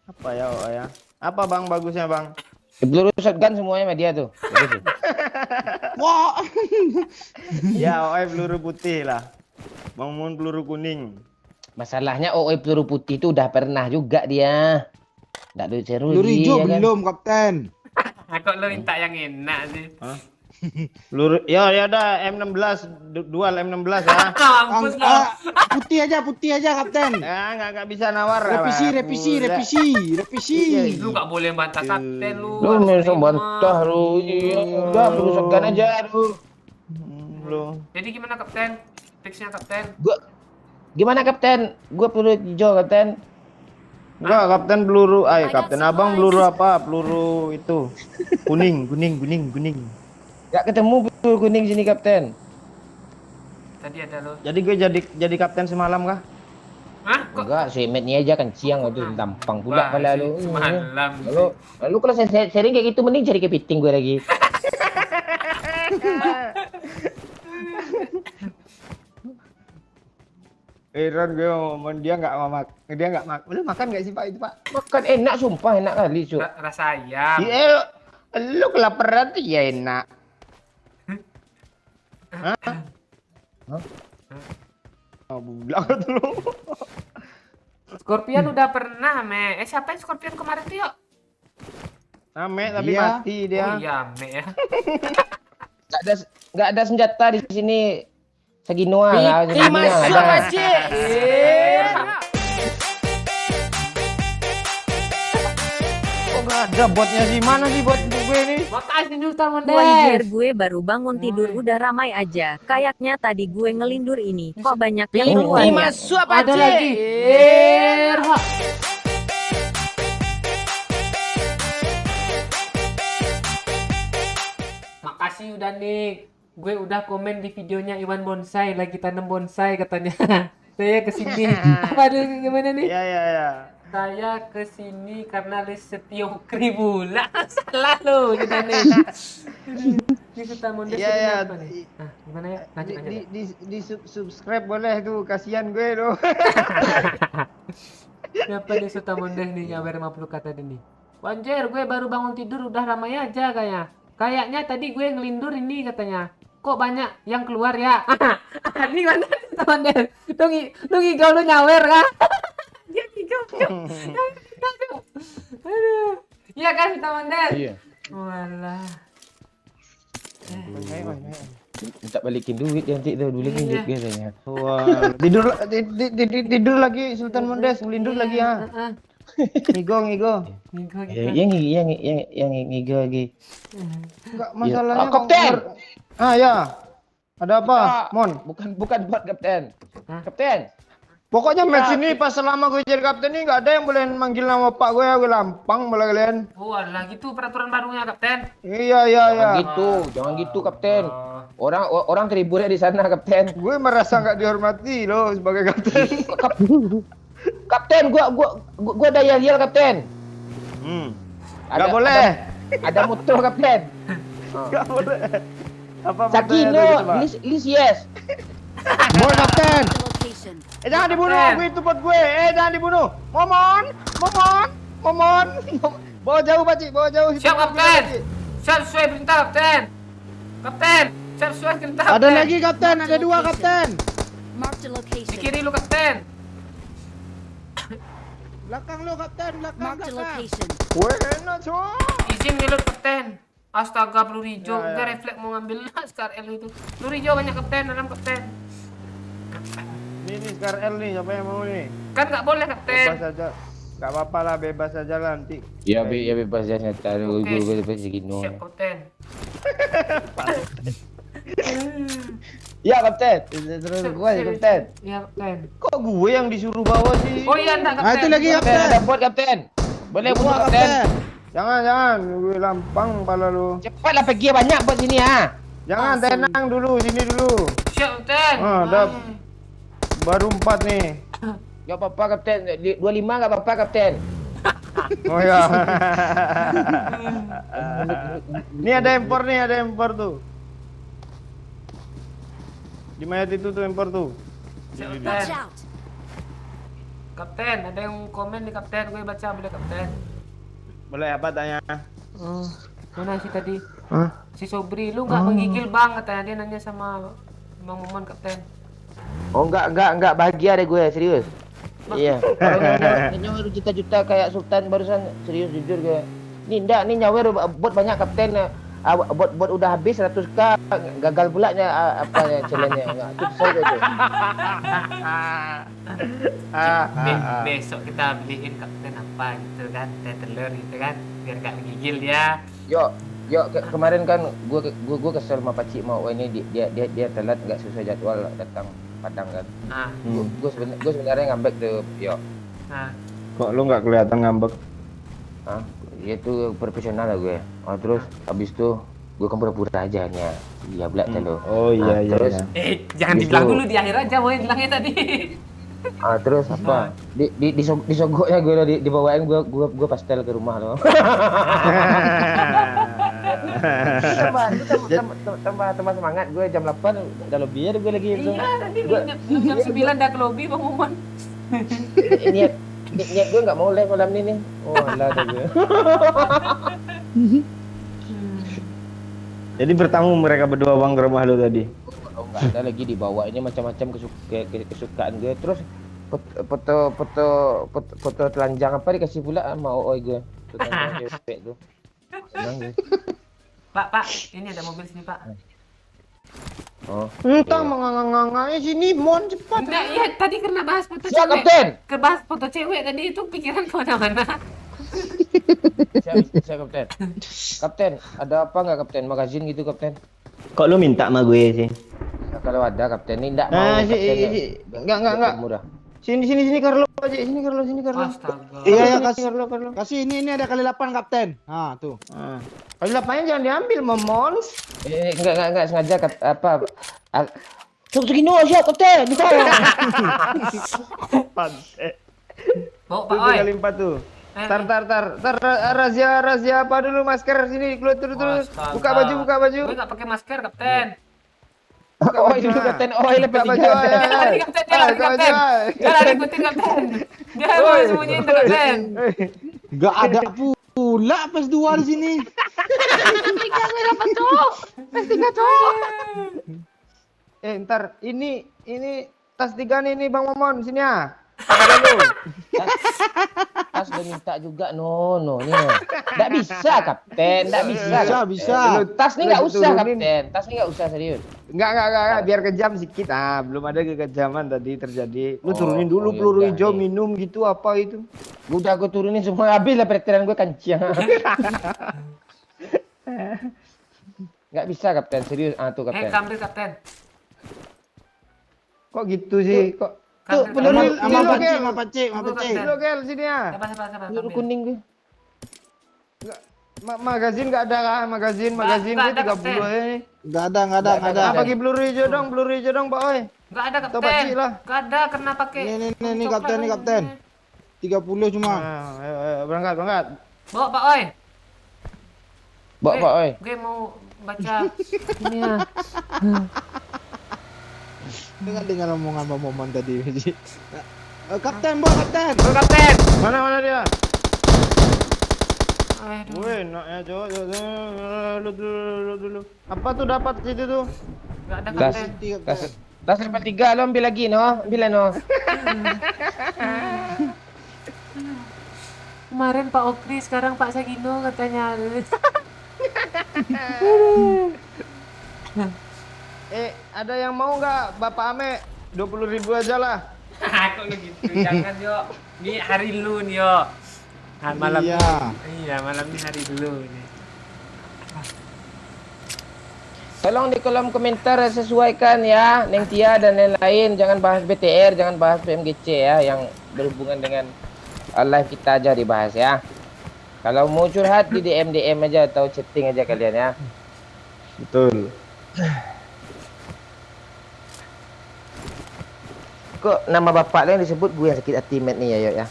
Speaker 7: Apa ya, Oh ya? Apa Bang bagusnya Bang?
Speaker 2: Peluru shotgun semuanya sama dia tuh.
Speaker 6: Wah.
Speaker 7: Ya, OE peluru putih lah. Bang Mun peluru kuning.
Speaker 2: Masalahnya OE peluru putih itu udah pernah juga dia. Nggak ada seru
Speaker 6: Peluru hijau
Speaker 2: ya kan?
Speaker 6: belum kapten.
Speaker 1: Kok lu minta yang enak sih?
Speaker 7: Peluru ya ada M16 dual M16 ya.
Speaker 1: Mampus lo.
Speaker 6: Putih aja kapten.
Speaker 7: Ya nggak bisa nawar.
Speaker 6: Revisi.
Speaker 1: Lu gak boleh bantah kapten lu.
Speaker 2: Lu
Speaker 1: harus
Speaker 2: langsung
Speaker 1: terima.
Speaker 2: bantah lu. Iya, udah peluru shotgun aja lu.
Speaker 7: lu.
Speaker 1: Jadi gimana kapten? Fixnya kapten?
Speaker 2: Gimana kapten? Gue peluru hijau kapten.
Speaker 7: Enggak, kapten peluru.
Speaker 4: I got
Speaker 7: Kapten abang
Speaker 4: supplies.
Speaker 7: peluru apa? Peluru itu. Kuning.
Speaker 2: Gak ketemu peluru kuning sini kapten.
Speaker 1: Tadi ada lo.
Speaker 7: Jadi gue jadi kapten semalam kah?
Speaker 1: Hah? Kok?
Speaker 2: Enggak, semetnya aja kan siang itu tampang pula
Speaker 1: Wah,
Speaker 2: pala lu.
Speaker 1: semalam.
Speaker 2: Lalu kalau saya sharing kayak gitu mending cari kepiting gue lagi.
Speaker 7: Heran gue ngomong dia nggak makan. Lu makan nggak sih Pak itu Pak?
Speaker 2: Makan enak sumpah enak kali cu.
Speaker 1: Rasa ayam.
Speaker 7: Iya, lu kelaparan tuh ya enak. Hah? Oh, budak tuh lu.
Speaker 1: Scorpion udah pernah, Me. Siapa yang Scorpion kemarin tuh, yuk?
Speaker 7: Ame tapi
Speaker 6: Iya.
Speaker 7: mati dia.
Speaker 1: Oh iya, Me ya.
Speaker 2: Gak ada senjata di sini. Saginoa lah.
Speaker 7: Kok nggak ada botnya sih? Mana sih bot gue ini?
Speaker 1: Makasih Sultan Mondes.
Speaker 8: Wajar gue baru bangun tidur udah ramai aja. Kayaknya tadi gue ngelindur ini. Kok banyak yang keluar ya?
Speaker 1: Ada lagi. Makasih udah Nick. Gue udah komen di videonya Iwan Bonsai lagi tanam bonsai katanya. Saya kesini. Apa tuh gimana nih?
Speaker 7: Iya.
Speaker 1: Saya kesini karena Setio Kribula. Salah lo kita nih. Ini Sultan Mondes
Speaker 7: Iya,
Speaker 1: ini
Speaker 7: iya.
Speaker 1: apa nih? Nah, gimana ya? Lanjut.
Speaker 7: Di subscribe boleh tuh, kasihan gue tuh.
Speaker 1: Siapa nih Sultan Mondes nih nyawer 50 kata nih. Wanjer, gue baru bangun tidur udah ramai aja kayaknya. Kayaknya tadi gue ngelindur ini katanya. Kok banyak yang keluar ya? Ini mana Sultan Mondes? Lu ngigau lu nyawer kan? Dia ngigau. Aduh. Iya kan Sultan Mondes?
Speaker 2: Iya.
Speaker 1: Walah.
Speaker 2: Minta balikin duit nanti tuh balikin duit biasanya.
Speaker 7: Wah, tidur lagi Sultan Mondes, ngelindur lagi ya. Ngigo.
Speaker 1: Ngigau
Speaker 2: Yang ngigo lagi.
Speaker 7: Enggak masalahnya.
Speaker 2: Kapten!
Speaker 7: Ya. Ada apa, Mon?
Speaker 2: Bukan buat kapten. Kapten.
Speaker 7: Pokoknya match ini pas selama gue jadi kapten ini nggak ada yang boleh manggil nama pak gue ya, gue lampang malah kalian.
Speaker 1: Walah gitu peraturan barunya Kapten.
Speaker 7: Iya.
Speaker 2: Jangan gitu kapten. Orang terhibur ya di sana kapten.
Speaker 7: Gue merasa nggak dihormati loh sebagai kapten.
Speaker 2: Kapten, gua ada yel kapten.
Speaker 7: Nggak boleh.
Speaker 2: Ada motor kapten.
Speaker 7: Nggak boleh. Apa
Speaker 2: Sakino, list yes.
Speaker 7: Boleh kapten.
Speaker 4: Location.
Speaker 7: Jangan dibunuh, gue itu buat gue. Jangan dibunuh. Momon. Bawa jauh, Pak Cik, bawa jauh.
Speaker 1: Siap Kapten. Siap sesuai perintah Kapten. Kapten, siap sesuai perintah.
Speaker 6: Ada lagi kapten, ada dua kapten.
Speaker 4: Mark the
Speaker 1: Di
Speaker 4: location.
Speaker 1: kiri lu Kapten.
Speaker 6: Belakang lu kapten,
Speaker 4: Mark the location.
Speaker 7: Gue enak, coy.
Speaker 1: Izin ngelut Kapten. Astaga peluru hijau.
Speaker 7: Ya.
Speaker 1: Gue refleks mau ngambil Scar L itu. Peluru hijau banyak Kapten, dalam Kapten.
Speaker 7: Ini Scar L nih, siapa yang mau nih?
Speaker 1: Kan nggak boleh Kapten.
Speaker 7: Bebas aja. Gak apa-apa lah, bebas aja lah nanti.
Speaker 2: Ya bebas ya nyata
Speaker 1: Oke,
Speaker 2: gue bebas Sakino.
Speaker 1: siap Kapten.
Speaker 2: Ya kapten. Terus gue ya kapten.
Speaker 1: Iya Kapten.
Speaker 7: Kok gue yang disuruh bawa sih?
Speaker 1: Oh iya enggak
Speaker 6: Nah,
Speaker 1: Kapten.
Speaker 6: itu lagi
Speaker 2: Kapten
Speaker 6: kapten.
Speaker 2: ada bot kapten. Boleh
Speaker 6: Dua
Speaker 2: bunuh kapten.
Speaker 7: Jangan. Gue lampang pala lu.
Speaker 2: Cepatlah pergi banyak bot sini ha.
Speaker 7: Jangan, tenang dulu, sini dulu.
Speaker 1: Siap Kapten.
Speaker 7: Udah. Baru 4 nih.
Speaker 2: Gak apa-apa kapten. 25 gak apa-apa kapten.
Speaker 7: Oh ya. Ini ada empor tuh. Di mayat itu tuh empor tuh.
Speaker 1: Siap
Speaker 4: Watch
Speaker 1: Kapten.
Speaker 4: out.
Speaker 1: Kapten, ada yang komen nih Kapten. Gue baca boleh Kapten.
Speaker 7: Boleh apa tanya?
Speaker 1: Oh, mana sih tadi?
Speaker 7: Hah?
Speaker 1: Si Sobri, lu nggak menggigil bang katanya, dia nanya sama Bang Momon Kapten.
Speaker 2: Oh enggak bahagia deh gue serius. Iya. Kalau nyawer juta-juta kayak Sultan barusan serius jujur gue. Nih enggak nih nyawer bot banyak kapten. Bot udah habis 100k gagal pula apa ya challenge-nya. Enggak itu saya itu.
Speaker 1: Besok kita beliin Kapten apa gitu kan, teh telur gitu kan, biar gak menggigil dia.
Speaker 2: Yo, Yo kemarin kan gua kesel sama Pak Cik mau ini dia telat nggak sesuai jadwal datang Padang kan.
Speaker 1: Ah,
Speaker 2: Gua sebenarnya ngambek tuh yo.
Speaker 1: ah.
Speaker 7: Kok lu nggak kelihatan ngambek?
Speaker 2: Ah, dia tuh profesional lah gue. Oh, terus habis itu gue kan pura-pura aja nya. Iya belak lo.
Speaker 7: Oh iya iya.
Speaker 2: Terus
Speaker 7: iya.
Speaker 1: Jangan
Speaker 2: Habis
Speaker 1: dibilang
Speaker 2: itu-
Speaker 1: dulu di akhir aja, mau bilangnya tadi.
Speaker 2: terus apa? Disogoknya gue lo dibawain gue pastel ke rumah lo. tambah semangat gue jam 8 udah lebih ya gue lagi itu.
Speaker 1: Iya, tadi jam 9 dah ke lobby Bang Momon.
Speaker 2: Niat gue nggak mau live malam ini nih. Oh lah gue.
Speaker 7: Jadi bertamu mereka berdua bang ke rumah lu tadi.
Speaker 2: Oh, nggak ada lagi dibawa ini macam-macam kesukaan gue. Terus foto telanjang apa dikasih pula sama Oi gue. Foto telanjang cewek tuh. Senang gue.
Speaker 1: Pak, ini ada mobil sini, Pak.
Speaker 2: Oh.
Speaker 7: Entah
Speaker 2: iya.
Speaker 7: menganga-nganga sini mon cepat.
Speaker 1: Enggak, iya tadi karena bahas foto
Speaker 2: Siap,
Speaker 1: cewek.
Speaker 2: Kapten.
Speaker 1: Bahas foto cewek tadi itu pikiran kemana-mana.
Speaker 2: Siap, Kapten. Kapten, ada apa nggak Kapten? Magazin gitu Kapten?
Speaker 7: Kok lu minta sama gue sih?
Speaker 2: Nah, kalau ada Kapten ini enggak mau
Speaker 7: Nah,
Speaker 2: Kapten ya.
Speaker 7: enggak.
Speaker 2: Murah.
Speaker 7: Sini Carlo aja, sini Carlo.
Speaker 1: Astaga.
Speaker 9: Iya, kasih.
Speaker 7: Carlo.
Speaker 9: Kasih ini ada kali 8 kapten. Nah, tuh.
Speaker 7: Kalau lapangnya jangan diambil momon.
Speaker 2: Enggak sengaja apa. Segini siap Kapten.
Speaker 1: Bawa
Speaker 7: Tuh
Speaker 1: Pak Oi.
Speaker 7: kali 4 tuh. Tar razia apa dulu masker sini keluar terus.
Speaker 1: Astaga.
Speaker 7: Buka baju.
Speaker 1: Gue nggak pakai masker, Kapten.
Speaker 2: Oi dulu Kapten, Oi lepas
Speaker 7: Buka baju.
Speaker 2: tiga.
Speaker 1: Jangan lari, Kapten. Jangan lari, Kapten. Jangan lari, ikutin, Kapten. Jangan mau sembunyiin tuh, Kapten.
Speaker 9: Gak ada pula pas 2 di sini.
Speaker 7: Ntar ini tas 3 nih Bang Momon sini ya.
Speaker 2: Tas udah minta juga no ini no. Nggak bisa Kapten, nggak bisa.
Speaker 9: Bisa.
Speaker 2: Tas nih nggak
Speaker 7: Lu
Speaker 2: usah
Speaker 7: turunin.
Speaker 2: Kapten, tas nih nggak usah serius.
Speaker 7: Enggak, biar kejam sedikit. Belum ada kekejaman tadi terjadi. Lu
Speaker 2: Oh,
Speaker 7: turunin dulu
Speaker 2: oh,
Speaker 7: peluru
Speaker 2: yaudah,
Speaker 7: hijau,
Speaker 2: nih.
Speaker 7: minum gitu apa itu.
Speaker 2: Udah gue turunin semua habis lah perhatian gue kancing. Nggak bisa Kapten serius. Tuh Kapten.
Speaker 1: Kamri, Kapten.
Speaker 7: Kok gitu sih? Kok tuh
Speaker 1: Kamri,
Speaker 7: peluru
Speaker 1: Kapten.
Speaker 9: Sama
Speaker 7: peluru,
Speaker 9: Pak Cik,
Speaker 7: Gel.
Speaker 9: sama Pak Cik, sama Pak Cik.
Speaker 7: Peluru, Gel, sini ya.
Speaker 1: Sabar.
Speaker 2: Peluru
Speaker 1: Kamri.
Speaker 2: kuning gue.
Speaker 7: Magazin enggak ada kah? Magazin
Speaker 1: Nggak
Speaker 7: gue
Speaker 1: ada,
Speaker 7: 30
Speaker 1: Kapten.
Speaker 7: aja nih.
Speaker 9: Gak ada.
Speaker 7: Bagi peluru hijau dong, Pak Oi.
Speaker 1: Nggak ada,
Speaker 7: Atau
Speaker 1: Kapten.
Speaker 7: Pakcik lah.
Speaker 1: Nggak ada, karena pakai.
Speaker 9: Nih, Kapten, nih,
Speaker 1: coklat.
Speaker 9: Kapten. 30 cuma.
Speaker 7: Ayo, berangkat.
Speaker 1: Bawa Pak Oi.
Speaker 2: Bawa Pak Oi.
Speaker 1: Gue mau baca ini ya.
Speaker 9: Dengan omongan Bang Momon tadi. Kapten, bawa Kapten.
Speaker 1: Bro, Kapten.
Speaker 7: Mana dia?
Speaker 1: Aduh.
Speaker 7: Wih, naknya cowok. Lu dulu. Apa tuh dapat situ tuh?
Speaker 1: Nggak ada,
Speaker 2: Tas.
Speaker 1: Kapten.
Speaker 2: Tas level 3 lo ambil lagi no, ambil lah no.
Speaker 1: Kemarin Pak Okri, sekarang Pak Sagino katanya.
Speaker 7: Ada yang mau nggak Bapak Ame? 20.000 aja lah.
Speaker 1: Kok lu gitu? Jangan, Yo. Ini hari lu nih, Yo. Malam
Speaker 9: Iya.
Speaker 1: Iya, malam ini hari lu nih.
Speaker 2: Tolong di kolom komentar sesuaikan ya, Neng Tia dan lain-lain. Jangan bahas BTR, jangan bahas PMGC ya, yang berhubungan dengan live kita aja dibahas ya. Kalau mau curhat di DM aja atau chatting aja kalian ya.
Speaker 7: Betul.
Speaker 2: Kok nama bapak lo yang disebut gue yang sakit hati Matt nih ya, Yo ya.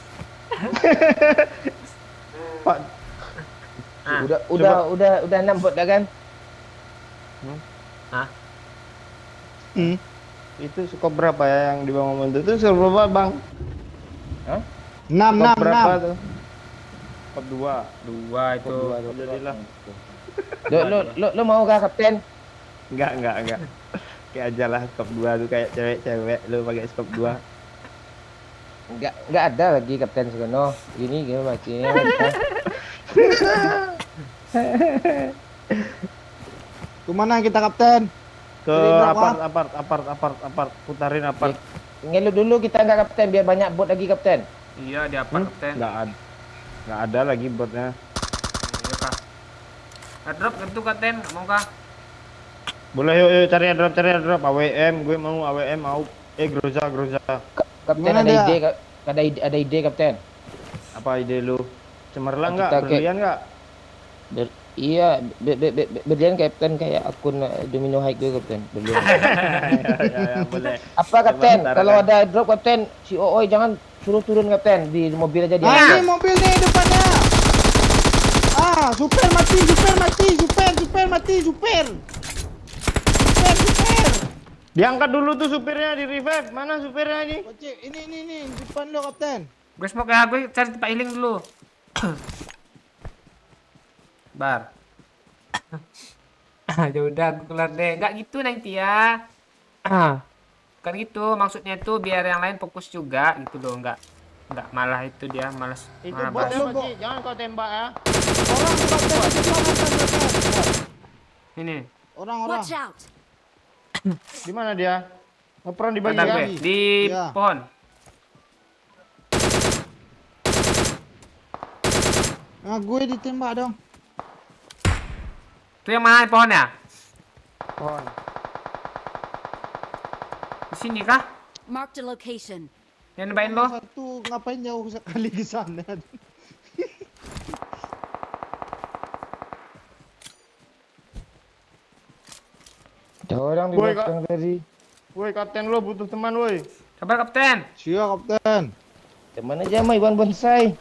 Speaker 7: Pak,
Speaker 2: Udah 6 bot dah kan?
Speaker 7: itu skop berapa ya yang di Bang Momon itu? Skop berapa, Bang?
Speaker 9: 6.
Speaker 7: Skop berapa tuh? Skop 2.
Speaker 1: Dua itu.
Speaker 7: Jadilah.
Speaker 2: Lo mau kah Kapten?
Speaker 7: Enggak. Kayak aja lah skop 2 tuh kayak cewek-cewek lu pakai skop 2.
Speaker 2: Enggak ada lagi Kapten Segono. Gini macamnya.
Speaker 9: Kemana kita Kapten?
Speaker 7: Ke
Speaker 9: Jadi
Speaker 7: apart, putarin apart.
Speaker 2: Ngelu dulu kita enggak Kapten biar banyak bot lagi Kapten.
Speaker 1: Iya, di apa, Kapten?
Speaker 7: Enggak ada lagi botnya.
Speaker 1: Iya, Pak. Airdrop gitu kapten, nggak mau kah?
Speaker 7: Boleh yuk cari airdrop AWM, gue mau AWM mau Groza.
Speaker 2: Kapten
Speaker 9: Gimana
Speaker 2: ada
Speaker 9: dia?
Speaker 2: ide, ada ide kapten.
Speaker 7: Apa ide lu? Cemerlang
Speaker 2: Kita
Speaker 7: nggak?
Speaker 2: kayak-
Speaker 7: Berlian nggak?
Speaker 2: Iya, berlian kapten kayak akun Domino High gue kapten. Berlian.
Speaker 7: ya, boleh.
Speaker 2: Apa kapten?
Speaker 7: Sebentar,
Speaker 2: Kalau
Speaker 7: kan.
Speaker 2: ada drop kapten, si Ooi jangan suruh turun kapten di mobil aja dia.
Speaker 9: Ah, ini mobil nih depannya. Ah, super mati.
Speaker 7: Diangkat dulu tuh supirnya di revive. Mana supirnya ini?
Speaker 9: Pacik, ini depan lo kapten.
Speaker 1: Gue smoke ya, gue cari tempat healing dulu. Bar. Ya udah, gue keluar deh. Nggak gitu nanti ya. Kan gitu, maksudnya itu biar yang lain fokus juga gitu loh, nggak malah itu dia malas
Speaker 7: Itu
Speaker 1: malah
Speaker 7: bot
Speaker 1: bahas.
Speaker 7: ya, Pakcik. Jangan kau tembak ya.
Speaker 9: Orang kapten di depan.
Speaker 1: Ini,
Speaker 9: Orang.
Speaker 4: Watch out!
Speaker 7: Di mana dia? Ngeperan di
Speaker 1: kata
Speaker 7: bagian.
Speaker 1: gue di
Speaker 9: Iya.
Speaker 1: pohon.
Speaker 9: Ah, gue ditembak dong.
Speaker 1: Itu yang mana pohon ya?
Speaker 7: Pohon.
Speaker 1: Di sini kah?
Speaker 4: Marked a location.
Speaker 1: Yang nembakin lo?
Speaker 9: Satu ngapain jauh sekali ke sana?
Speaker 2: Ada orang di
Speaker 7: Woi,
Speaker 2: belakang tadi.
Speaker 7: Woi, kapten lo butuh teman, woi.
Speaker 1: Kabar kapten.
Speaker 9: Siap kapten.
Speaker 2: Teman aja sama Iwan Bonsai.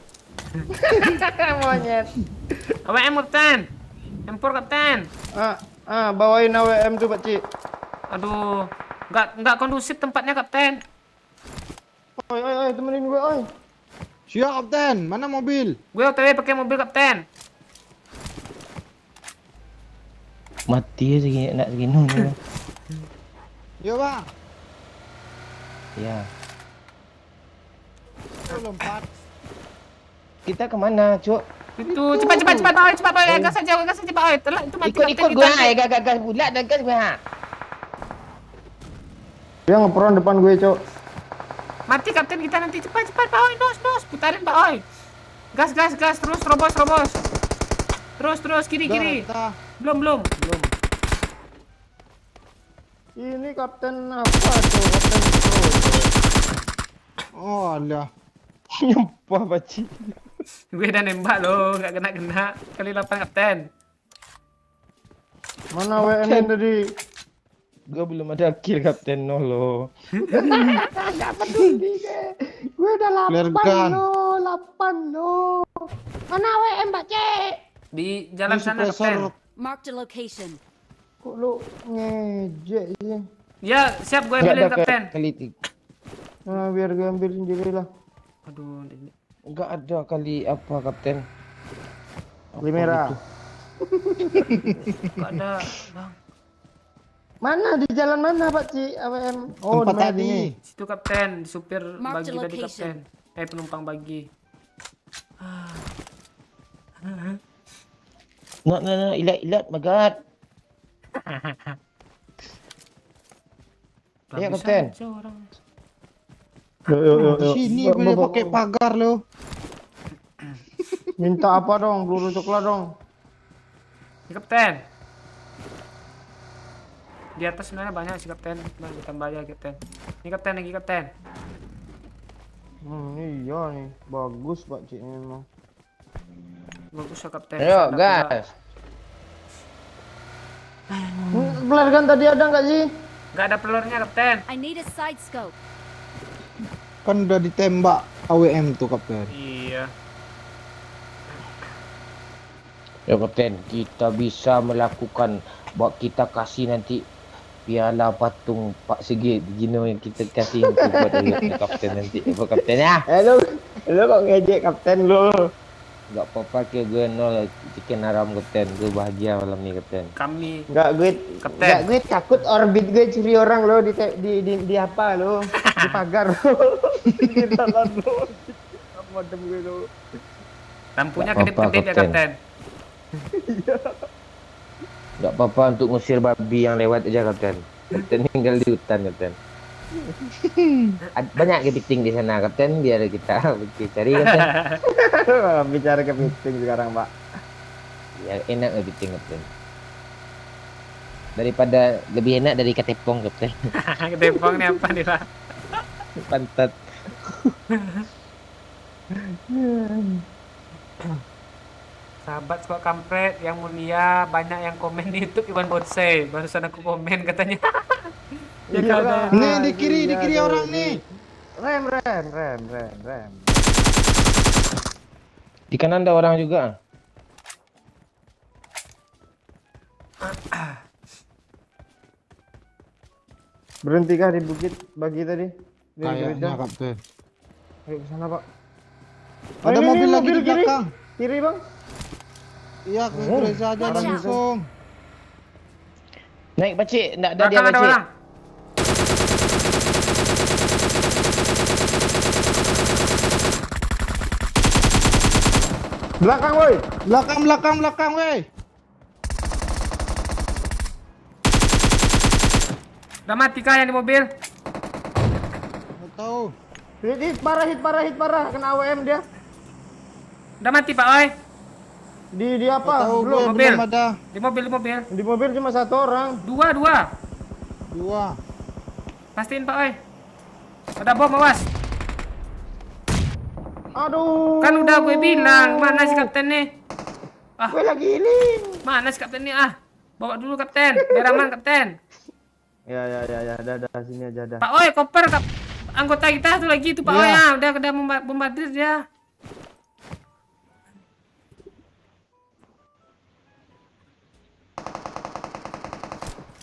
Speaker 7: Monyet.
Speaker 1: AWM kapten. Empor kapten.
Speaker 7: Bawain AWM tuh, Pakcik.
Speaker 1: Aduh, nggak kondusif tempatnya kapten.
Speaker 7: Oi, temenin gue, oi.
Speaker 9: Siap kapten. Mana mobil?
Speaker 1: Gue OTW pakai mobil kapten.
Speaker 2: Mati aja segini, nak segini.
Speaker 9: Yo bang.
Speaker 2: Ya.
Speaker 9: Lompat.
Speaker 2: Kita kemana, Cuk?
Speaker 1: Itu cepat boy, gas aja boy. Telat itu mati
Speaker 2: Ikut
Speaker 1: kapten
Speaker 2: gua,
Speaker 1: kita.
Speaker 2: gas bulat dan gas gua.
Speaker 7: Dia ngeperan depan gue, Cok.
Speaker 1: Mati kapten kita nanti cepat boy, dos putarin boy. Gas terus robos. Terus kiri. Belum.
Speaker 7: Ini kapten apa tuh? Kapten pro.
Speaker 9: Oh alah.
Speaker 7: Nyempah, Pakcik.
Speaker 1: Gue udah nembak lo, nggak kena. Kali 8 kapten.
Speaker 7: Mana AWM tadi?
Speaker 2: Gua belum ada kill kapten Nolo.
Speaker 7: Gue udah
Speaker 9: Clear gun.
Speaker 7: 8 lo. Mana AWM, Pakcik?
Speaker 1: Di jalan
Speaker 9: Ini
Speaker 1: sana
Speaker 9: suppressor.
Speaker 1: kapten.
Speaker 4: Marked a location.
Speaker 7: Kok lu ngejek sih?
Speaker 1: Ya, siap gue
Speaker 2: Enggak
Speaker 1: ambilin
Speaker 2: ada
Speaker 1: kapten.
Speaker 2: kali tiga.
Speaker 7: Nah, biar gue ambil sendiri lah.
Speaker 1: Aduh, ini.
Speaker 2: Enggak ada kali apa kapten.
Speaker 7: Beli merah.
Speaker 1: Nggak ada, bang.
Speaker 7: Mana di jalan mana, Pakcik? AWM. Oh,
Speaker 9: Tempat
Speaker 7: di mana
Speaker 9: tadi.
Speaker 7: ini?
Speaker 1: Situ kapten, supir
Speaker 4: Mark
Speaker 1: bagi
Speaker 4: the
Speaker 1: tadi
Speaker 4: location.
Speaker 1: kapten. Penumpang bagi.
Speaker 2: No, ilat magat. Iya,
Speaker 1: Bisa
Speaker 2: kapten.
Speaker 1: aja orang.
Speaker 7: Yuk.
Speaker 9: Di sini boleh pakai pagar lo.
Speaker 7: Minta apa dong? Peluru coklat dong.
Speaker 1: Ini kapten. Di atas sebenarnya banyak sih kapten. Bang, ditambah aja kapten. Ini kapten lagi kapten.
Speaker 7: Iya nih. Bagus, Pakcik memang.
Speaker 1: Bagus ya kapten.
Speaker 2: Ayo,
Speaker 1: Ada
Speaker 2: gas.
Speaker 7: Pelarian tadi ada nggak sih?
Speaker 1: Nggak ada pelurnya kapten.
Speaker 4: I need a side scope.
Speaker 9: Kan udah ditembak AWM tuh kapten.
Speaker 1: Iya.
Speaker 2: Ya kapten, kita bisa melakukan buat kita kasih nanti piala patung Pak Sigit Gino yang kita kasih untuk buat dia kapten nanti. Apa kapten ya?
Speaker 7: Lu kok ngejek kapten lu?
Speaker 2: Enggak apa-apa ke gue nol chicken haram kapten. Gue bahagia malam ni kapten.
Speaker 1: Kami
Speaker 7: Enggak gue,
Speaker 1: Kapten.
Speaker 7: enggak gue takut orbit gue curi orang lo di apa lo? Di pagar lo. Di jalan lo. Madem gue lo.
Speaker 1: lampunya
Speaker 2: Nggak apa-apa,
Speaker 1: kedip-kedip ya
Speaker 2: kapten.
Speaker 1: kapten.
Speaker 2: Enggak apa-apa untuk ngusir babi yang lewat aja kapten. Kapten tinggal di hutan kapten. Banyak kepiting di sana kapten, biar kita cari kapten.
Speaker 7: Bicara ke meeting sekarang, Pak.
Speaker 2: Ya enak lebih tengok Kapten. Daripada lebih enak dari ketepong Kapten.
Speaker 1: Ketepong nih apa nih Pak?
Speaker 2: Pantat.
Speaker 1: Sahabat squad kampret yang mulia, banyak yang komen di YouTube Iwan Bonsai. Barusan aku komen katanya. Ya
Speaker 7: Iya,
Speaker 1: kalau
Speaker 7: Kak.
Speaker 9: Nih di kiri
Speaker 7: Iya,
Speaker 9: orang
Speaker 7: tuh,
Speaker 9: nih.
Speaker 7: Rem.
Speaker 2: Di kanan ada orang juga.
Speaker 7: Berhenti kah di bukit bagi tadi? Di
Speaker 9: Kayaknya
Speaker 7: bukit,
Speaker 9: Kapten.
Speaker 7: Ayo ke sana, Pak.
Speaker 9: Ada
Speaker 7: ini,
Speaker 9: mobil lagi di
Speaker 7: kiri.
Speaker 9: belakang.
Speaker 7: Kiri, Bang.
Speaker 9: Iya, ke gereja aja
Speaker 4: Watch out.
Speaker 9: langsung.
Speaker 2: Naik Pakcik, enggak ada dia
Speaker 1: belakang ada
Speaker 2: Pakcik.
Speaker 1: orang.
Speaker 7: Belakang, woi.
Speaker 9: Belakang, weh.
Speaker 1: Udah mati kah yang di mobil?
Speaker 9: Nggak tahu.
Speaker 7: Hit parah. Kena AWM dia.
Speaker 1: Udah mati Pak Oi.
Speaker 7: Di
Speaker 9: Nggak
Speaker 7: apa?
Speaker 9: tahu
Speaker 7: Belum.
Speaker 9: gue,
Speaker 1: mobil.
Speaker 9: belum ada.
Speaker 1: Di mobil.
Speaker 7: Di mobil cuma satu orang.
Speaker 1: Dua.
Speaker 9: Dua.
Speaker 1: Pastiin Pak Oi. Ada bom awas.
Speaker 7: Aduh.
Speaker 1: Kan udah gue bilang, mana si kapten nih?
Speaker 7: Gue lagi healing.
Speaker 1: Mana si kapten nih ah? Bawa dulu kapten, biar aman kapten.
Speaker 7: Ya. Dah sini aja dah.
Speaker 1: Pak Oi, koper anggota kita tuh lagi tuh Pak
Speaker 9: Iya.
Speaker 1: Oi ah, udah bombardir dia.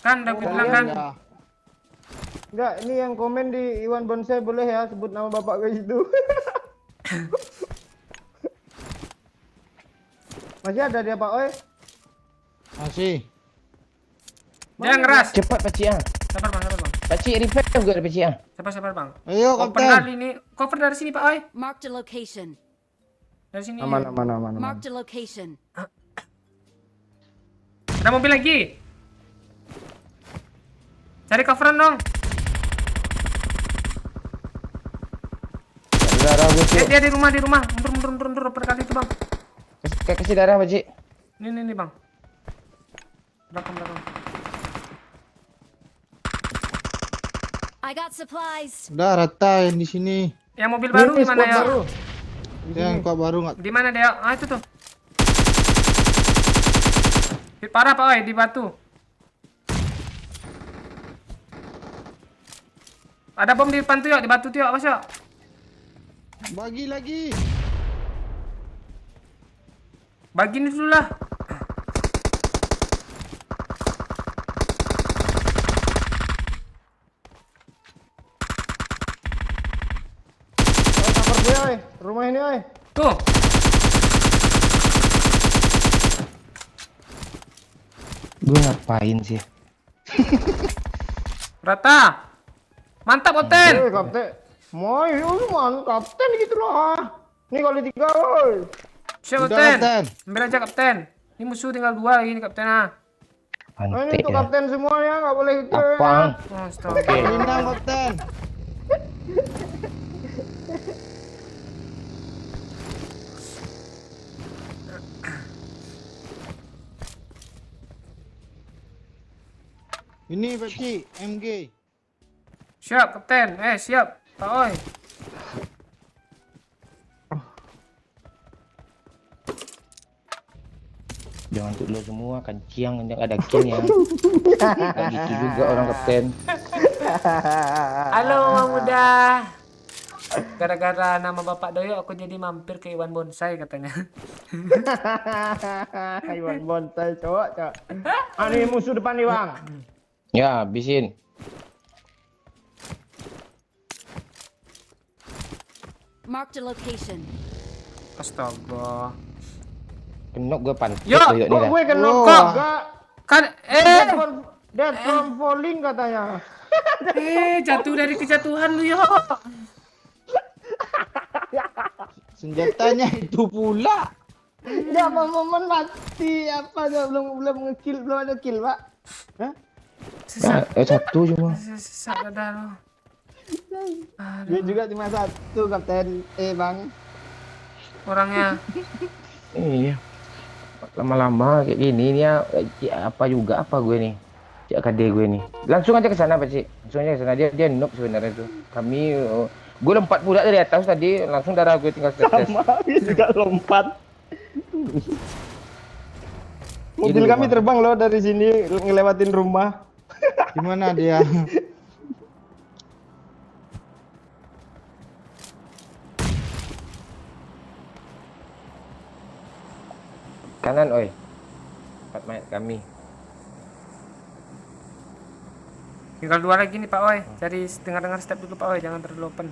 Speaker 1: Kan udah gue bilang kan.
Speaker 9: Ya.
Speaker 7: Enggak, ini yang komen di Iwan Bonsai boleh ya sebut nama bapak gue itu. Masih ada dia, Pak Oi?
Speaker 9: Masih.
Speaker 1: Jangan ngeras.
Speaker 2: Cepat Pakcik ah.
Speaker 1: Sabar bang.
Speaker 2: Pakcik revive juga Pakcik ah.
Speaker 1: Sabar bang.
Speaker 9: Ayo
Speaker 1: Cover
Speaker 9: Kapten.
Speaker 1: dari ini, cover dari sini Pak Oi.
Speaker 4: Marked a location.
Speaker 1: Dari sini.
Speaker 7: Aman.
Speaker 4: Marked a location.
Speaker 1: Ada mobil lagi. Cari coveran dong.
Speaker 2: Darah gue Cik.
Speaker 1: Dia di rumah. Mundur per kali itu bang.
Speaker 2: Kasih darah Pakcik.
Speaker 1: Ini bang. Belakang.
Speaker 4: I got supplies.
Speaker 9: Udah rata yang di sini.
Speaker 1: Yang mobil baru
Speaker 7: Ini
Speaker 1: gimana
Speaker 7: squad
Speaker 1: ya?
Speaker 7: baru.
Speaker 9: Yang kok baru nggak?
Speaker 1: Di mana dia? Ah itu tuh. Hit parah Pak Oi di batu. Ada bom di depan tuh yuk, di batu tuh yuk, awas yuk.
Speaker 9: Bagi lagi.
Speaker 1: Bagi ini dulu lah.
Speaker 7: Oi, cover gue, oi. Rumah ini, oi.
Speaker 1: Tuh.
Speaker 2: Gue ngapain sih?
Speaker 1: Rata. Mantap kapten.
Speaker 7: Oi, kapten. Moy, mantap kapten gitu lah. Ini kali 3, oi.
Speaker 1: Siap
Speaker 9: Udah,
Speaker 1: kapten.
Speaker 9: Kapten.
Speaker 1: Ambil aja kapten. Ini musuh tinggal 2 lagi nih kapten ah.
Speaker 7: Ini
Speaker 2: Pantek
Speaker 7: untuk
Speaker 2: ya.
Speaker 7: kapten semuanya, nggak boleh gitu.
Speaker 2: Apaan?
Speaker 1: Astaga.
Speaker 9: Minang Kapten. Ini Pakcik, MG.
Speaker 1: Siap kapten. Siap. Pak Oi.
Speaker 2: Jangan untuk lo semua kanciang yang ada kill ya. Gak gitu juga orang Kapten.
Speaker 1: Halo Mang Muda. Gara-gara nama Bapak Doyo aku jadi mampir ke Iwan Bonsai katanya.
Speaker 7: Iwan Bonsai, cowok. Ini musuh depan nih, Bang.
Speaker 2: Ya, habisin.
Speaker 4: Marked a location.
Speaker 1: Astaga.
Speaker 2: Kenok gue pantek
Speaker 1: Yo,
Speaker 2: lo yuk nih
Speaker 7: Kok
Speaker 2: dah.
Speaker 7: gue kena
Speaker 9: Oh.
Speaker 7: kok? Enggak.
Speaker 1: Kan
Speaker 7: Dead from falling katanya.
Speaker 1: jatuh dari kejatuhan lu yo.
Speaker 9: Senjatanya itu pula.
Speaker 7: Ya, momen mati apa belum ngekill, belum ada kill, Pak. Hah?
Speaker 2: Satu cuma.
Speaker 1: Sesak dada lu.
Speaker 7: Gue juga cuma satu, Kapten. Bang.
Speaker 1: Orangnya.
Speaker 2: Iya. lama-lama kayak gini nih ya, apa juga apa gue nih. Cik KD gue nih. Langsung aja ke sana Pak Cik. Langsung aja ke sana. Dia noob sebenarnya tuh. Kami gue lompat pula dari atas tadi, langsung darah gue tinggal tetes.
Speaker 7: Sama dia juga lompat. Mobil
Speaker 2: Ini
Speaker 7: kami
Speaker 2: rumah.
Speaker 7: terbang loh dari sini ngelewatin rumah.
Speaker 9: Gimana dia?
Speaker 2: Kanan oi. Tempat mayat kami.
Speaker 1: Tinggal 2 lagi nih Pak Oi. Cari dengar-dengar step dulu Pak Oi, jangan terlalu open.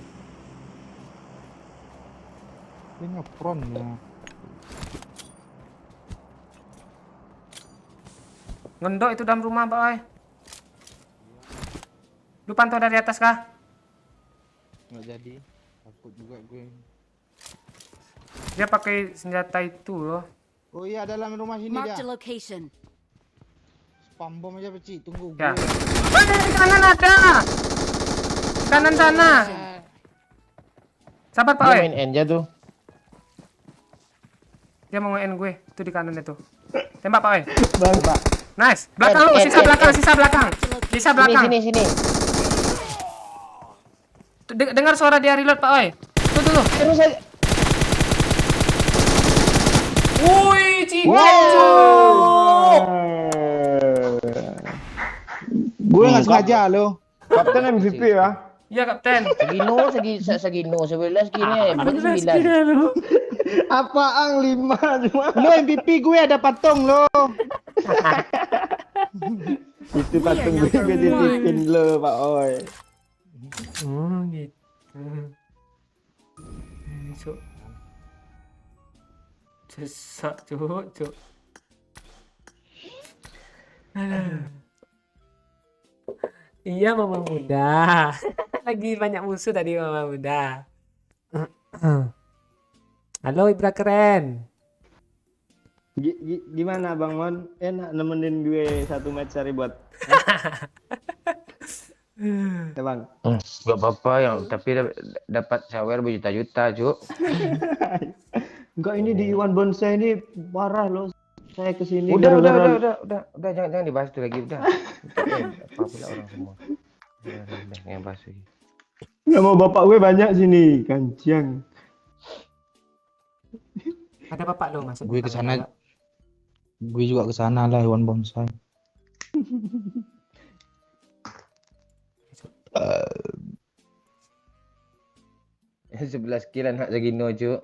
Speaker 9: Ini ngepron ya.
Speaker 1: Ngendok itu dalam rumah Pak Oi. Lu pantau dari atas kah?
Speaker 9: Nggak jadi. Takut juga gue.
Speaker 1: Dia pakai senjata itu loh.
Speaker 9: Oh iya, dalam rumah sini
Speaker 4: Marked a
Speaker 9: dia.
Speaker 4: location.
Speaker 9: Spam bom aja Peci, tunggu gue.
Speaker 1: Ya. Oh, di kanan ada. Kanan sana. Sabar Pak
Speaker 2: Dia
Speaker 1: Oi.
Speaker 2: main N aja tuh.
Speaker 1: Dia mau nge-end gue. Itu di kanan itu. Tembak Pak Oi.
Speaker 7: Bang,
Speaker 1: Nice. Belakang lu, sisa belakang, sisa belakang. Sisa belakang.
Speaker 2: Sini.
Speaker 1: Dengar suara dia reload Pak Oi. Tuh tuh.
Speaker 2: Terus aja.
Speaker 1: Woi, Ciko.
Speaker 9: Gue nggak sengaja loh.
Speaker 7: Kapten MVP ya.
Speaker 1: Iya Kapten.
Speaker 2: Segino 11 gini, 9.
Speaker 7: Apa ang 5 cuma.
Speaker 9: Lo MVP gue ada patung lo.
Speaker 7: Itu patung gue dititipin lo Pak Oi.
Speaker 1: Oh gitu. Cuk. Sesak cuk. Aduh. Iya Mama Muda. Lagi banyak musuh tadi Mama Muda. Halo Ibra keren.
Speaker 7: Gimana Bang Mon? Enak nemenin gue 1 match hari buat. Ya Bang.
Speaker 2: Gak apa-apa yang tapi dapat sawer berjuta-juta, Cuk.
Speaker 7: Enggak, ini di Iwan Bonsai ini parah loh. Saya kesini
Speaker 2: Udah,
Speaker 7: gara-gara
Speaker 2: jangan dibahas itu lagi, udah. Apa pula orang semua. Udah, yang bahas lagi.
Speaker 7: nggak mau bapak gue banyak sini, kanciang.
Speaker 1: Ada bapak lo masuk.
Speaker 9: Gue kesana. Gue juga kesana lah hewan bonsai.
Speaker 2: 11 kilan hak Zagino, Cuk.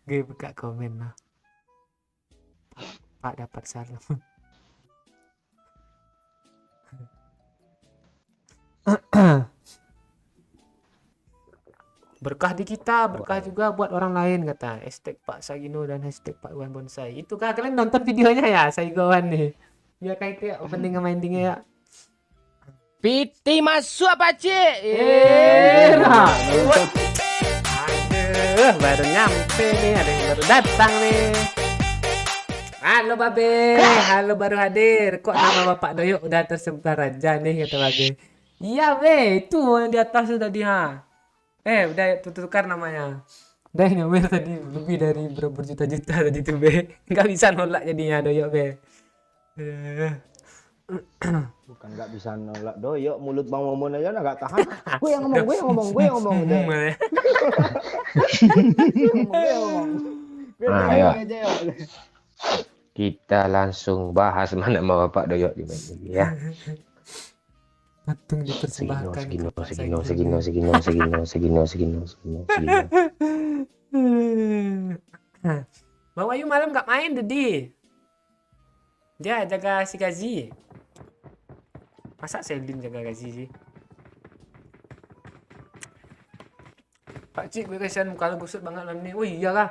Speaker 1: Gue buka komen lah. Pak dapat salam. Berkah di kita, berkah juga buat orang lain kata. Hashtag Pak Sagino dan hashtag Pak Iwan Bonsai. Itu kah kalian nonton videonya ya, Saigowan nih. Ya kayak itu ya, opening sama endingnya ya.
Speaker 3: Piti masuk apa Cik?
Speaker 1: Aduh, baru nyampe nih, ada yang baru datang nih. Halo Babe, halo baru hadir. Kok nama Bapak Doyok udah tersebar aja nih kata Babe. Iya Be, itu yang di atas sudah dia. Udah tukar namanya. Udah nyomer tadi lebih dari berapa juta-juta tadi tuh Be. Nggak bisa nolak jadinya Doyok Be.
Speaker 7: Bukan nggak bisa nolak Doyok, mulut Bang Momon aja nggak tahan. Gue yang ngomong. Gue yang ngomong.
Speaker 2: Nah, ya. Kita langsung bahas mana mau Bapak Doyok di mana ya.
Speaker 1: Patung dipersembahkan.
Speaker 2: Segino.
Speaker 1: Bang Wayu malam nggak main Dedi. Dia jaga si Gazi. Masa Selin jaga Gazi sih? Pak Cik, gue kasihan muka lu busuk banget malam ini. Oh iya kah?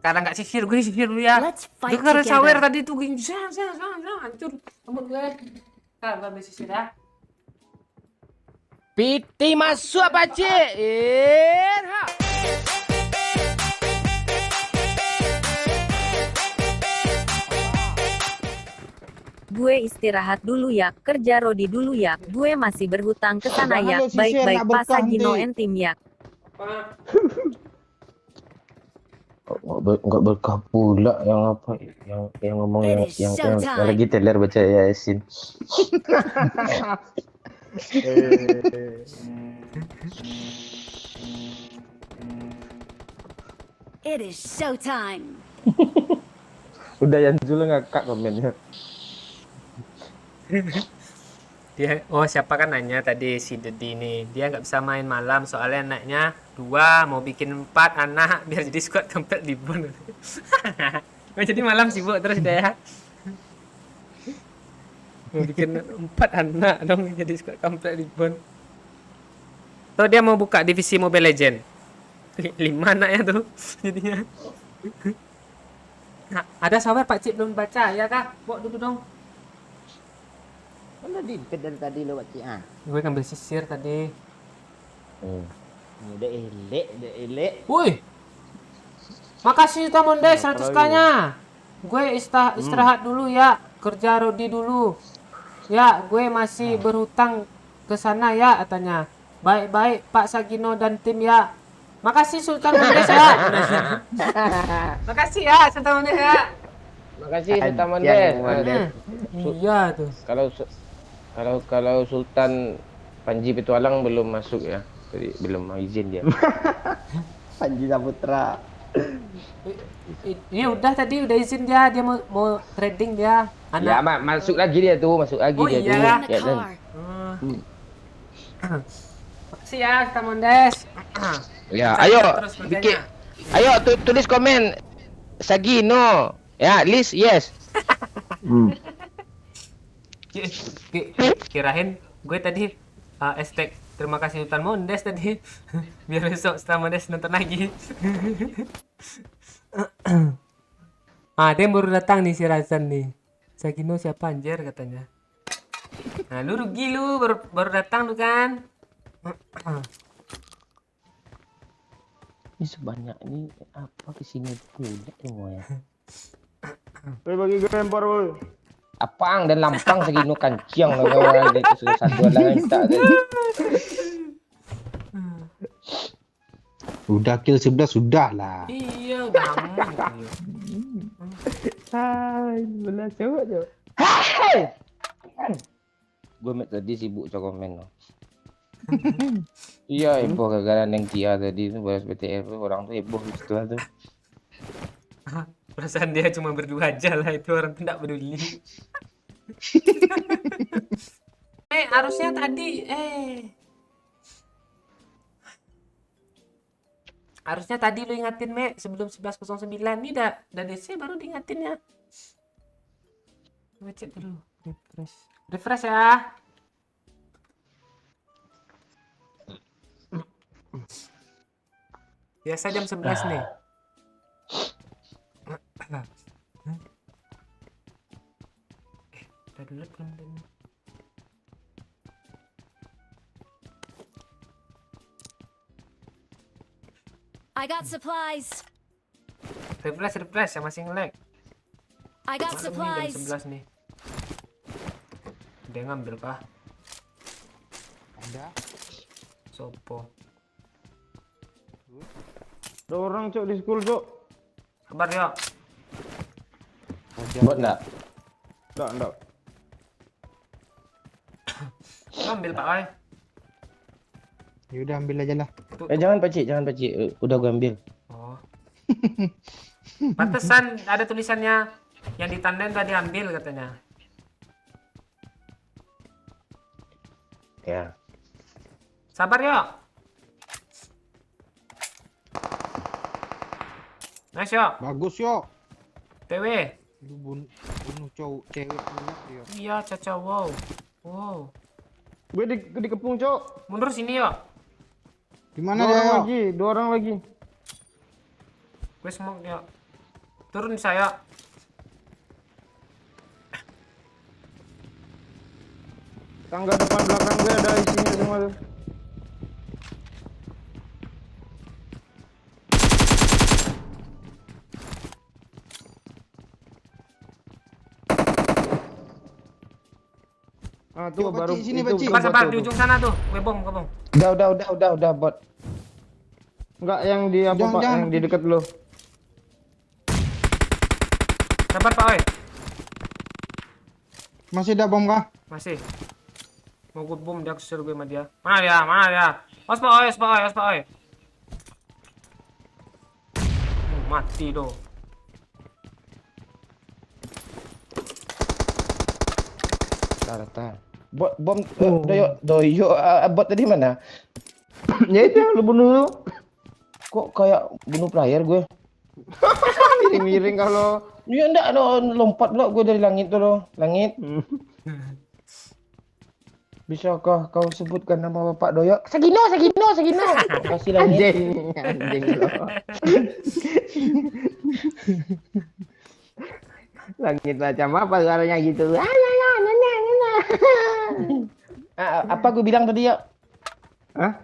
Speaker 1: Karena nggak sisir, gue sisir dulu ya.
Speaker 4: Let's fight
Speaker 1: Gue karena sawer
Speaker 4: together.
Speaker 1: tadi tuh gini, hancur rambut gue. Kalau gue sisir ya.
Speaker 3: Piti masuk apa Cik?
Speaker 8: gue istirahat dulu ya, kerja Rodi dulu ya, gue masih berhutang ke sana
Speaker 9: Jangan
Speaker 8: ya,
Speaker 9: lo sisir,
Speaker 8: baik-baik
Speaker 9: nak berkah
Speaker 8: Pasagino
Speaker 9: nanti.
Speaker 8: entim ya.
Speaker 2: Enggak berkah pula yang apa yang ngomong yang lagi teler baca Yasin.
Speaker 4: It is showtime.
Speaker 2: Udah yang dulu ngakak komennya.
Speaker 1: Dia, oh siapa kan nanya tadi si Dedi ini, dia nggak bisa main malam soalnya anaknya 2, mau bikin 4 anak biar jadi squad complete libun. Oh, jadi malam sibuk terus dia ya. Mau bikin 4 anak dong jadi squad complete libun. Tuh dia mau buka divisi Mobile Legend. 5 anaknya tuh jadinya. Nah, ada sawer Pak Cik belum baca ya kak? Bawa dulu dong.
Speaker 3: Mana di dari tadi lo baca ah.
Speaker 1: Gue ngambil sisir tadi.
Speaker 3: Udah elek.
Speaker 1: Woi. Makasih Tamonde 100k-nya. Gue istirahat dulu ya. Kerja Rodi dulu. Ya, gue masih berhutang ke sana ya katanya. Baik-baik Pak Sagino dan tim ya. Makasih Sultan Mondes ya. Makasih ya Sultan Mondes ya.
Speaker 2: Makasih Sultan Mondes.
Speaker 1: Iya tuh.
Speaker 2: Kalau Sultan Panji Petualang belum masuk ya. Jadi belum izin dia.
Speaker 3: Panji Saputra.
Speaker 1: Iya udah tadi udah izin dia mau trading dia.
Speaker 2: Ya, masuk lagi dia tuh, masuk lagi
Speaker 1: Oh,
Speaker 2: dia
Speaker 1: iya.
Speaker 2: tuh.
Speaker 4: In a
Speaker 2: Ya, dan.
Speaker 4: car.
Speaker 1: Makasih ya Sultan Mondes.
Speaker 2: Ya,
Speaker 1: Saya
Speaker 2: ayo
Speaker 1: terus kerjanya.
Speaker 2: bikin. Ayo tulis komen Sagino. Ya, list yes.
Speaker 1: Kirain gue tadi hashtag terima kasih Sultan Mondes tadi. Biar besok Sultan Mondes nonton lagi. Dia baru datang nih si Razan nih. Sagino siapa anjir katanya. Nah lu rugi lu baru datang lu kan.
Speaker 2: Ini sebanyak ini apa kesini pula semuanya.
Speaker 7: Woi bagi gue lempar woi.
Speaker 2: Apang dan lampang Sagino kanciang lah orang itu sudah satu lah minta tadi.
Speaker 9: Udah kill 11 sudah lah.
Speaker 1: Iya udah aman.
Speaker 3: Hai, belah cowok tu.
Speaker 2: Gue tadi sibuk cak komen loh. Iya heboh gara-gara Neng Tia tadi itu balas BTR tuh orang tuh heboh gitu lah tuh.
Speaker 1: Perasaan dia cuma berdua aja lah itu orang tuh tidak peduli. Harusnya tadi harusnya tadi lu ingatin Me sebelum 11.09 ini udah DC baru diingatin ya. Gue cek dulu refresh ya. Biasa jam 11 nih. Udah dulu belum.
Speaker 4: I got supplies.
Speaker 1: Refresh yang masih nge-lag.
Speaker 4: I got
Speaker 1: Malam nih
Speaker 4: supplies.
Speaker 1: jam 11 nih. Dia ngambil kah?
Speaker 9: Ada.
Speaker 1: Sopo.
Speaker 7: Ada orang cok di school cok.
Speaker 1: Kabar ya.
Speaker 2: Buat enggak?
Speaker 7: Enggak.
Speaker 1: Ambil Pak Ai.
Speaker 9: Ya udah ambil aja lah.
Speaker 2: Jangan Pakcik. Udah gue ambil.
Speaker 1: Oh. Pantesan ada tulisannya yang ditandain tadi ambil katanya.
Speaker 2: Ya.
Speaker 1: Sabar ya. Nice ya.
Speaker 9: Bagus yo.
Speaker 1: TW.
Speaker 9: Lu bunuh cowok cewek pula yo.
Speaker 1: Iya Caca wow. Wow.
Speaker 7: Gue dikepung cok.
Speaker 1: Mundur sini ya.
Speaker 9: Gimana
Speaker 7: Dua
Speaker 9: ya
Speaker 7: orang
Speaker 9: yo?
Speaker 7: lagi, 2 orang lagi.
Speaker 1: Gue smoke ya. Turun saya.
Speaker 7: Tangga depan belakang gue ada isinya semua tuh. Ah, tuh
Speaker 9: Coba,
Speaker 7: baru
Speaker 9: Cik, sini,
Speaker 7: itu
Speaker 9: Cik.
Speaker 7: bukan
Speaker 1: Sabar,
Speaker 7: bot
Speaker 1: di
Speaker 7: tuh.
Speaker 1: ujung sana tuh. Gue bom, gue bom.
Speaker 2: Udah bot.
Speaker 7: Enggak yang di apa
Speaker 9: Jangan,
Speaker 7: Pak?
Speaker 9: jangan.
Speaker 7: Yang di dekat lo.
Speaker 1: Sabar Pak Oi.
Speaker 9: Masih ada bom kah?
Speaker 1: Masih. Mau gue bom dia suruh gue sama dia. Mana dia? Mana dia? Os Pak Oi, os Pak Oi, os Pak Oi. Mati doh.
Speaker 2: Tar. Bom doyo bot tadi mana?
Speaker 7: Ya itu yang lu bunuh lu.
Speaker 2: Kok kayak bunuh player gue?
Speaker 7: Miring-miring kalau
Speaker 2: Ya enggak lo lompat lo gue dari langit tuh lo. Langit. Bisakah kau sebutkan nama Bapak Doyo? Sagino. Kasih langit.
Speaker 7: anjing lo. Langit macam apa suaranya gitu?
Speaker 2: Apa gue bilang tadi ya?
Speaker 7: Hah?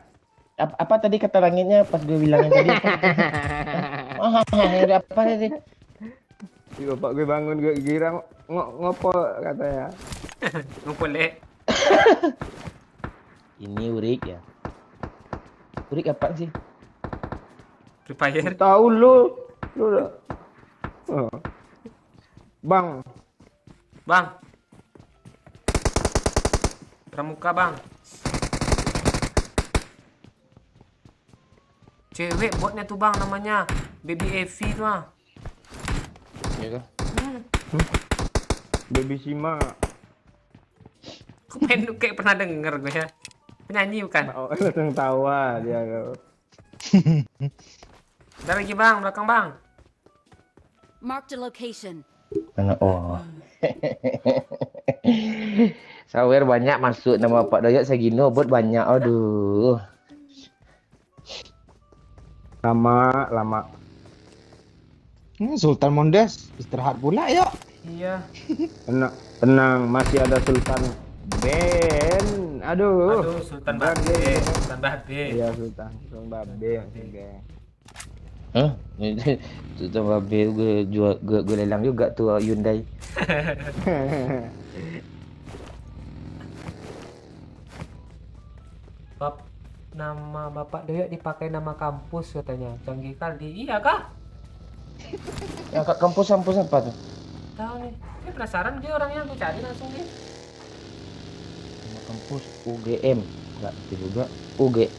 Speaker 2: Apa tadi kata langitnya pas gue bilangin tadi? Apa tadi?
Speaker 7: Si bapak gue bangun gue kira ngopo katanya.
Speaker 1: Ngumpul le.
Speaker 2: Ini Urik ya. Urik apa sih?
Speaker 1: Free Fire.
Speaker 7: Tahu lu udah. Oh. Bang,
Speaker 1: Bang. Pramuka bang. Cewek botnya tuh bang namanya Baby Evi tuh ah.
Speaker 2: Iya.
Speaker 7: Baby Sima.
Speaker 1: Kok kayak pernah denger gue ya. Penyanyi bukan?
Speaker 7: Oh, langsung tawa dia.
Speaker 1: Ada lagi bang, belakang bang.
Speaker 4: Marked a location.
Speaker 2: Oh. Sawer banyak masuk nama Pak Doyok Sagino, bot banyak. Aduh.
Speaker 7: Lama.
Speaker 9: Sultan Mondes istirahat pula yuk.
Speaker 1: Iya.
Speaker 7: Tenang, masih ada Sultan Ben. Aduh.
Speaker 1: Sultan
Speaker 7: Babe.
Speaker 1: Babe. Sultan Babe.
Speaker 7: Iya Sultan Babe maksudnya.
Speaker 2: Hah? Sultan Babe gue lelang juga tuh Hyundai.
Speaker 1: Nama Bapak Doyok dipakai nama kampus katanya. Canggih kali. Iya kah?
Speaker 2: Yang ke kampus apa tuh?
Speaker 1: Tahu nih. Saya penasaran dia orangnya, gue cari langsung dia.
Speaker 2: Nama kampus UGM. Enggak itu juga. UG.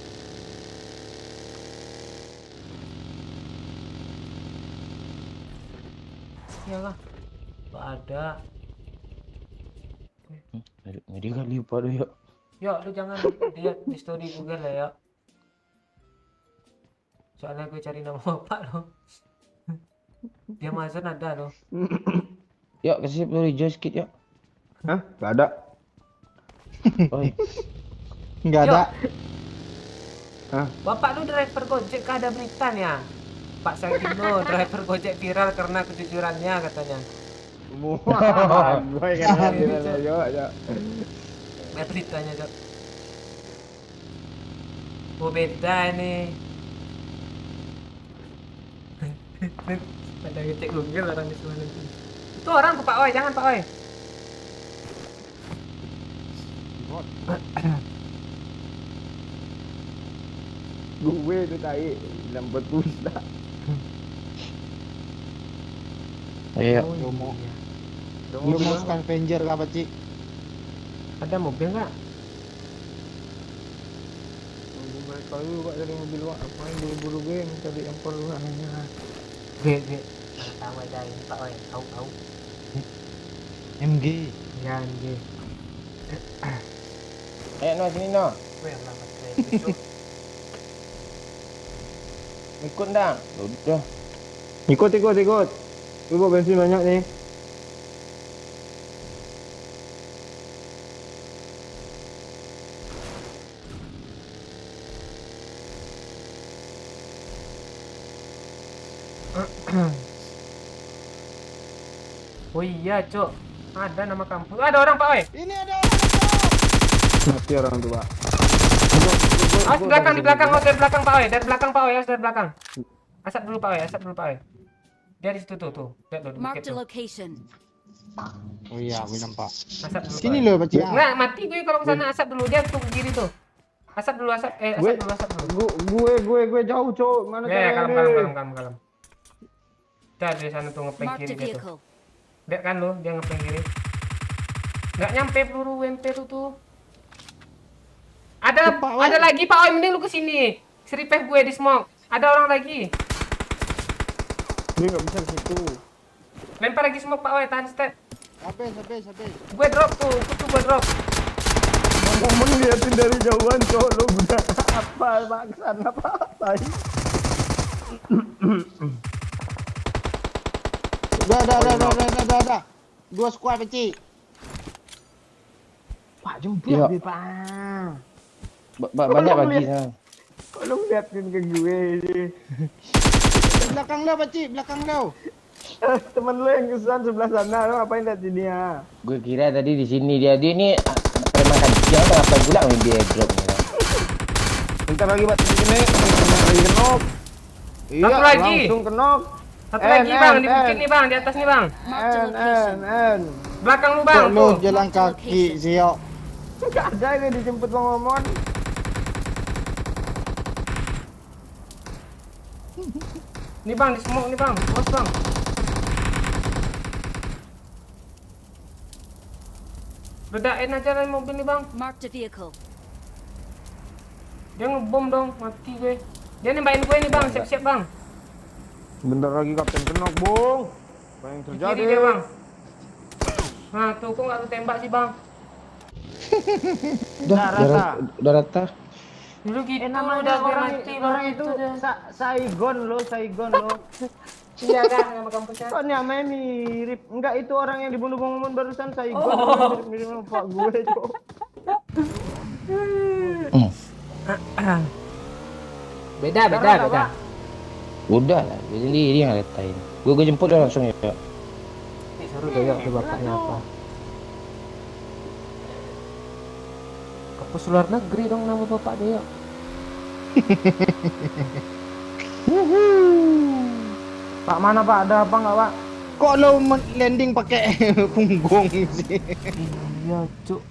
Speaker 1: Iya kah? Gak ada.
Speaker 2: Ngeri kali Pak Doyok.
Speaker 1: Yuk, lu jangan lihat di story Google lah ya. Soalnya gue cari nama bapak lo. Dia Amazon ada loh.
Speaker 2: Yuk kasih peluru hijau sedikit yuk.
Speaker 7: Hah? Gak ada.
Speaker 2: Oi.
Speaker 9: Nggak ada.
Speaker 1: Bapak lu driver Gojek kah, ada berita nih ya? Pak Sagino driver Gojek viral karena kejujurannya katanya.
Speaker 7: Wah, gue kan yo.
Speaker 1: Ada beritanya Jok. Oh beda ini. Ada ngecek Google orang di sana nanti. Itu orang tuh Pak Oi, jangan Pak Oi.
Speaker 7: Gue itu tai lambat pulsa.
Speaker 2: Ayo.
Speaker 9: Lu mau Scavenger kah Pak Cik?
Speaker 1: Ada mobil nggak?
Speaker 7: Kalau lu gak dari mobil wak, main buru-buru gue mencari yang perlu anehnya.
Speaker 1: Gue. Sama aja ini Pak Oi, au.
Speaker 9: MG.
Speaker 1: Ya gue.
Speaker 2: Ayo no sini no.
Speaker 1: Gue yang lambat saya besok.
Speaker 2: Ikut dah. Udah.
Speaker 7: Ikut. Lu bawa bensin banyak nih.
Speaker 1: Oh iya Cok, ada nama kampus. Ada orang Pak Oi.
Speaker 9: Ini ada.
Speaker 7: Mati orang tua.
Speaker 1: Di belakang, oh, dari belakang Pak Oi, dari belakang Pak Oi, dari belakang. Asap dulu Pak Oi. Dia di situ tuh. Lihat dulu,
Speaker 4: Marked a
Speaker 1: tuh.
Speaker 4: location.
Speaker 9: Oh iya, gue nampak.
Speaker 1: Asap dulu.
Speaker 9: Sini loh, Pak Cik.
Speaker 1: Nggak, mati gue kalau kesana asap dulu. Dia tuh ke kiri tuh. Asap dulu, asap. Asap dulu.
Speaker 7: Gue jauh, Cok. Mana
Speaker 1: Ya,
Speaker 7: caranya
Speaker 1: kalem. Dah di sana tuh ngepeng
Speaker 4: Marked
Speaker 1: kiri
Speaker 4: a
Speaker 1: dia tuh.
Speaker 4: vehicle.
Speaker 1: Lihat kan lo, dia ngepeng kiri. Nggak nyampe peluru UMP tuh. Ada lagi Pak Oi, mending lu kesini. Revive gue di smoke. Ada orang lagi.
Speaker 7: Gue nggak bisa ke situ.
Speaker 1: Lempar lagi smoke Pak Oi, tahan step.
Speaker 9: Habis.
Speaker 1: Gue drop tuh, gue drop.
Speaker 7: Ngomong liatin dari jauhan, Cok. Lu udah apa baksan apa? Tai.
Speaker 9: Udah. 2 squad, Pak Cik.
Speaker 7: Pak jemput
Speaker 2: Iya.
Speaker 7: dia, Pak.
Speaker 2: Banyak bagi sana.
Speaker 7: Kok lu liatin ke gue sih?
Speaker 9: Belakang lo, Pak Cik, belakang lo.
Speaker 7: Temen lu yang kesan sebelah sana, lu ngapain liat sini ya?
Speaker 2: Gue kira tadi di sini dia ini makan siang atau apa pula main dia drop ni.
Speaker 7: Bentar lagi Pak sini, lagi kenok. Iya,
Speaker 1: Satu lagi.
Speaker 7: langsung kenok.
Speaker 1: Satu lagi bang, di bukit nih bang, di atas nih bang.
Speaker 4: Marked a location.
Speaker 1: Belakang lu bang.
Speaker 9: Kok lo
Speaker 1: Tuh.
Speaker 9: jalan kaki sih, yo.
Speaker 7: Gak ada ini dijemput Bang Momon.
Speaker 1: Nih bang, di smoke nih bang, bos bang. Bedain aja lah mobil nih bang.
Speaker 4: Marked a vehicle.
Speaker 1: Dia ngebom dong, mati gue. Dia nembakin gue nih bang, siap-siap bang.
Speaker 7: Bentar lagi Kapten kenok, Bung. Apa yang
Speaker 1: Di
Speaker 7: terjadi?
Speaker 1: kiri dia bang. Nah tuh, kok nggak lu tembak sih bang?
Speaker 2: Udah rata.
Speaker 1: Dulu gitu
Speaker 7: Namanya
Speaker 1: udah gue
Speaker 7: orang,
Speaker 1: mati
Speaker 7: orang
Speaker 1: bang,
Speaker 7: itu
Speaker 1: dah.
Speaker 7: Saigon lo.
Speaker 1: Iya kan, nama kampusnya.
Speaker 7: Kok namanya mirip? Enggak, itu orang yang dibunuh Bang Momon barusan Saigon.
Speaker 1: Oh.
Speaker 7: Mirip sama Pak gue, Cok.
Speaker 1: Beda.
Speaker 2: Udah lah, dia sendiri yang letain. Gue jemput dah langsung ya.
Speaker 1: Suruh doyok ke bapaknya apa? Kampus luar negeri dong nama bapak doyok.
Speaker 7: Pak mana Pak? Ada apa enggak Pak?
Speaker 9: Kok lo landing pakai punggung sih?
Speaker 1: Iya cuk.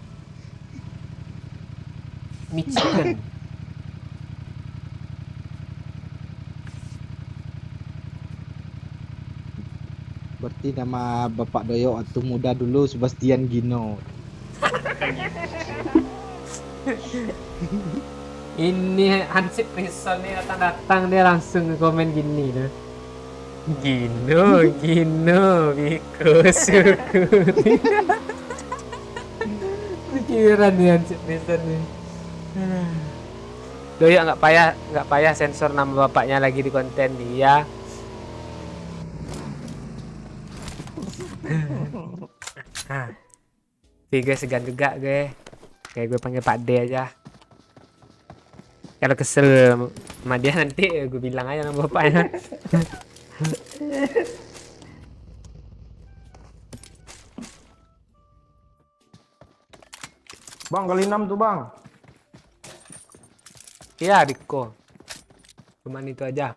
Speaker 1: Michigan.
Speaker 9: Berarti nama Bapak Doyo waktu muda dulu Sebastian Gino.
Speaker 1: Ini Hansip Prison nih datang dia langsung komen gini dah. Gino, Biko syukuri. Pikiran nih Hansip Prison nih. Doyok nggak payah sensor nama bapaknya lagi di konten dia. Gue segan juga gue. Kayak gue panggil Pak D aja. Kalau kesel sama dia nanti gue bilang aja nama bapaknya.
Speaker 7: Bang, kali 6 tuh Bang.
Speaker 1: Iya, Diko. Cuman itu aja.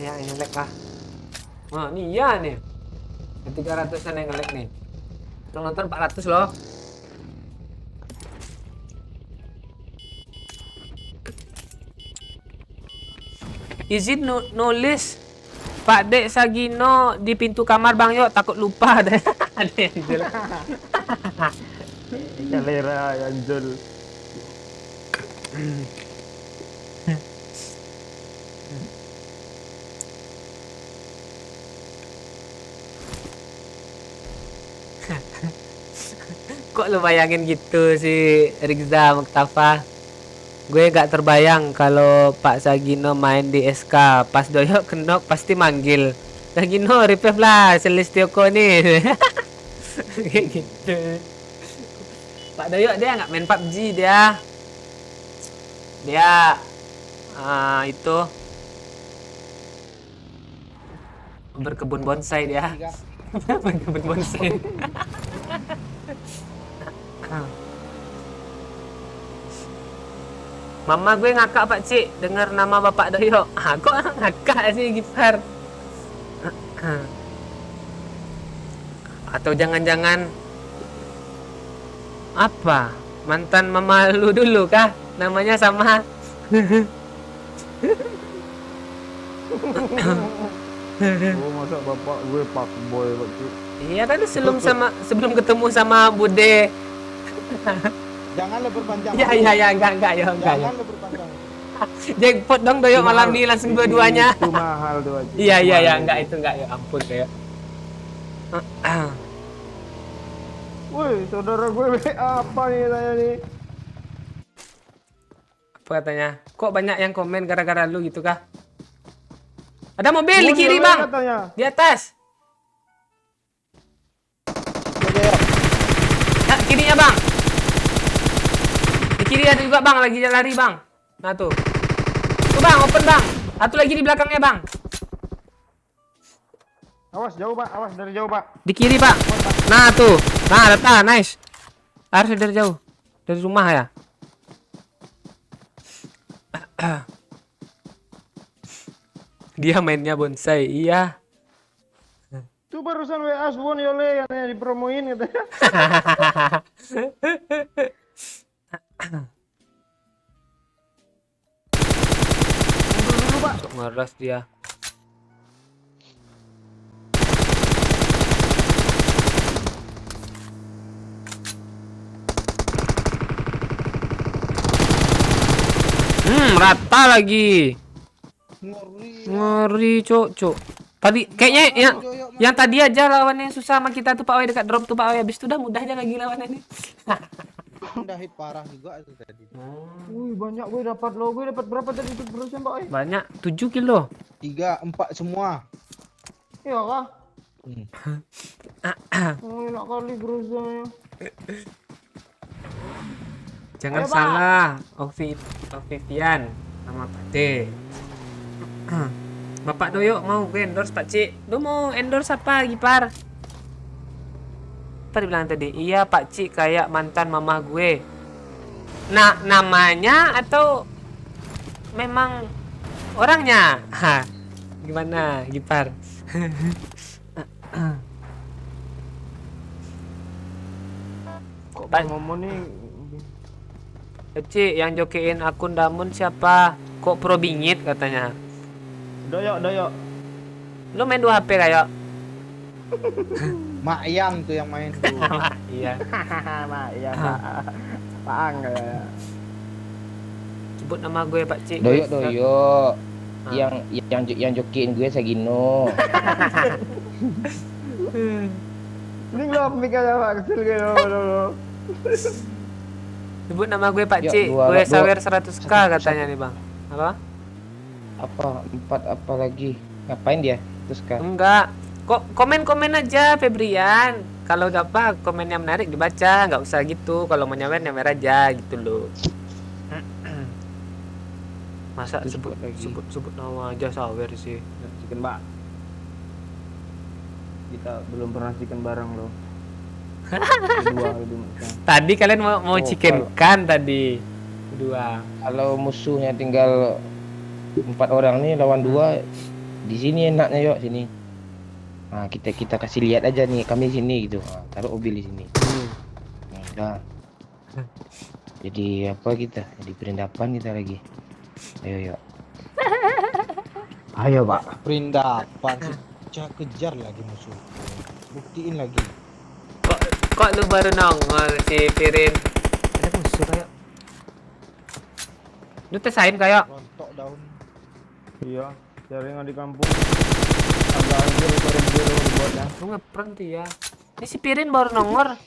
Speaker 1: Ya, ini nge-lag lah. Wah, nih ya nih. 300-an yang nge-lag nih. Yang nonton 400 loh. Izin nulis Pak Dek Sagino di pintu kamar Bang Yok, takut lupa ada yang jelek.
Speaker 7: Galera Ganjol.
Speaker 1: Kok lu bayangin gitu si Rizza Mustafa? Gue gak terbayang kalau Pak Sagino main di SK. Pas Doyok kenok pasti manggil Sagino, revive lah Celestioko nih. Kayak gitu. Pak Doyok dia nggak main PUBG dia. Dia itu berkebun bonsai dia. Berkebun bonsai. Mama gue ngakak Pak Cik dengar nama Bapak Doyo. Kok ngakak sih Gipar? Atau jangan-jangan apa? Mantan mama lu dulu kah? Namanya sama.
Speaker 6: Oh, masa bapak gue pak boy Pak Cik.
Speaker 1: Iya kan sebelum ketemu sama Bude.
Speaker 9: Janganlah berpanjang.
Speaker 1: Ya enggak ya.
Speaker 9: Janganlah berpanjang.
Speaker 1: Jackpot dong Doyo malam ini langsung dua-duanya.
Speaker 6: Itu mahal tuh Pak Cik.
Speaker 1: Iya enggak itu enggak ya ampun Doyo.
Speaker 6: Woi, saudara gue apa nih tanya nih?
Speaker 1: Apa katanya? Kok banyak yang komen gara-gara lu gitu kah? Ada mobil di kiri bang,
Speaker 6: Katanya.
Speaker 1: di atas. Ya, kirinya bang. Di kiri ada juga bang, lagi lari bang. Nah tuh. Tuh bang, open bang. Satu lagi di belakangnya bang.
Speaker 6: Awas jauh Pak, awas dari jauh Pak.
Speaker 1: Di kiri pak. Nah tuh. Nah datang, nice. Harus dari jauh. Dari rumah ya. Dia mainnya bonsai, iya.
Speaker 6: Itu barusan WA Suwon Yole yang dipromoin katanya. Mundur dulu Pak.
Speaker 1: Sok ngeras dia. Rata lagi. Ngeri, cok. Tadi kayaknya yang tadi aja lawannya susah sama kita tuh Pak Wai dekat drop tuh Pak Wai. Habis itu udah mudah aja lagi lawannya nih.
Speaker 9: Udah hit parah juga itu tadi.
Speaker 6: Wih, banyak gue dapat lo. Gue dapat berapa tadi itu berusaha Pak?
Speaker 1: Banyak, 7 kilo.
Speaker 9: 3, 4 semua.
Speaker 6: Iya kah?
Speaker 9: Hmm.
Speaker 6: Oh, enak kali berusaha.
Speaker 1: Jangan
Speaker 6: Ayo, Pak.
Speaker 1: salah, Vivian sama Pak D. Bapak Doyo mau gue endorse Pak Cik. Lu mau endorse apa Gipar? Apa dibilang tadi? Iya Pak Cik kayak mantan mama gue. Nah, namanya atau memang orangnya? Hah, gimana Gipar?
Speaker 6: Kok Bang Momo nih
Speaker 1: Cik, yang jokiin akun Damun siapa? Kok pro bingit katanya.
Speaker 6: Doyok.
Speaker 1: Lu main 2 HP kayak?
Speaker 9: Mak Yang tuh yang main tuh.
Speaker 1: Iya.
Speaker 6: Mak, iya Pak. Pak Ang ya.
Speaker 1: Sebut nama gue Pak Cik.
Speaker 2: Doyo.
Speaker 1: Ah.
Speaker 2: Yang jokiin gue Sagino.
Speaker 6: Ini lo mikirnya Pak kecil gitu lo.
Speaker 1: Sebut nama gue Pak
Speaker 2: Ya,
Speaker 1: Cik.
Speaker 2: dua-
Speaker 1: Gue
Speaker 2: dua-
Speaker 1: sawer 100k katanya nih bang. Apa?
Speaker 2: Apa? 4 apa lagi? Ngapain dia? Terus kan?
Speaker 1: Enggak. Kok komen-komen aja Febrian. Kalau apa komennya menarik dibaca, nggak usah gitu. Kalau mau nyawer aja gitu loh. Masa
Speaker 2: Terus
Speaker 1: sebut
Speaker 2: buat lagi.
Speaker 1: sebut nama aja sawer sih.
Speaker 6: Chicken Pak. Kita belum pernah chicken bareng lo. Kedua itu maksudnya.
Speaker 1: Tadi kalian mau
Speaker 2: Oh,
Speaker 1: chicken kan tadi. Kedua.
Speaker 2: Kalau musuhnya tinggal 4 orang nih lawan 2, di sini enaknya yuk sini. Nah, kita kasih lihat aja nih kami sini gitu. Nah, taruh mobil di sini. Nah, udah. Jadi apa kita? Jadi perindapan kita lagi. Ayo yuk.
Speaker 6: Ayo Pak.
Speaker 9: Perindapan sih. Kejar lagi musuh. Buktiin lagi.
Speaker 1: Kok lu baru nongol si Pirin? Ada musuh kayak. Lu tesain kayak.
Speaker 9: Rontok daun.
Speaker 6: Iya, jaringan di kampung. Agak anjir itu review buatnya.
Speaker 1: Lu ngeprank tuh ya. Ini si Pirin baru nongol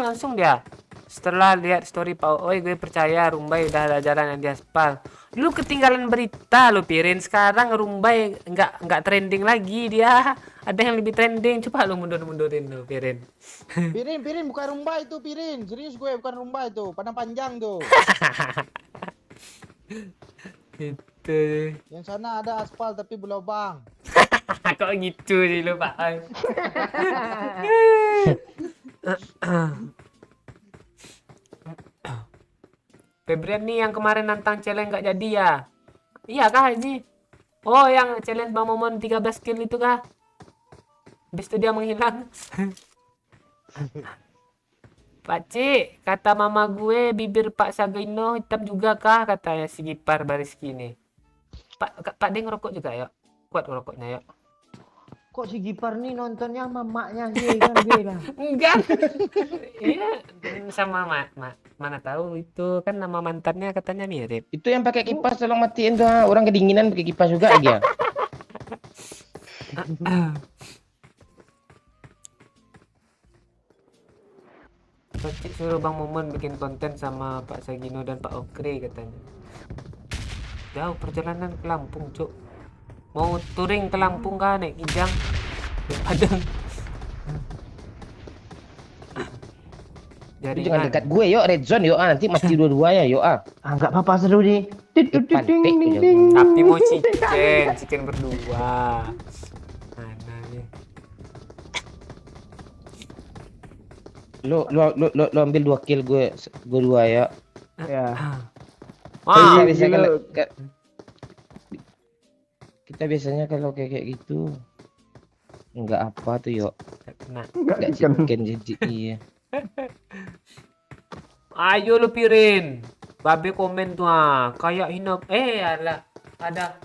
Speaker 1: langsung dia. Setelah lihat story Pak Oi, gue percaya Rumbai udah ada jalan yang diaspal. Lu ketinggalan berita lu Pirin. Sekarang Rumbai nggak trending lagi dia. Ada yang lebih trending. Coba lu mundurin lu Pirin.
Speaker 9: Pirin bukan rumba itu Pirin. Serius gue bukan rumba itu. Padang panjang tuh.
Speaker 1: Itu.
Speaker 9: Yang sana ada aspal tapi berlubang.
Speaker 1: Kok gitu sih lu Pak? Febrian nih yang kemarin nantang challenge nggak jadi ya? Iya kah ini? Oh yang challenge Bang Momon 13 kill itu kah? Habis itu dia menghilang. Pak Cik, kata mama gue bibir Pak Sagino hitam juga kah? Katanya si Gipar Bariski nih. Pak D ngerokok juga ya? Kuat ngerokoknya ya?
Speaker 7: Kok si Gipar nih nontonnya sama maknya sih kan gue lah.
Speaker 1: Enggak. Iya, sama mana tahu itu kan nama mantannya katanya mirip.
Speaker 2: Itu yang pakai kipas tolong matiin tuh, orang kedinginan pakai kipas juga dia.
Speaker 1: Cik suruh Bang Momon bikin konten sama Pak Sagino dan Pak Okre katanya. Jauh perjalanan ke Lampung, Cuk. Mau touring ke Lampung kan naik Kijang. Padang.
Speaker 2: Jangan dekat gue yuk, red zone yuk, nanti mati dua-dua ya yuk.
Speaker 7: Enggak apa-apa seru nih.
Speaker 1: Tapi mau chicken berdua. Mana nih?
Speaker 2: Lo ambil 2 kill gue 2 ya.
Speaker 6: Ya.
Speaker 2: Bisa kalau kita biasanya kalau kayak gitu enggak apa tuh yuk. Enggak chicken jadi iya.
Speaker 1: Ayo lu pirin. Babe komen tuh kayak hina. Alah, ada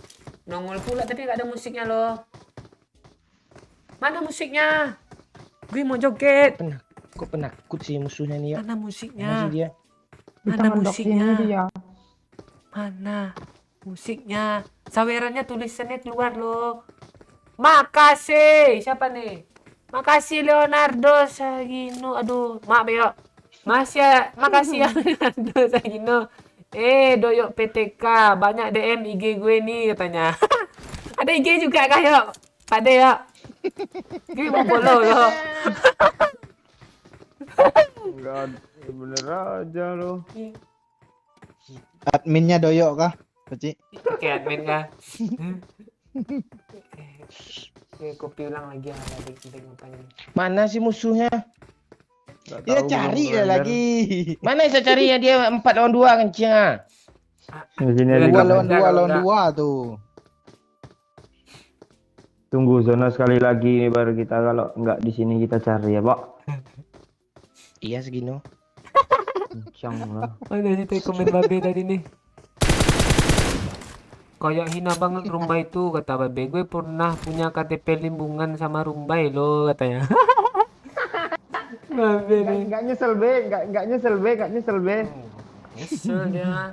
Speaker 1: nongol pula tapi gak ada musiknya loh. Mana musiknya? Gue mau joget.
Speaker 2: Kok penakut sih musuhnya nih ya?
Speaker 1: Mana musiknya?
Speaker 2: Mana sih dia?
Speaker 1: Mana musiknya? Mana musiknya? Sawerannya tulisannya keluar loh. Makasih. Siapa nih? Makasih Leonardo Sagino. Aduh, maaf ya. Makasih ya Leonardo Sagino. Doyok PTK, banyak DM IG gue nih katanya. Ada IG juga kah yuk? Pada ya. Gue mau follow loh.
Speaker 6: Enggak, bener aja lo.
Speaker 9: Adminnya doyok kah, Peci?
Speaker 1: Oke, admin kah? Oke, kopi ulang lagi
Speaker 2: Mana sih musuhnya?
Speaker 9: Ya cari dia lagi.
Speaker 2: Mana bisa cari ya dia 4 lawan 2 kencing.
Speaker 6: Di sini ada
Speaker 9: 2 lawan 2 tuh.
Speaker 6: Tunggu zona sekali lagi nih baru kita, kalau enggak di sini kita cari ya, Pak.
Speaker 2: Iya segino.
Speaker 6: Kencang lah.
Speaker 1: Mana sih komen babe tadi nih? Kayak hina banget Rumbai itu kata babe. Gue pernah punya KTP limbungan sama Rumbai lo katanya. Babe nih.
Speaker 7: Enggak nyesel be, enggak nyesel be.
Speaker 1: Nyesel dia.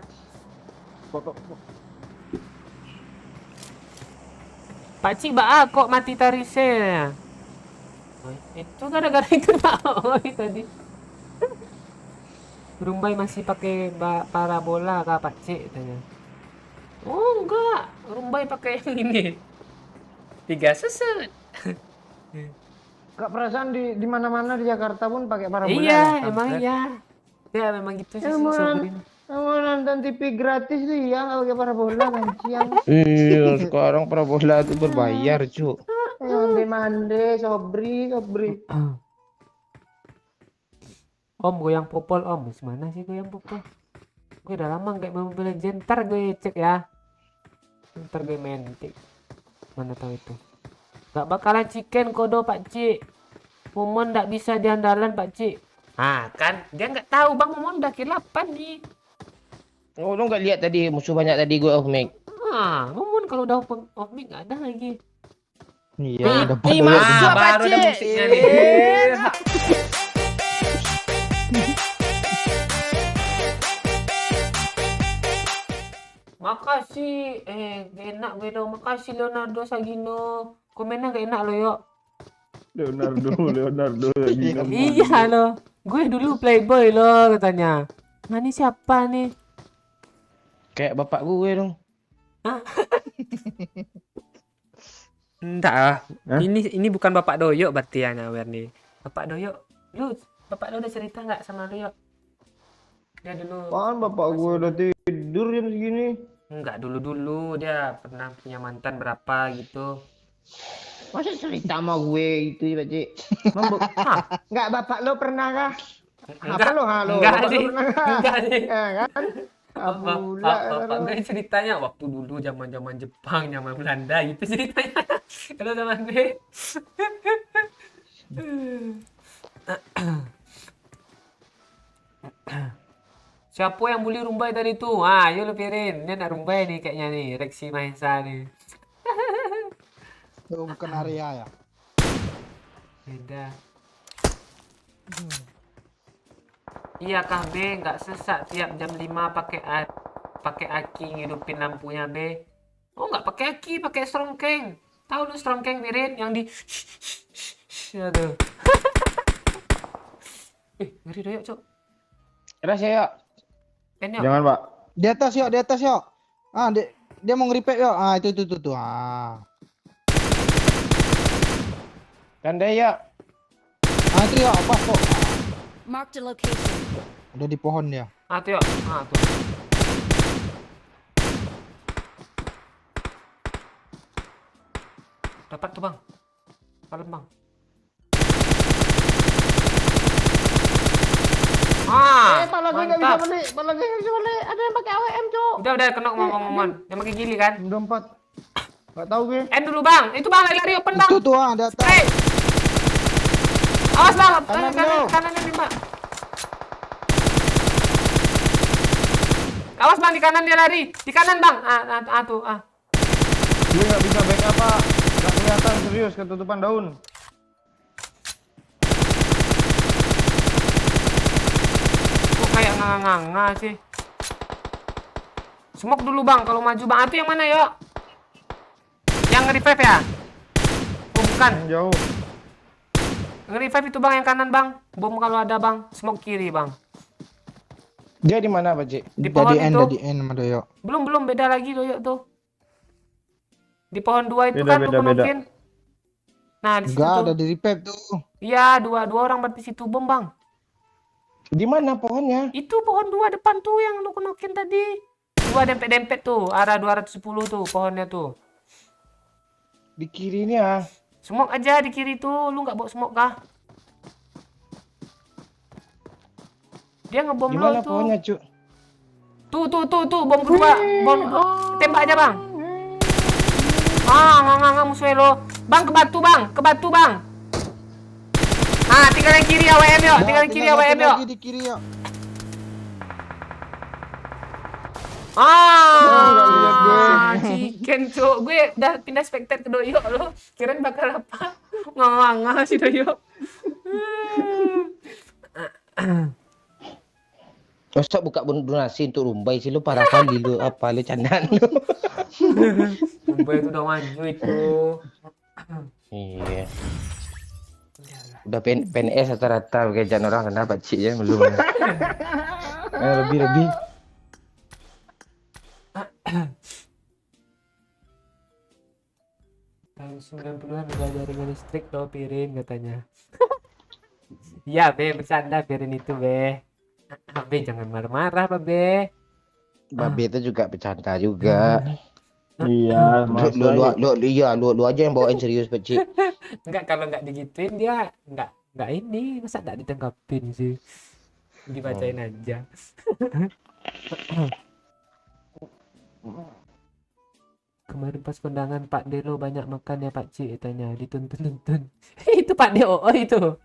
Speaker 1: Pak Cik kok mati tarisnya? Itu gara-gara ikut Pak Oi tadi. Rumbai masih pakai parabola kah Pak Cik tanya. Oh enggak, Rumbai pakai yang ini. 3 susun.
Speaker 7: Enggak perasaan di mana-mana di Jakarta pun pakai parabola.
Speaker 1: Iya,
Speaker 7: ya,
Speaker 1: emang
Speaker 7: kampret.
Speaker 1: iya. Ya memang gitu sih
Speaker 7: Emang
Speaker 1: Sobrin.
Speaker 7: nonton TV gratis tuh ya nggak pakai parabola kan siang.
Speaker 2: Iya, sekarang parabola itu berbayar, Cuk.
Speaker 7: Mande, Sobri.
Speaker 1: Om goyang popol om, mana sih goyang popol? Gue udah lama nggak main Mobile Legends, ntar gue cek ya. Ntar gue main cek. Mana tahu itu. Gak bakalan chicken kodo Pak Cik. Momon nggak bisa diandalan Pak Cik. Ah kan, dia nggak tahu Bang Momon udah kill 8 nih.
Speaker 2: Oh, lo nggak lihat tadi musuh banyak tadi gue off mic.
Speaker 1: Momon kalau udah off mic nggak ada lagi.
Speaker 9: Iya, udah
Speaker 2: masuk,
Speaker 1: baru ada musiknya nih. Makasih, gak enak gue lo. Makasih Leonardo Sagino. Komennya gak enak lo yuk.
Speaker 6: Leonardo.
Speaker 1: Iya lo. Gue dulu playboy lo katanya. Nah ini siapa nih?
Speaker 2: Kayak bapak gue dong.
Speaker 1: Enggak lah. Ini bukan Bapak Doyok berarti ya nyawer nih. Bapak Doyok. Bapak lo udah cerita nggak sama lo yuk? Dia dulu.
Speaker 7: Kan bapak gue udah tidur jam segini.
Speaker 1: Enggak, dulu dia pernah punya mantan berapa gitu.
Speaker 7: Masa cerita sama gue itu ya, Pakcik? Enggak, bapak lo pernah kah? Apa lo, halo?
Speaker 1: Enggak
Speaker 7: Bapak lo
Speaker 1: sih.
Speaker 7: pernah kah?
Speaker 1: Enggak sih.
Speaker 7: Ya kan? Pula
Speaker 1: Bapak gue ceritanya waktu dulu zaman-zaman Jepang, zaman Belanda gitu ceritanya. Kalau zaman gue. Siapa yang bully Rumbai tadi tuh? Ah, ayo lu pirin. Dia nak Rumbai nih kayaknya nih, Rexy Mahesa nih.
Speaker 9: Oh, bukan area ya.
Speaker 1: Beda. Iya Kang B, nggak sesak tiap jam 5 pakai aki ngidupin lampunya B. Oh nggak pakai aki, pakai strongkeng. Tahu lu strongkeng Mirin yang di aduh. Ngeri doyok, Cok.
Speaker 7: Keras ya, yuk.
Speaker 1: Yuk.
Speaker 7: Jangan, Pak.
Speaker 9: Di atas yuk. Ah, dia mau nge-repack yuk. Ah, itu tuh. Ah.
Speaker 7: Tanda ya.
Speaker 9: Ah, itu yuk, pas kok.
Speaker 4: Marked a location.
Speaker 9: Udah di pohon dia.
Speaker 1: Ah tuh yuk. Ah tuh. Dapat tuh Bang. Kalem Bang. Ah,
Speaker 7: Pak lagi nggak bisa
Speaker 1: mantap.
Speaker 7: balik. Pak lagi nggak bisa balik. Ada yang pakai AWM, Cok.
Speaker 1: Udah kena ngomong-ngomong. Yang pakai gili kan?
Speaker 7: Udah 4. Nggak tahu gue.
Speaker 1: End dulu Bang. Itu Bang lari open Bang.
Speaker 9: Itu tuh ah, di atas.
Speaker 1: Hey. Awas Bang,
Speaker 7: Kanan,
Speaker 1: kanan nih Mbak. Awas Bang, di kanan dia lari. Di kanan Bang. Tuh.
Speaker 7: Gue nggak bisa backup, Pak. Nggak kelihatan serius ketutupan daun.
Speaker 1: Kok kayak nganga sih. Smoke dulu Bang, kalau maju Bang. Itu yang mana yuk? Yang nge-revive ya? Oh bukan.
Speaker 7: Yang jauh.
Speaker 1: Nge-revive itu Bang yang kanan Bang. Bom kalau ada Bang. Smoke kiri Bang.
Speaker 7: Dia di mana, Pakcik?
Speaker 1: Di pohon itu.
Speaker 9: Di end sama doyok.
Speaker 1: Belum beda lagi doyok tuh. Di pohon 2 itu
Speaker 7: Beda,
Speaker 1: kan lu
Speaker 7: beda.
Speaker 1: menokin. Nah, di situ
Speaker 9: Enggak
Speaker 1: tuh.
Speaker 9: ada di repack tuh.
Speaker 1: Iya, dua orang berarti situ bom Bang.
Speaker 7: Di mana pohonnya?
Speaker 1: Itu pohon 2 depan tuh yang lu kenokin tadi. 2 dempet-dempet tuh, arah 210 tuh pohonnya tuh.
Speaker 7: Di kiri ini ya.
Speaker 1: Smoke aja di kiri tuh, lu nggak bawa smoke kah? Dia ngebom
Speaker 7: Di
Speaker 1: lo
Speaker 7: mana
Speaker 1: tuh.
Speaker 7: pohonnya, Cuk?
Speaker 1: Tuh, bom kedua. Bom tembak aja, Bang. Nggak musuh lo. Bang, ke batu, Bang. Tinggal yang kiri AWM yuk, tinggal yang kiri AWM yuk.
Speaker 9: Di kiri yuk.
Speaker 1: Chicken cuk. Gue udah pindah spectate ke Doyok lo. Kirain bakal apa? Nganga si Doyok.
Speaker 2: Masa buka donasi untuk Rumbai sih lu parah kali lu apa lu candaan lu.
Speaker 1: Rumbai itu udah maju itu.
Speaker 2: Iya. Udah PNS rata-rata kejar orang kenapa Cik ya belum. Lebih.
Speaker 1: Tahun 90-an udah ada jaringan listrik loh Pirin katanya. Iya Be, bercanda Pirin itu Be. Be jangan marah-marah Pak Be.
Speaker 2: Babe itu juga bercanda juga.
Speaker 6: Iya,
Speaker 2: Lu aja yang bawain serius Pak Cik.
Speaker 1: Enggak, kalau nggak digituin dia nggak ini, masa nggak ditangkapin sih. Dibacain aja. Kemarin pas kondangan Pak Delo banyak makan ya Pak Cik tanya, dituntun. Itu Pak Deo itu.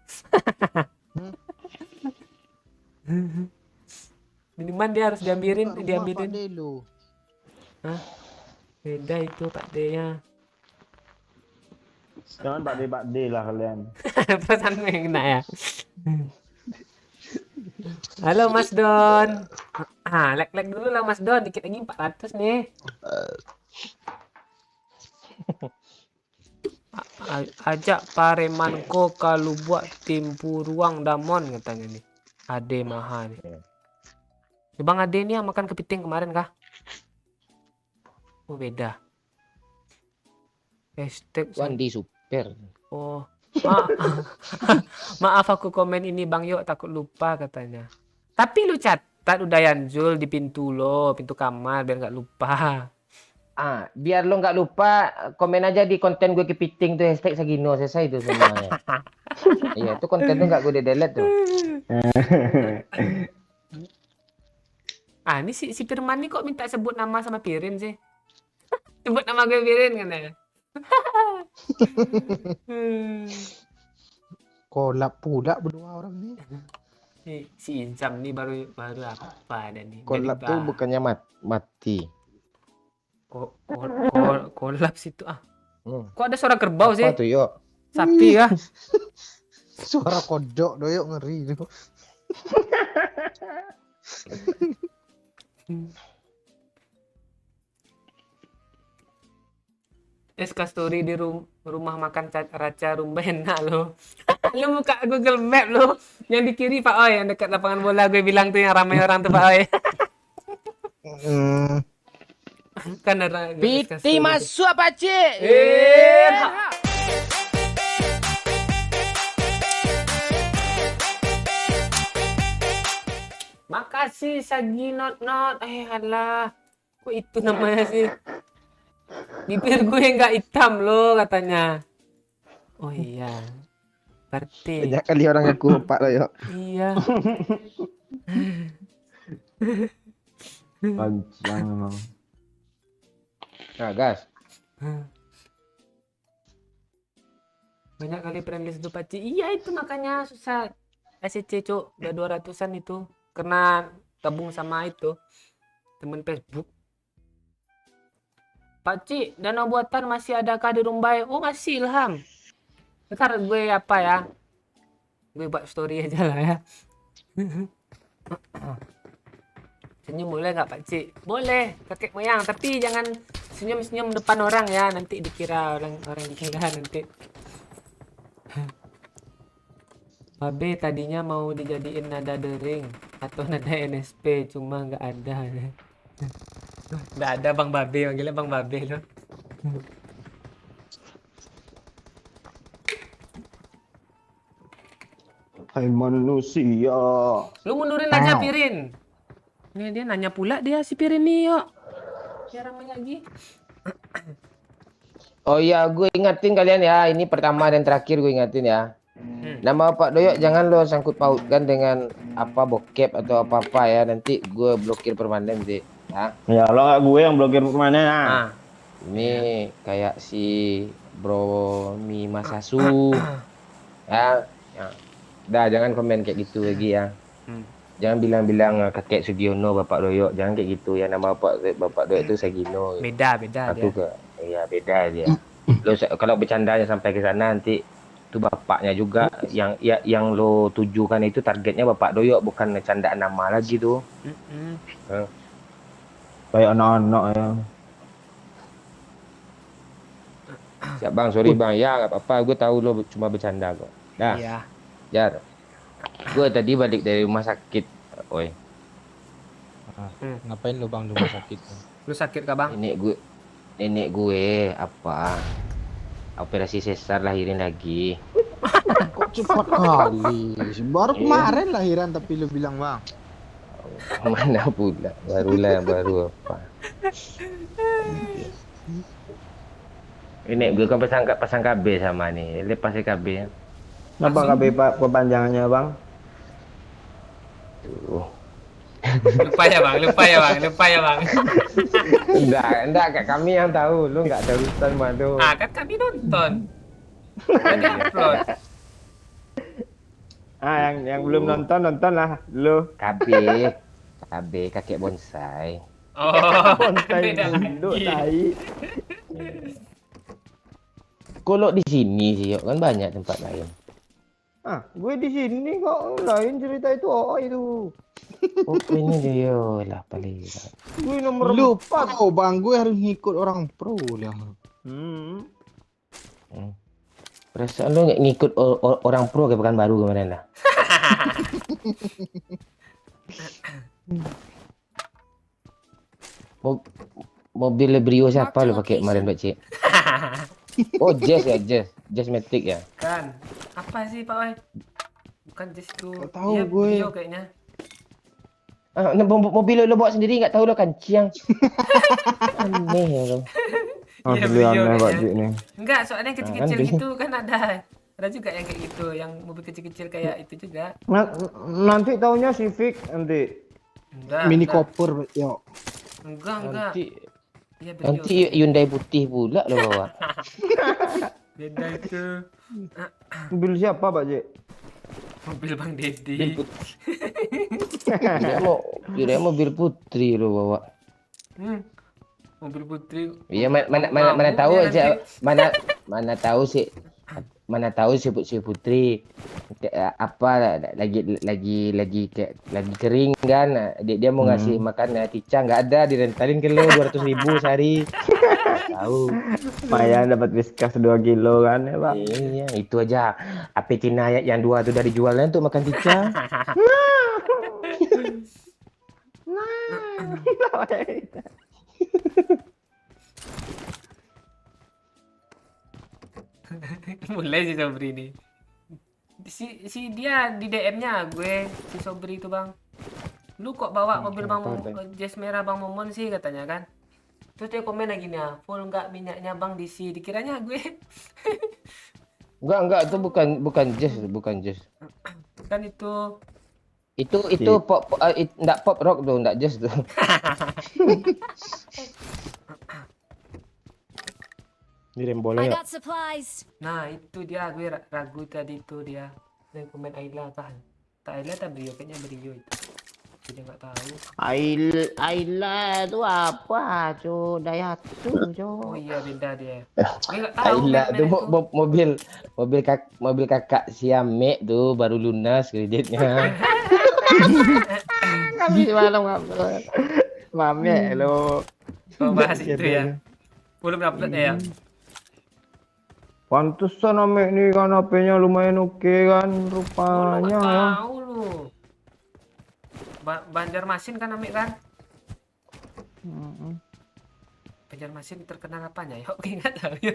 Speaker 1: Minuman dia harus diambilin. Hah? Beda itu Pak D-nya.
Speaker 6: Jangan Pak D lah kalian.
Speaker 1: Perasaan yang kena ya. Halo Mas Don. Like dulu lah Mas Don, dikit lagi 400 nih. Ajak Paremanko kalau buat tim Puruang Damon katanya nih. Ade Maha nih. Ya, Bang Ade nih yang makan kepiting kemarin kah? Oh beda. Hashtag
Speaker 2: Wandi super.
Speaker 1: Oh, maaf aku komen ini Bang Yok takut lupa katanya. Tapi lu catat udah Yanzul di pintu lo, pintu kamar biar nggak lupa.
Speaker 2: Biar lo nggak lupa, komen aja di konten gue kepiting tuh hashtag Sagino, selesai itu semuanya. Iya, itu konten tuh nggak gue delete tuh.
Speaker 1: Ini si Firman nih kok minta sebut nama sama Pirin sih? Sebut nama gue Pirin kan ya?
Speaker 9: Kolab pula berdua orang nih.
Speaker 1: Si Inzam nih baru apa ada nih?
Speaker 2: Kolab tuh bukannya mati.
Speaker 1: Kolab situ
Speaker 2: Hmm.
Speaker 1: Kok ada suara kerbau sih?
Speaker 2: Apa tuh yuk?
Speaker 1: Sapi ya?
Speaker 9: Suara kodok doyok ngeri tuh.
Speaker 1: SK story di rumah makan Raca Rumba enak lo. Lu buka Google Map lo. Yang di kiri Pak Oi, yang dekat lapangan bola gue bilang tuh yang ramai orang tuh Pak Oi. Kan ada
Speaker 3: Piti masuk apa cik?
Speaker 1: Makasih Sagi not. Alah. Kok itu namanya sih? Bibir gue nggak hitam lo katanya. Oh iya. Berarti.
Speaker 2: Banyak kali orang aku pak lo yuk.
Speaker 1: Iya.
Speaker 6: Panjang memang.
Speaker 2: Nah gas.
Speaker 1: Banyak kali friendlist tuh Paci. Iya itu makanya susah. SC cuk, udah 200-an itu. Karena tabung sama itu. Temen Facebook. Pakcik, dana buatan masih adakah di Rumbai? Oh masih Ilham. Ntar gue apa ya? Gue buat story aja lah ya. Senyum boleh nggak Pakcik? Boleh, kakek moyang. Tapi jangan senyum-senyum depan orang ya. Nanti dikira orang dikira nanti. Babe tadinya mau dijadiin nada dering atau nada NSP, cuma nggak ada. Nggak ada Bang Babe, manggilnya Bang Babe loh.
Speaker 7: Hai manusia.
Speaker 1: Lu mundurin aja Pirin. Ini dia nanya pula dia si Pirin nih yuk. Biar ramai lagi.
Speaker 2: Oh iya, gue ingatin kalian ya. Ini pertama dan terakhir gue ingatin ya. Nama Pak Doyok jangan lo sangkut pautkan dengan apa bokep atau apa-apa ya. Nanti gue blokir permanen sih.
Speaker 7: Ya lo nggak gue yang blokir permanen
Speaker 2: Ini kayak si Bro Mi Masasu. Ya. Dah jangan komen kayak gitu lagi ya. Jangan bilang-bilang kakek Sugiono Bapak Doyok. Jangan kayak gitu ya. Nama Bapak Doyok itu Sagino.
Speaker 1: Beda
Speaker 2: Satu
Speaker 1: dia.
Speaker 2: Iya beda dia. Lo kalau bercandanya sampai ke sana nanti itu bapaknya juga yang lo tujukan itu targetnya Bapak Doyok, bukan candaan nama lagi tuh.
Speaker 7: kayak anak-anak ya.
Speaker 2: Siap bang, sorry bang ya nggak apa-apa, gue tahu lo cuma bercanda kok. Dah
Speaker 1: Iya.
Speaker 2: Jar, gue tadi balik dari rumah sakit. Oi,
Speaker 9: Ngapain lu bang di rumah sakit?
Speaker 1: Lu sakit kah Bang?
Speaker 2: nenek gue apa operasi sesar lahirin lagi.
Speaker 9: Kok cepat kali? Baru kemarin lahiran tapi lu bilang bang.
Speaker 2: Mana pula, baru apa? Ini gue kan pasang KB sama nih, lepas KB ya.
Speaker 7: Kenapa KB Pak kepanjangannya bang?
Speaker 2: Tuh.
Speaker 1: Lupa ya Bang.
Speaker 2: Enggak, kayak kami yang tahu, lu nggak ada urusan madu.
Speaker 1: Kan kami nonton. Tadi upload.
Speaker 7: Yang belum nonton lah lu.
Speaker 2: KB kakek bonsai.
Speaker 1: Oh,
Speaker 7: Kontai
Speaker 1: beda
Speaker 7: dulu
Speaker 1: lagi.
Speaker 7: tai.
Speaker 2: Kalau di sini sih, yuk, kan banyak tempat lain.
Speaker 7: Gue di sini kok lain cerita itu itu.
Speaker 2: Oh, ini dia lah paling.
Speaker 7: Gue nomor
Speaker 9: Lupa kau bang, gue harus ngikut orang pro lah.
Speaker 2: Perasaan lu nggak ngikut orang pro ke Pekanbaru kemarin lah. Mobil Brio siapa lu pakai kemarin Pak Cik? Oh Jazz ya, Jazz Matic ya.
Speaker 1: Kan. Apa sih Pak Wai? Bukan just itu.
Speaker 9: Tahu
Speaker 1: Dia
Speaker 9: gue.
Speaker 1: Brio kayaknya.
Speaker 2: Mobil lo bawa sendiri nggak tahu lo kancing. Aneh ya lo.
Speaker 1: Iya,
Speaker 6: Asli aneh
Speaker 1: beliau
Speaker 6: Pak
Speaker 1: ya.
Speaker 6: Cik nih.
Speaker 1: Enggak, soalnya yang kecil-kecil
Speaker 2: kan,
Speaker 1: gitu kan ada. Ada juga yang kayak gitu, yang mobil kecil-kecil kayak itu juga.
Speaker 6: Nanti taunya Civic nanti.
Speaker 1: Enggak,
Speaker 9: Mini
Speaker 1: enggak.
Speaker 9: Cooper, yo.
Speaker 1: Enggak.
Speaker 2: Nanti
Speaker 1: Iya, beliau.
Speaker 2: nanti Hyundai putih pula lo bawa.
Speaker 1: Beda itu.
Speaker 6: Mobil siapa Pak Cik?
Speaker 1: Mobil Bang Deddy.
Speaker 2: Mobil putih. Kira mobil putri lo bawa.
Speaker 1: Mobil putri.
Speaker 2: Iya mana
Speaker 1: Mau
Speaker 2: tahu
Speaker 1: dia
Speaker 2: aja
Speaker 1: nanti.
Speaker 2: mana tahu si Putri apa lagi kering kan dia mau ngasih makan Tica nggak ada direntalin ke lo 200.000 sehari. Nggak tahu.
Speaker 6: Lumayan dapat Whiskas 2 kilo kan ya Pak.
Speaker 2: Iya itu aja AP Cina yang 2 tuh dari jualan untuk makan Tica.
Speaker 1: Mulai si Sobri ini. Si dia di DM-nya gue, si Sobri itu Bang. Lu kok bawa mobil Bang jas merah Bang Momon sih katanya kan. Terus dia komen lagi nih, full nggak minyaknya Bang DC. Dikiranya gue.
Speaker 2: Enggak itu bukan jazz.
Speaker 1: Kan itu
Speaker 2: Itu pop enggak pop rock tuh, enggak jazz tuh. Ini rembola
Speaker 4: I
Speaker 2: ya.
Speaker 4: got supplies.
Speaker 1: Nah itu dia gue ragu tadi itu dia dan komen Ayla kan tak Ayla tak Brio kayaknya Brio itu dia nggak tahu.
Speaker 3: Ayla itu apa cu? Daihatsu cu.
Speaker 1: Oh iya beda dia gue nggak tahu
Speaker 2: Ayla tuh
Speaker 1: merek itu.
Speaker 2: mobil kakak si Ame tuh baru lunas kreditnya.
Speaker 3: Kami malam ngobrol. Mame lo.
Speaker 1: Oh, bahas itu ya belum dapet ya.
Speaker 6: Pantesan Ame nih kan HP-nya lumayan oke kan
Speaker 1: Oh, lu
Speaker 6: rupanya
Speaker 1: nggak
Speaker 6: ya.
Speaker 1: tahu lu Banjarmasin kan Amik kan. Banjarmasin terkenal apanya ya? Oke nggak tahu ya.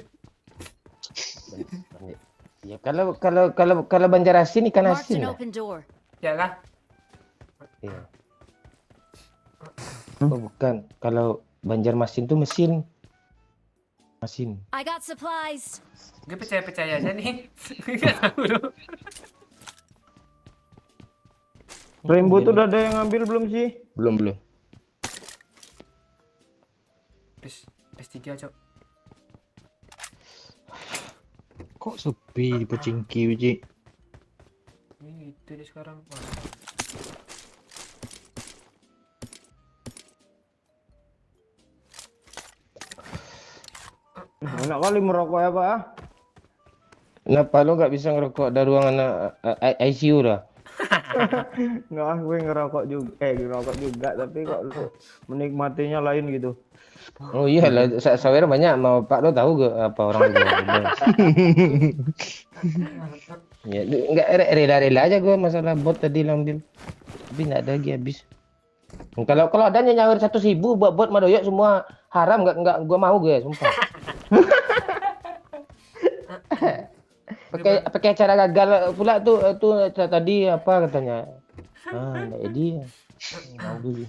Speaker 2: Ya kalau Banjarmasin ikan
Speaker 4: Marked
Speaker 2: asin.
Speaker 4: an
Speaker 2: Lah.
Speaker 4: open door.
Speaker 1: Ya lah.
Speaker 2: Iya. Oh bukan, kalau Banjarmasin tuh mesin.
Speaker 4: I got supplies.
Speaker 1: Gue percaya aja nih. Nggak tahu lu.
Speaker 6: Rainbow tuh udah ada yang ngambil belum sih?
Speaker 2: Belum.
Speaker 1: PS3 cok.
Speaker 9: Kok sepi di Pocingki, Ci?
Speaker 1: Ini itu dia sekarang. Wah.
Speaker 6: Enak kali merokok ya Pak ah.
Speaker 2: Kenapa lo nggak bisa ngerokok dari ruangan ICU dah?
Speaker 6: Nggak ah, gue ngerokok juga tapi kok lu menikmatinya lain gitu.
Speaker 2: Oh iya lah, sawer banyak mau Pak lo tahu gak apa orang itu? Ya, nggak rela aja gue masalah bot tadi ambil, tapi nggak ada lagi habis. Kalau ada nyawer 100.000 buat bot madoyok semua haram nggak gue mau gue sumpah. pakai cara gagal pula tuh tadi apa katanya? Nggak jadi. Mau dulu.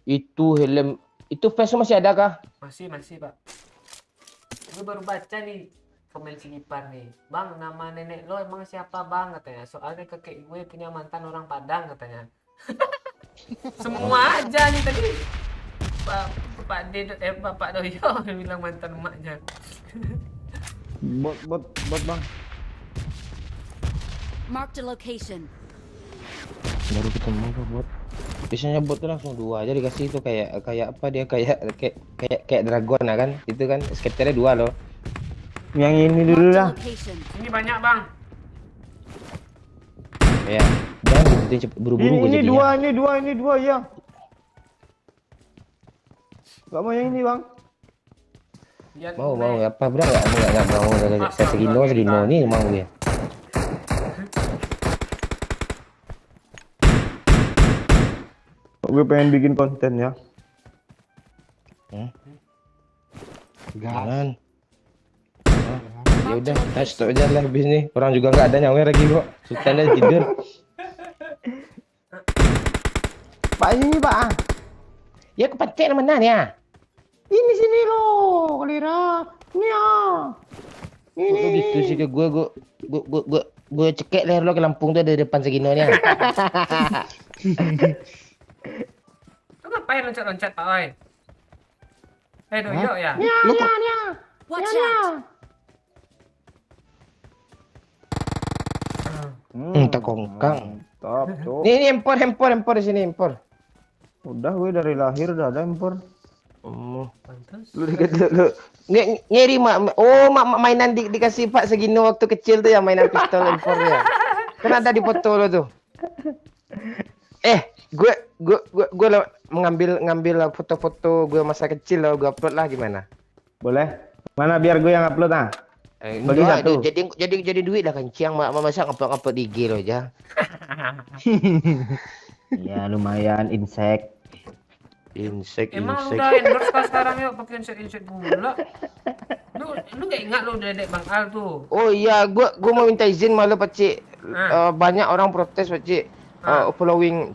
Speaker 2: Itu helm itu face masih ada kah?
Speaker 1: Masih Pak. Gue baru baca nih komen si Ipar nih. Bang, nama nenek lo emang siapa Bang katanya. Soalnya kakek gue punya mantan orang Padang katanya. Semua aja nih tadi. Bapak Doyo bilang mantan emaknya.
Speaker 6: Bot Bang.
Speaker 4: Marked a location.
Speaker 2: Baru ketemu kok bot. Biasanya bot tuh langsung 2 aja dikasih itu kayak apa dia kayak dragon lah kan. Itu kan skaternya 2 loh.
Speaker 6: Yang ini dulu
Speaker 4: Marked a
Speaker 6: lah.
Speaker 4: location.
Speaker 1: Ini banyak Bang.
Speaker 2: Ya, dan ikutin cepet buru-buru gue
Speaker 6: Ini
Speaker 2: jadinya.
Speaker 6: ini dua ya. Gak mau yang ini Bang.
Speaker 1: Lihat
Speaker 2: Mau
Speaker 1: gue.
Speaker 2: apa bro nggak mau saya segino nih mau dia.
Speaker 6: Gue pengen bikin konten ya.
Speaker 2: Jangan. Ya udah, stop aja lah habis nih. Orang juga nggak ada nyawer lagi kok. Sultan aja tidur.
Speaker 7: Pak sini Pak.
Speaker 2: Ya kepencet mana nih ya?
Speaker 7: Ini sini loh, Kalira. Ini ah.
Speaker 2: Gue gitu sih ke gue cekek leher lo ke Lampung tuh dari depan segino nih.
Speaker 1: Lu ngapain loncat-loncat Pak Oi? Doyok ya?
Speaker 9: Lu kok
Speaker 4: Watch out!
Speaker 2: Tak kongkang.
Speaker 6: Mantap, Cok.
Speaker 2: Nih empor di sini empor.
Speaker 6: Udah gue dari lahir udah ada impor.
Speaker 1: Pantas.
Speaker 2: Lu ngeri mak mainan dikasih Pak segini waktu kecil tuh ya mainan pistol empor ya. Kan ada di foto lo tuh. Gue ngambil foto-foto gue masa kecil lo gue upload lah gimana?
Speaker 6: Boleh? Mana biar gue yang upload ah? Bagi
Speaker 2: Enggak,
Speaker 6: satu.
Speaker 2: jadi duit lah kencang masa ngupload di IG lo aja.
Speaker 3: Ya lumayan insek.
Speaker 1: Emang lu udah endorse kan sekarang yuk pakai insert pula. Lu gak ingat lu dedek Bang Al tuh.
Speaker 2: Oh iya, gua mau minta izin malu Pak Cik. Banyak orang protes Pak Cik. Following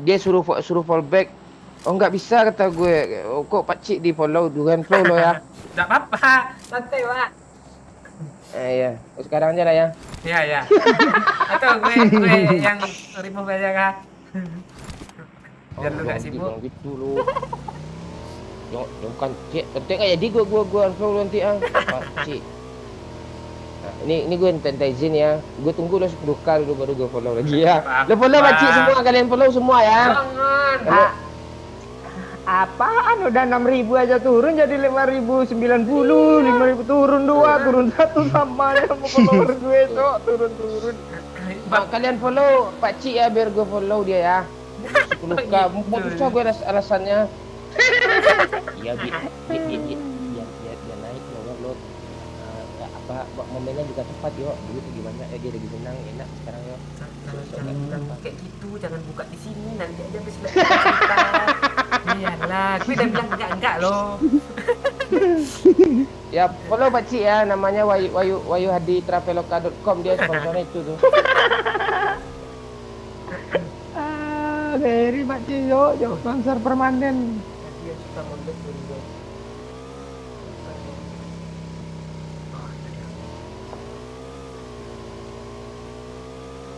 Speaker 2: dia suruh fallback. Oh nggak bisa kata gue. Kok Pak Cik di follow duluan follow lo ya.
Speaker 1: Enggak apa-apa, santai Pak.
Speaker 2: Iya, sekarang aja lah ya.
Speaker 1: Iya. Atau gue yang remove aja kah? Biar lu gak sibuk.
Speaker 2: Gitu lu. Bukan Cik, penting aja jadi gua unfollow nanti ah. Pak Cik. Nah, ini gue minta izin ya. Gue tunggu lo 10k dulu baru gue follow lagi ya. Lo follow Pak Cik semua, kalian follow semua ya.
Speaker 1: Jangan.
Speaker 7: Apaan udah 6.000 aja turun jadi 5.090, 5.000 turun 2, turun 1 sama aja sama follower gue Cok, turun.
Speaker 2: Kalian follow Pak Cik ya biar gue follow dia ya. 10k, mau susah gue alasannya. Iya biar naik lo momennya juga tepat yo. Dulu tuh gimana dia lagi senang enak sekarang yo.
Speaker 1: Kayak gitu jangan buka di sini nanti aja habis cerita. Iyalah, gue udah bilang enggak loh.
Speaker 2: Ya follow Pak Cik ya, namanya wayuhaditraveloka.com dia sponsornya itu tuh.
Speaker 7: Dari Pak Cik yo sponsor permanen.
Speaker 1: Dia suka mondok dulu.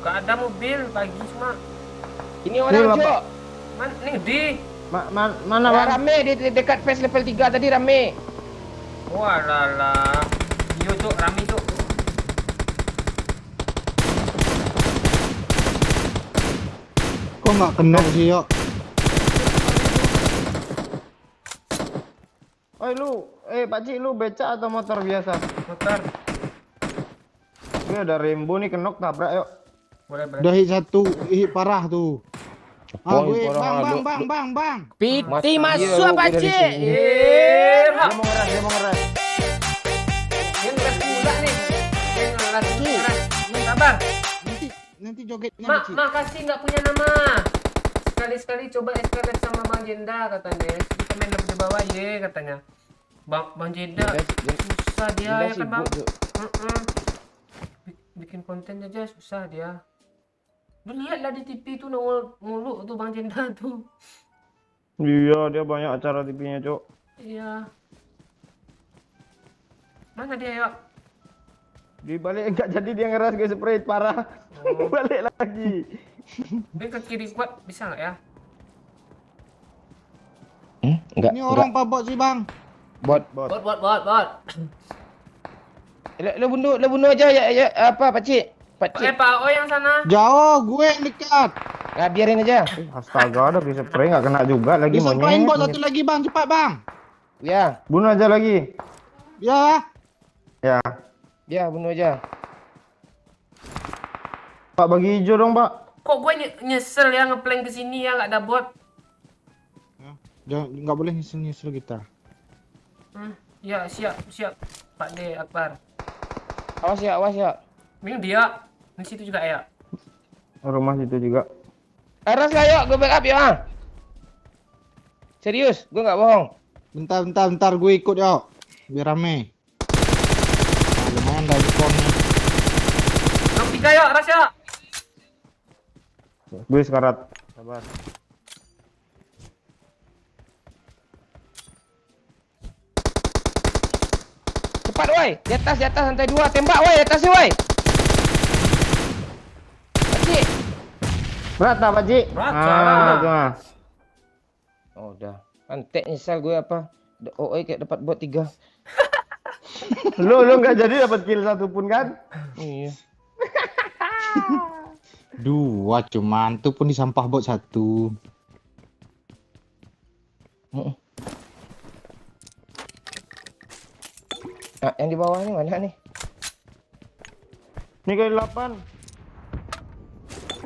Speaker 1: Gak ada mobil pagi semua.
Speaker 2: Ini orang
Speaker 6: Ini,
Speaker 2: Jo.
Speaker 1: Mana nih di?
Speaker 6: Mana Bang?
Speaker 2: Rame di dekat face level 3 tadi rame.
Speaker 1: Walah. Yo Cuk, rame Cuk.
Speaker 9: kok nggak kena sih yo?
Speaker 7: Oi lu, Pak Cik lu beca atau motor biasa?
Speaker 1: Motor.
Speaker 7: Gue ada Rembo nih kenok tabrak yuk.
Speaker 1: Boleh.
Speaker 9: Udah hit satu, hit parah tuh. Ah
Speaker 2: Poin
Speaker 9: gue
Speaker 2: parah,
Speaker 9: bang.
Speaker 2: Piti masuk Pak Cik.
Speaker 7: Dia mau ngeras.
Speaker 1: Dia ngeras pula nih. Dia ngeras. Sabar.
Speaker 9: Nanti jogetnya
Speaker 1: Mak,
Speaker 9: Cik.
Speaker 1: makasih nggak punya nama. Sekali-sekali coba SKLF sama Bang Jenda katanya. Kita main di bawah ye katanya. Bang Jenda susah dia ya kan Bang. Bikin konten aja susah dia. Lu lihatlah di TV tuh nongol mulu tuh Bang Jenda tuh.
Speaker 6: Iya, dia banyak acara TV-nya, Cok.
Speaker 1: Iya. Mana dia yuk?
Speaker 7: Di balik enggak jadi dia ngeras gue spray parah. Balik lagi.
Speaker 1: Dia ke kiri kuat bisa nggak ya?
Speaker 2: Enggak.
Speaker 9: Ini orang apa bot sih bang?
Speaker 2: Bot.
Speaker 1: Bot.
Speaker 2: Lo bunuh aja ya apa Pak Cik? Pak Cik.
Speaker 1: Pak O yang sana.
Speaker 9: Jauh, gue yang dekat.
Speaker 2: Nah, biarin aja.
Speaker 6: Astaga, udah di spray nggak kena juga lagi
Speaker 9: Disampain bot
Speaker 6: monyet.
Speaker 9: satu lagi bang, cepat bang.
Speaker 2: Ya,
Speaker 6: Bunuh aja lagi.
Speaker 9: Ya.
Speaker 2: ya bunuh aja.
Speaker 6: Pak bagi hijau dong, Pak.
Speaker 1: Kok gue nyesel ya ngeplank ke sini ya nggak ada bot.
Speaker 9: Jangan, nggak boleh nyesel kita.
Speaker 1: Ya siap Pak D Akbar.
Speaker 2: Awas ya.
Speaker 1: Ini dia di situ juga ya.
Speaker 6: Rumah situ juga.
Speaker 2: Aras lah yuk, gue backup ya. Serius, gue nggak bohong.
Speaker 9: Bentar, gue ikut yuk. Biar rame. Nah, lumayan dah informnya.
Speaker 1: Nok 3 yuk, Ras yuk.
Speaker 6: Gue sekarat. Sabar.
Speaker 2: cepat woi. Di atas lantai 2 tembak woi, atasnya woi. Pakcik.
Speaker 7: Berata Pakcik.
Speaker 1: Berata.
Speaker 7: Itu mah.
Speaker 2: Oh udah. Antek nyesal gue apa. OE kayak dapat bot 3.
Speaker 7: Lu nggak jadi dapat kill satu pun kan?
Speaker 2: Iya.
Speaker 9: 2 cuman, tuh pun di sampah bot 1.
Speaker 2: Nah, yang di bawah ini mana nih?
Speaker 7: Ini kali 8.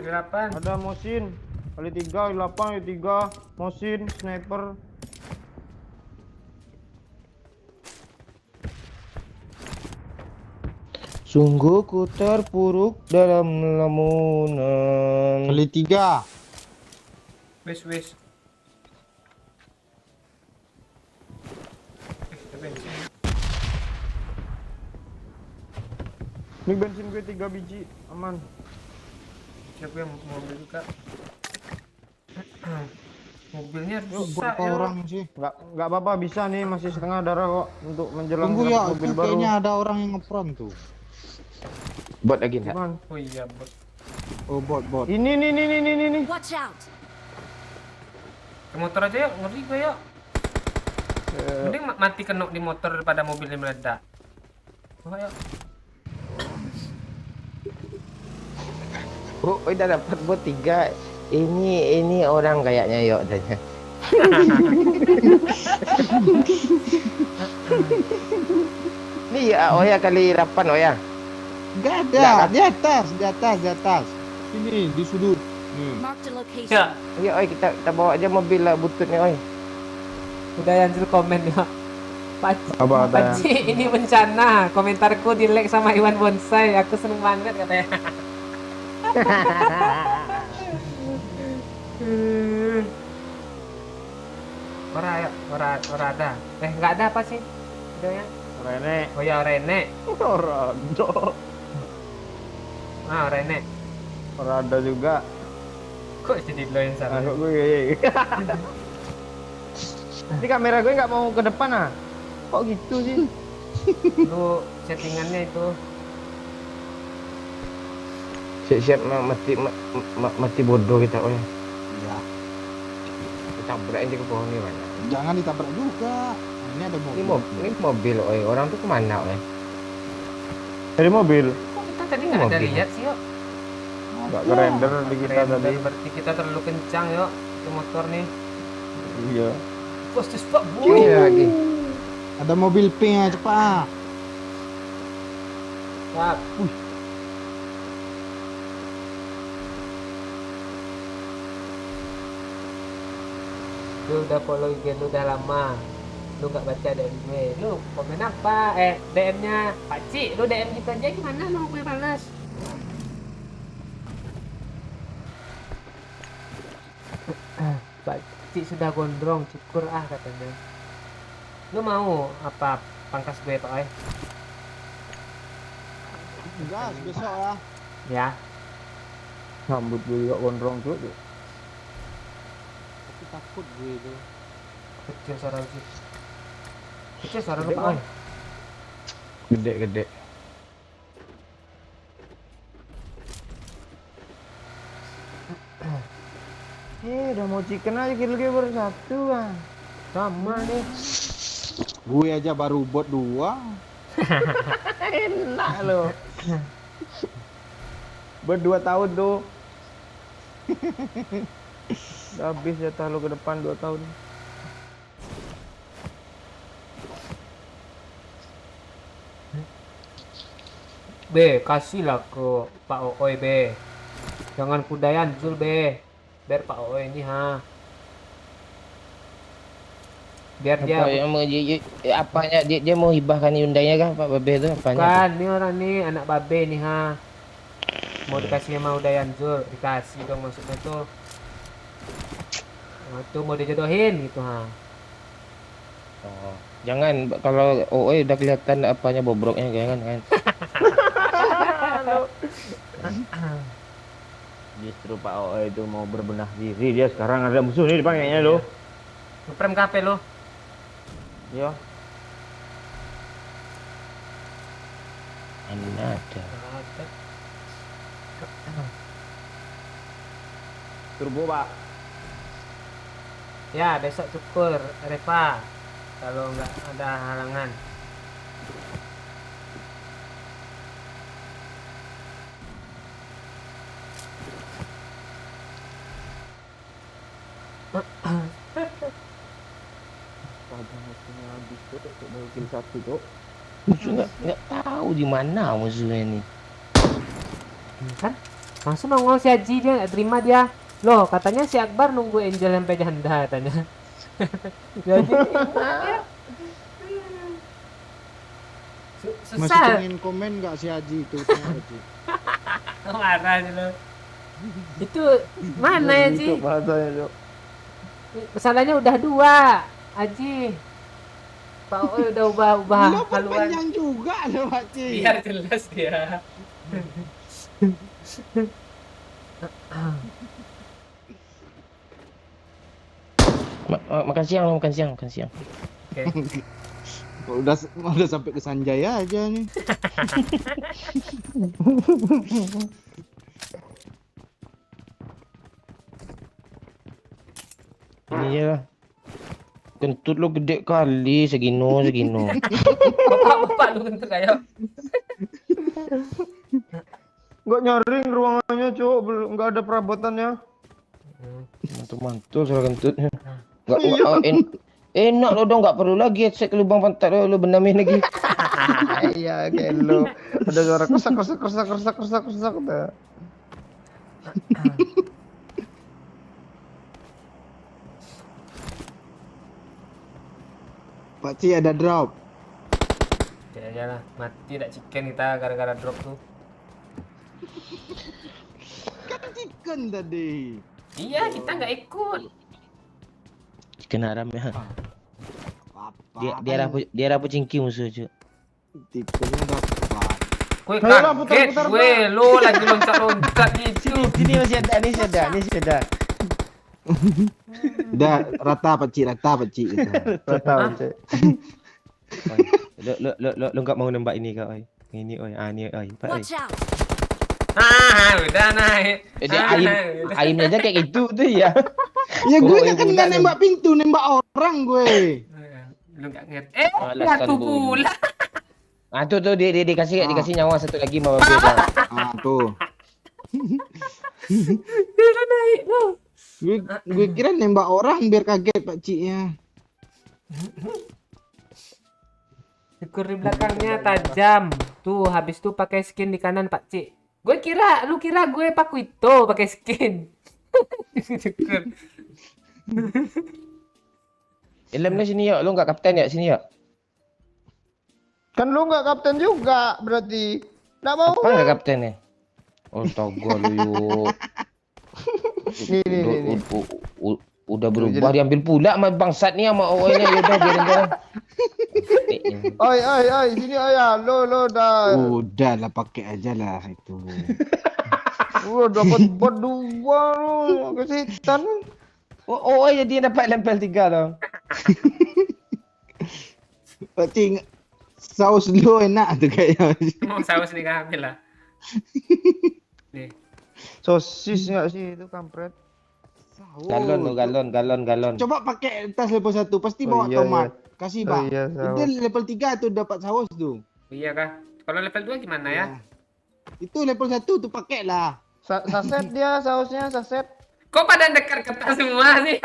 Speaker 1: Delapan.
Speaker 7: Ada Mosin. Kali 3, kali 8, kali 3. Mosin, sniper.
Speaker 2: Sungguh ku terpuruk dalam lamunan.
Speaker 9: Kali 3.
Speaker 1: Wis. Ada bensin.
Speaker 7: Ini bensin gue 3 biji. Aman.
Speaker 1: Siapa yang mau beli juga? Mobilnya
Speaker 9: Yuk,
Speaker 1: rusak
Speaker 9: berapa
Speaker 1: ya.
Speaker 9: orang sih?
Speaker 7: Nggak apa-apa, bisa nih, masih setengah darah kok untuk menjelang
Speaker 9: Tunggu
Speaker 7: dapat
Speaker 9: ya,
Speaker 7: mobil
Speaker 9: itu
Speaker 7: baru.
Speaker 9: kayaknya ada orang yang ngepron tuh.
Speaker 2: Bot lagi enggak?
Speaker 7: Cuman,
Speaker 1: Oh iya, bos.
Speaker 9: Oh, bot.
Speaker 7: ini nih.
Speaker 4: Watch out!
Speaker 1: Ke motor aja yuk, ngeri gue yuk. Mending mati kena di motor daripada mobilnya meledak. Oh, yuk.
Speaker 2: Oh, udah dapat bot 3. Ini orang kayaknya yuk tanya. Ini ya, oh ya kali 8 oh ya.
Speaker 9: Enggak
Speaker 2: Nggak
Speaker 9: ada, di atas. Sini, di sudut. Nih.
Speaker 4: Marked a location.
Speaker 1: Ya,
Speaker 2: Ya, oi kita bawa aja mobil lah bututnya oi.
Speaker 1: udah yang komen ya.
Speaker 7: Apa,
Speaker 1: Paci, ini bencana. Komentarku di like sama Iwan Bonsai. Aku seneng banget katanya. Ora ada. Nggak ada apa sih? Videonya?
Speaker 7: Rene.
Speaker 1: Oh ya, Rene.
Speaker 7: Rodo.
Speaker 1: Rene.
Speaker 7: Ada juga.
Speaker 1: Kok jadi lo yang salah?
Speaker 7: Kok gue. Ini kamera gue nggak mau ke depan ah. Kok gitu sih?
Speaker 1: Lu settingannya itu.
Speaker 2: Siap-siap mati bodoh kita oi.
Speaker 9: Iya.
Speaker 2: Kita tabrak aja ke pohon ini mana.
Speaker 9: Jangan ditabrak juga. Nah, ini ada mobil.
Speaker 2: Ini mobil oi. Orang tuh kemana oi?
Speaker 7: Dari mobil.
Speaker 1: Kok kita tadi nggak ada
Speaker 2: Mobil.
Speaker 1: lihat sih yuk?
Speaker 7: Nggak kerender di kita tadi.
Speaker 1: Berarti kita terlalu kencang yuk ke motor nih.
Speaker 7: Iya.
Speaker 1: Postus pak
Speaker 2: Ini lagi.
Speaker 9: Ada mobil pink ya, cepat.
Speaker 1: Pak. Lu udah follow IG lu udah lama. Lu nggak baca DM gue. Lu komen apa? DM-nya Pakcik. Lu DM gitu aja gimana mau gue balas? Pakcik sudah gondrong, syukur katanya. Lu mau apa pangkas gue Pak?
Speaker 9: Gas besok ya.
Speaker 1: Ya.
Speaker 7: Rambut gue juga gondrong tuh.
Speaker 9: Tapi takut gue itu.
Speaker 1: Kecil suara lu sih. Kecil suara lu
Speaker 7: Gede,
Speaker 1: Pak.
Speaker 7: Bang.
Speaker 2: Gede.
Speaker 7: Udah mau chicken aja kill gue baru 1 ah.
Speaker 1: Sama nih.
Speaker 9: Gue aja baru bot 2.
Speaker 7: Enak lo. Buat 2 tahun tuh. Udah habis jatah lo ke depan 2 tahun.
Speaker 1: B, kasihlah ke Pak Ooi B. Jangan kudayan Zul B. Biar Pak Ooi ini biar dia
Speaker 2: Apa yang mau apanya dia mau hibahkan Hyundai-nya kah Pak Babe itu apanya?
Speaker 1: bukan nih orang nih anak babe nih mau dikasih sama Udayan Zul, dikasih dong maksudnya tuh. Nah, tuh mau dijodohin gitu
Speaker 2: Oh, jangan kalau OE udah kelihatan apanya bobroknya jangan kan.
Speaker 7: Justru Pak OE itu mau berbenah diri, dia sekarang ada musuh nih depan kayaknya lo.
Speaker 1: Ngeprem kape lo.
Speaker 7: Iya.
Speaker 2: Mana ada.
Speaker 7: Turbo, Pak.
Speaker 1: Ya, besok syukur Reva. Kalau nggak ada halangan.
Speaker 2: Musuh nggak tahu di mana musuhnya ini.
Speaker 1: Kan langsung nongol si Haji, dia nggak terima dia. Loh, katanya si Akbar nunggu Angel sampai janda katanya. Jadi
Speaker 9: Masih
Speaker 1: susah.
Speaker 9: pengen komen nggak si Haji itu? Kenapa, Ci?
Speaker 1: Marah sih lo. Itu mana ya Ji?
Speaker 7: Bahasanya, Cok.
Speaker 1: Masalahnya udah 2 Haji. Pak Oi udah ubah
Speaker 9: Lo
Speaker 1: haluan.
Speaker 9: panjang juga lo, Pak Ci.
Speaker 1: Biar jelas dia.
Speaker 2: Makan siang.
Speaker 1: Oke.
Speaker 9: Udah sampai ke Sanjaya aja nih.
Speaker 2: Ini aja lah. Kentut lo gede kali, segino.
Speaker 1: Bapak lu kentut kayak.
Speaker 7: Nggak nyaring ruangannya, Cok. Belum, nggak ada perabotannya.
Speaker 2: Mantul soal kentutnya. Enak lo dong, nggak perlu lagi headset ke lubang pantat lo benamin lagi.
Speaker 7: Iya, kayak lo. Ada suara kersak. Udah.
Speaker 9: Pak Ci ada drop.
Speaker 1: Ya aja lah, mati dak chicken kita gara-gara drop tuh.
Speaker 9: Kan chicken tadi.
Speaker 1: Iya, kita nggak ikut.
Speaker 2: Kena haram ya.
Speaker 9: Apa?
Speaker 2: Dia rapu cingki musuh cuy.
Speaker 9: Chickennya dapat.
Speaker 1: Gue
Speaker 7: Ayolah,
Speaker 1: kaget,
Speaker 7: putar-putar,
Speaker 1: gue lu lagi loncat-loncat gitu.
Speaker 2: Sini masih ada, ini ada.
Speaker 9: Udah rata Pak Ci gitu.
Speaker 7: Tahu, Cok.
Speaker 2: Lo nggak mau nembak ini kau, oi. Ini oi, ini oi, Pak oi.
Speaker 4: Watch out!
Speaker 1: Udah naik.
Speaker 2: Aimnya aja kayak gitu tuh ya.
Speaker 9: Ya gue
Speaker 2: Oh,
Speaker 9: kan
Speaker 2: bulan
Speaker 9: nggak
Speaker 2: lu.
Speaker 9: nembak pintu, nembak orang gue.
Speaker 1: Lu nggak ngerti.
Speaker 2: Alasan
Speaker 1: Jatuh
Speaker 2: bodoh.
Speaker 1: pula.
Speaker 2: Ah tuh dia dikasih nyawa satu lagi sama Babe bang.
Speaker 9: Ah tuh.
Speaker 1: Udah naik lu.
Speaker 9: Gue kira nembak orang biar kaget Pak Ci ya.
Speaker 1: Syukur di belakangnya tajam. Tuh, habis tuh pakai skin di kanan Pak Cik. Lu kira gue paku itu pakai skin. Syukur.
Speaker 2: Ilhamnya sini ya, lo nggak kapten ya sini ya.
Speaker 7: Kan lu nggak kapten juga, berarti. Nggak mau.
Speaker 2: Apa nggak kapten ya? Oh togo lu yuk.
Speaker 7: Nih.
Speaker 2: Udah berubah diambil pula sama bangsat nih sama OE-nya udah biarin dia.
Speaker 7: Oi, sini ya. Lo dah.
Speaker 9: Udah lah pakai aja lah itu.
Speaker 7: Dapat berdua lo. Kesitan.
Speaker 2: Oh ya dia dapat level 3 loh.
Speaker 9: Pak Ci saus lu enak tuh kayaknya.
Speaker 1: Mau saus nih ambil lah. Nih.
Speaker 7: Sosis nggak sih itu kampret?
Speaker 9: Saus.
Speaker 2: Galon.
Speaker 9: Coba pakai tas level 1 pasti
Speaker 7: Oh,
Speaker 9: bawa
Speaker 7: iya,
Speaker 9: tomat.
Speaker 7: iya.
Speaker 9: Kasih
Speaker 7: Oh,
Speaker 9: Bang.
Speaker 7: iya,
Speaker 9: Itu
Speaker 7: saus.
Speaker 9: level 3 tuh dapat saus tuh.
Speaker 1: Iya kah? Kalau level 2 gimana ya?
Speaker 9: Itu level 1 tuh pakai lah.
Speaker 7: Saset dia sausnya saset.
Speaker 1: Kok pada dekat ke tas semua sih?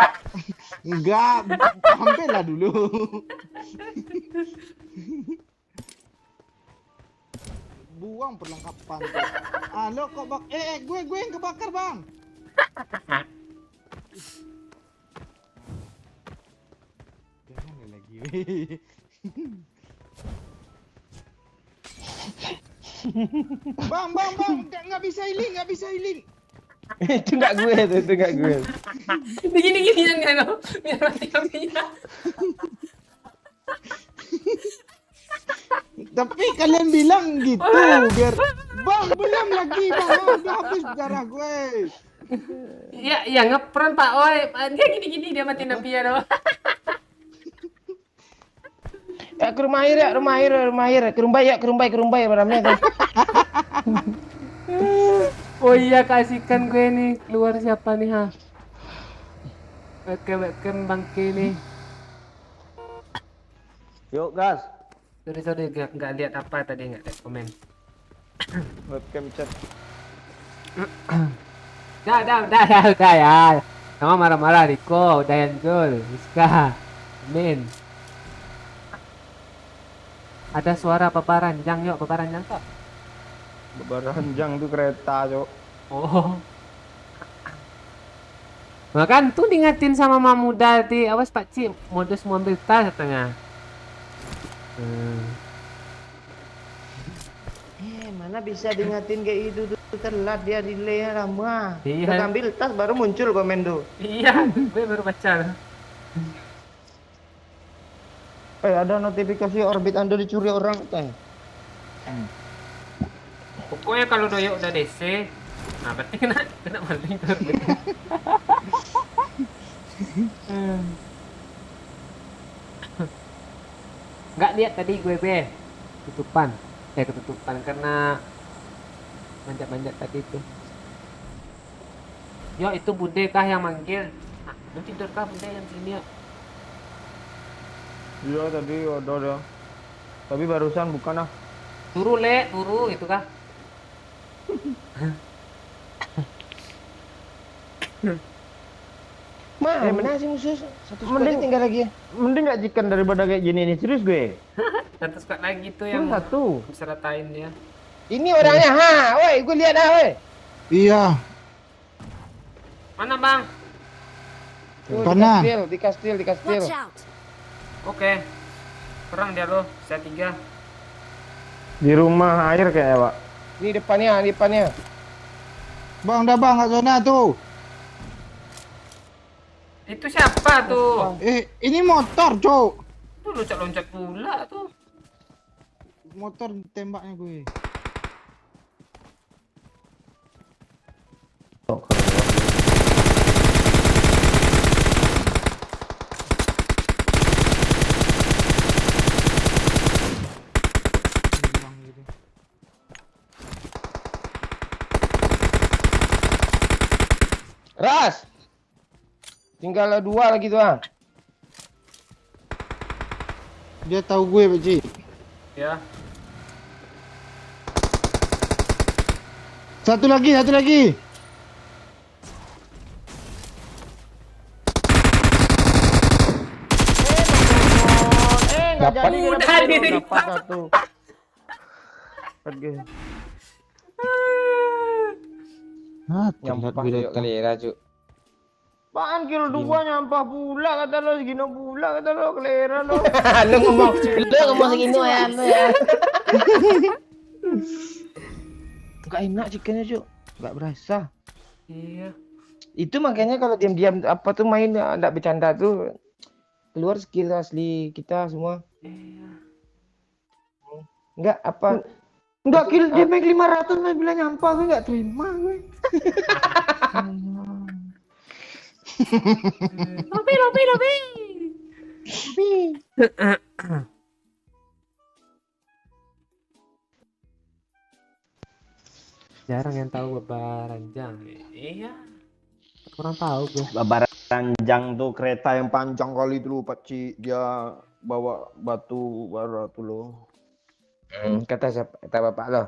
Speaker 9: Enggak, hampir lah dulu. Buang perlengkapan tuh. Lo kok gue yang kebakar, Bang. Jangan lagi. Bang, nggak bisa healing.
Speaker 2: Itu nggak gue.
Speaker 1: Gini kan lo. Biar mati apinya.
Speaker 9: Tapi kalian bilang gitu biar Bang belum lagi Bang, udah habis darah gue.
Speaker 1: Ya ngepron Pak Oi. Dia gini dia mati apinya lo.
Speaker 2: Ya ke rumah air ya, rumah air. Ke rumbai ramai tuh.
Speaker 1: Oh iya, kasihkan gue nih. Keluar siapa nih, ha? Webcam bangke nih.
Speaker 7: Yuk gas.
Speaker 1: Sorry, nggak lihat apa tadi, nggak lihat komen.
Speaker 7: Webcam chat.
Speaker 1: Udah ya. Sama marah-marah, Riko. Udah Yanjul. Rizka. Amin. Ada suara peparanjang, yuk. Peparanjang kok.
Speaker 7: Beranjang tuh kereta, Cok.
Speaker 1: Oh. Makan tuh diingatin sama Mamuda di awas Pak Cik, modus mau ambil tas katanya.
Speaker 7: Mana bisa diingatin kayak itu tuh, telat dia delay lama.
Speaker 1: Iya.
Speaker 7: Udah ambil tas baru muncul komen tuh.
Speaker 1: Iya, gue baru baca.
Speaker 7: Ada notifikasi orbit Anda dicuri orang, teh.
Speaker 1: Pokoknya kalau doyok udah DC, nah berarti kena maling tuh. Nggak lihat tadi gue ketutupan karena manjat tadi tuh. Yo, itu bude kah yang manggil? Nah, lu tidur kah bude yang sini ya?
Speaker 7: Iya tadi ada. Tapi barusan bukan ah.
Speaker 1: Turu itu kah?
Speaker 2: Mana sih musuh? Satu squad
Speaker 7: Mending-
Speaker 2: tinggal lagi ya.
Speaker 7: Mending nggak chicken daripada kayak gini nih, serius gue.
Speaker 1: Satu squad lagi tuh
Speaker 7: Yang
Speaker 1: yang
Speaker 7: satu.
Speaker 1: bisa ratain dia.
Speaker 2: Ini orangnya, woi, gue lihat woi.
Speaker 9: Iya,
Speaker 1: Mana bang?
Speaker 2: Tuh,
Speaker 9: Kanan.
Speaker 2: di kastil.
Speaker 4: Watch out!
Speaker 1: Oke. Perang dia lo, saya 3.
Speaker 7: Di rumah air kayaknya, Pak.
Speaker 2: Ini depannya.
Speaker 9: bang, dah bang, kat zona tuh.
Speaker 1: Itu siapa tuh?
Speaker 9: Ini motor, cok.
Speaker 1: Tuh loncat-loncat pula tuh.
Speaker 9: Motor tembaknya gue.
Speaker 2: Ras. Tinggal 2 lagi tuh ah.
Speaker 9: Dia tahu gue, Pak Cik.
Speaker 1: Ya.
Speaker 9: Satu lagi.
Speaker 7: Nggak
Speaker 2: Dapat.
Speaker 7: jadi
Speaker 1: Udah
Speaker 7: dapat
Speaker 1: diri.
Speaker 7: dapat satu. Oke.
Speaker 9: Terlihat
Speaker 2: Nyampah
Speaker 9: gue
Speaker 2: yuk
Speaker 9: datang.
Speaker 2: kelera cuk.
Speaker 7: Apaan kill 2 nyampah pula kata lo, segini pula kata lo, kelera lo.
Speaker 2: Lu ngomong segini ya lu ya. Enggak enak chickennya cuk. Enggak berasa.
Speaker 1: Iya.
Speaker 2: Itu makanya kalau diam-diam apa tuh main enggak bercanda tuh keluar skill asli kita semua. Enggak apa
Speaker 7: Enggak kill dia make 500 main bilang nyampah, gue nggak terima gue.
Speaker 1: Lobi. Jarang yang tahu Baranjang. Iya. Kurang tahu gue.
Speaker 7: Baranjang tuh kereta yang panjang kali itu, Pak Ci. Dia bawa batu bara tuh lo.
Speaker 2: Kata siapa? Kata bapak lo.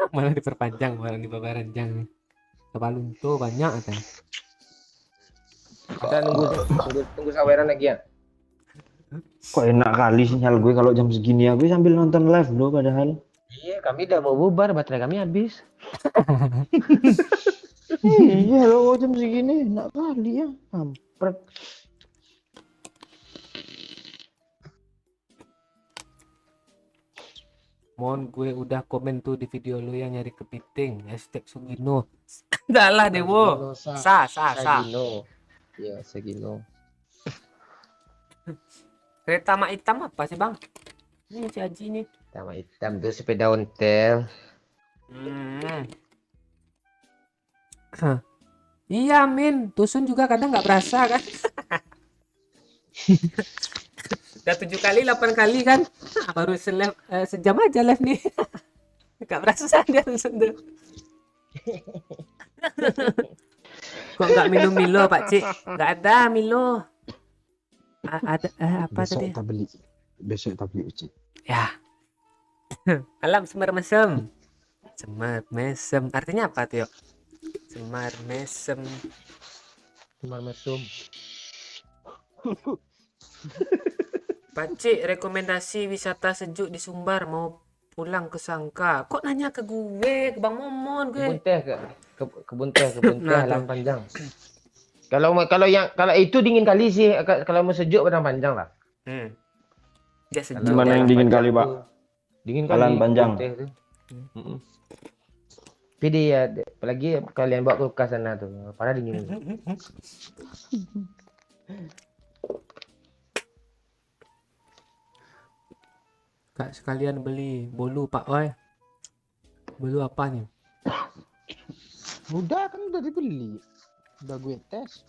Speaker 1: Malah diperpanjang, malah di Baranjang. Kepalun tuh banyak katanya.
Speaker 2: Kita tunggu saweran lagi ya.
Speaker 7: Kok enak kali sinyal gue kalau jam segini ya, gue sambil nonton live bro padahal.
Speaker 2: Iya, kami udah mau bubar, baterai kami habis.
Speaker 7: Iya lo jam segini enak kali ya, kampret.
Speaker 1: Mohon gue udah komen tuh di video lu yang nyari kepiting. Hashtag Sugino. Salah Dewo. Sa.
Speaker 2: Sagino. Iya, Sagino.
Speaker 1: Kereta mak hitam apa sih bang? Ini si Haji nih.
Speaker 2: Sama hitam tuh sepeda ontel.
Speaker 1: Iya Min, Tusun juga kadang nggak berasa kan? Udah 7 kali, 8 kali kan? Baru sejam aja live nih. Nggak berasa dia Tusun tuh. Kok nggak minum Milo Pak Cik? Nggak ada Milo. Ada apa tadi?
Speaker 9: Besok tak beli uci.
Speaker 1: Ya. Alam semar mesem. Semar mesem. Artinya apa tuh? Semar mesem.
Speaker 2: Semar mesum.
Speaker 1: Pakcik, rekomendasi wisata sejuk di Sumbar mau pulang ke Sangka. Kok nanya ke gue, ke Bang Momon gue?
Speaker 2: Kebun teh
Speaker 1: Nah,
Speaker 2: Padang
Speaker 1: tuh.
Speaker 2: Panjang. Kalau itu dingin kali sih, kalau mau sejuk Padang Panjang lah.
Speaker 1: Dia sejuk.
Speaker 7: Di mana yang dingin kali, Pak?
Speaker 2: Dingin kali.
Speaker 7: Jalan Panjang.
Speaker 2: Kebun teh tuh. Tapi dia, apalagi kalian bawa kulkas sana tuh, parah dingin.
Speaker 1: Kak sekalian beli bolu Pak Oi. Bolu apa nih?
Speaker 9: Udah kan udah dibeli. Udah gue tes.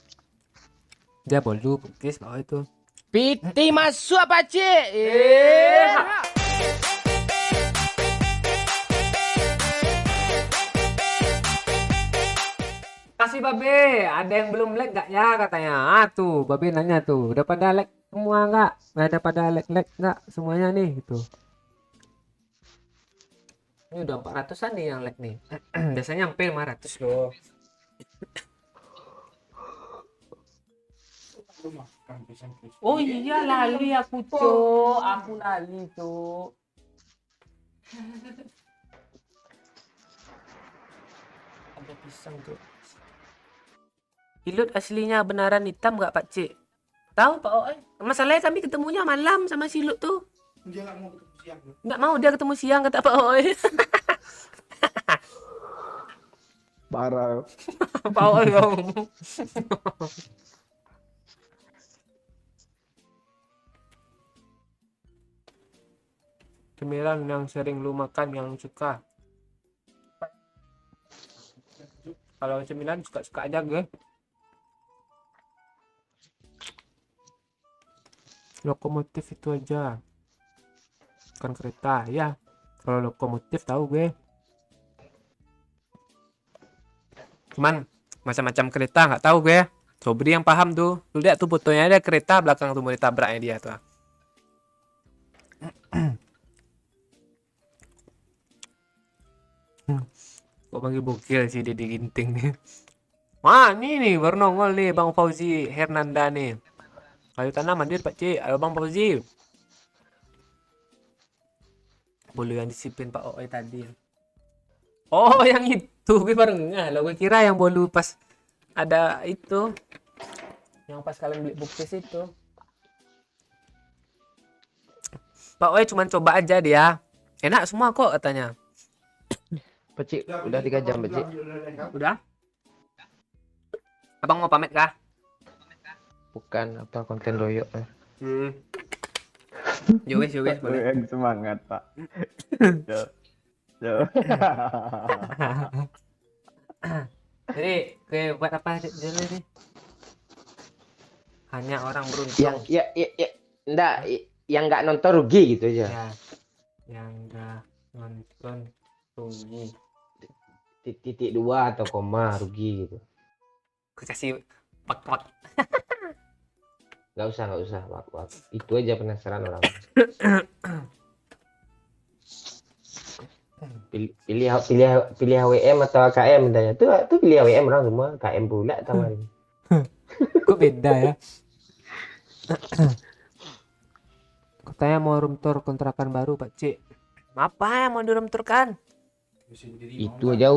Speaker 1: Dia bolu putih Pak Oi itu.
Speaker 3: Piti masuk apa cik?
Speaker 1: Kasih Babe, ada yang belum like gak ya katanya. Tuh, Babe nanya tuh, udah pada like semua nggak? Udah pada like nggak semuanya nih gitu. Ini udah 400-an nih yang like nih. Biasanya hampir 500 loh. Oh iya lali aku cok, aku lali cok. Ada pisang tuh. Ilut aslinya benaran hitam nggak Pak Cik? Tahu Pak Oi. Masalahnya kami ketemunya malam sama si Ilut tuh. Dia nggak mau ketemu siang. Nggak mau dia ketemu siang kata Pak Oi.
Speaker 6: Parah.
Speaker 1: Pak Oi ngomong. Cemilan yang sering lu makan yang suka. Kalau cemilan suka-suka aja gue. Lokomotif itu aja. Bukan kereta ya. Kalau lokomotif tahu gue. Cuman macam-macam kereta nggak tahu gue. Sobri yang paham tuh. Lu lihat tuh fotonya ada kereta belakang tuh mau ditabraknya dia tuh. Kok panggil bokil sih Dede Ginting nih. Wah ini nih baru nongol nih Bang Fauzi Hernanda nih. Kayu tanah mandir Pak Cik. Ayo Bang Fauzi. Bolu yang disipin Pak Oi tadi. Oh yang itu gue baru ngeh loh. Gue kira yang bolu pas ada itu. Yang pas kalian beli buktis itu. Pak Oi cuman coba aja dia. Enak semua kok katanya.
Speaker 2: Pecik, udah 3 jam Pecik.
Speaker 1: Udah? Abang mau pamit kah?
Speaker 2: Bukan apa konten doyok.
Speaker 1: Yowes boleh.
Speaker 7: Yang semangat, Pak. Yo.
Speaker 1: Jadi gue buat apa dulu nih? Hanya orang beruntung.
Speaker 2: Yang nggak nonton rugi gitu aja.
Speaker 1: Ya. Yang nggak nonton rugi.
Speaker 2: Titik 2 atau koma rugi gitu.
Speaker 1: Gue kasih wak.
Speaker 2: Nggak usah wak. Itu aja penasaran orang. pilih HWM atau AKM tanya tuh pilih HWM orang semua KM pula tawarin.
Speaker 1: Kok beda ya? Katanya mau room tour kontrakan baru Pak Cik. Apa yang mau di room tour kan?
Speaker 2: Itu aja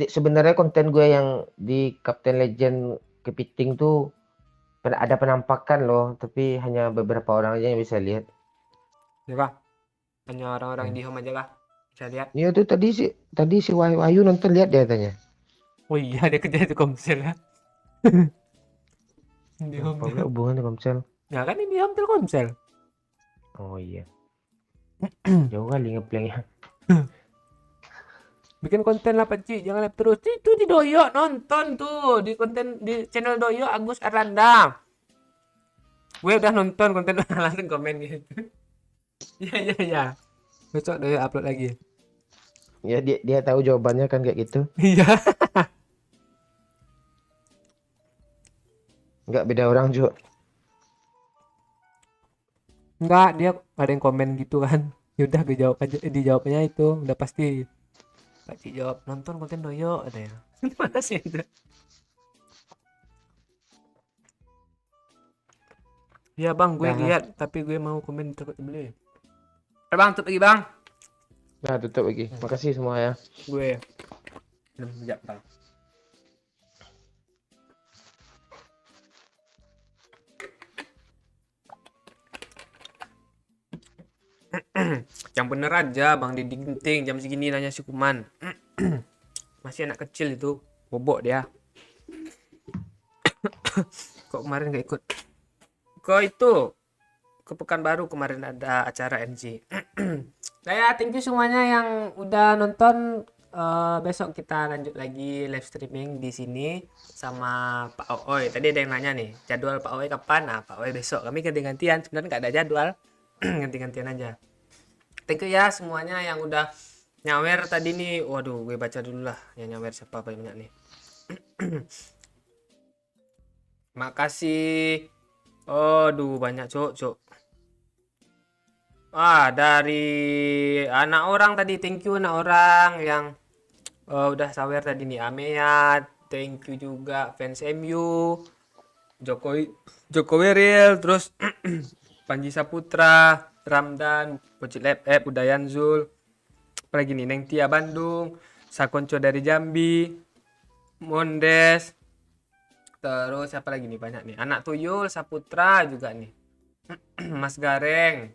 Speaker 2: sebenarnya konten gue yang di Captain Legend Kepiting tuh ada penampakan loh, tapi hanya beberapa orang aja yang bisa lihat.
Speaker 1: Ya kah? Hanya orang-orang di home aja kah? Saya lihat.
Speaker 2: Iya tuh tadi si Wahyu nonton lihat dia tanya.
Speaker 1: Oh iya, dia kerja di Komsel ya. Di
Speaker 2: Apa
Speaker 1: home.
Speaker 2: pula hubungannya Komsel?
Speaker 1: Nah kan ini home Telkomsel.
Speaker 2: Oh iya. Jauh kali ngeplay-nya.
Speaker 1: Bikin konten lah Pakcik, jangan live terus. Itu di Doyok nonton tuh di konten di channel Doyok Agus Arlanda. Gue udah nonton konten langsung komen gitu. Iya. Besok Doyok upload lagi.
Speaker 2: Ya dia tahu jawabannya kan kayak gitu.
Speaker 1: Iya.
Speaker 2: Enggak beda orang juga.
Speaker 1: Enggak, dia ada yang komen gitu kan. Yaudah gue jawab aja, dijawabnya itu udah pasti. Pakcik jawab nonton konten Doyok ada ya. Mana sih itu? Ya bang, gue
Speaker 2: Nah.
Speaker 1: lihat tapi gue mau komen takut beli. Bang, tutup lagi bang.
Speaker 2: Nah, tutup lagi. Makasih semua ya.
Speaker 1: Gue 6 jam bang. Yang bener aja bang Didi Ginting jam segini nanya si Kuman. Masih anak kecil itu, bobok dia. Kok kemarin gak ikut? Kok itu ke Pekanbaru kemarin ada acara NG. Nah ya, thank you semuanya yang udah nonton. Besok kita lanjut lagi live streaming di sini sama Pak Ooi. Tadi ada yang nanya nih, jadwal Pak Ooi kapan? Nah, Pak Ooi besok. Kami ganti-gantian, sebenarnya nggak ada jadwal. Ganti-gantian aja. Thank you ya semuanya yang udah nyawer tadi nih. Waduh, gue baca dulu lah yang nyawer siapa banyak nih. Makasih. Aduh, banyak cok. Dari anak orang tadi, thank you anak orang yang udah sawer tadi nih. Amea, thank you juga fans MU, Jokowi Real, terus Panji Saputra, Ramdan, Bocil FF, Udayan Zul, apalagi nih Neng Tia Bandung, Sakonco dari Jambi, Mondes, terus siapa lagi nih banyak nih, Anak Tuyul, Saputra juga nih, Mas Gareng,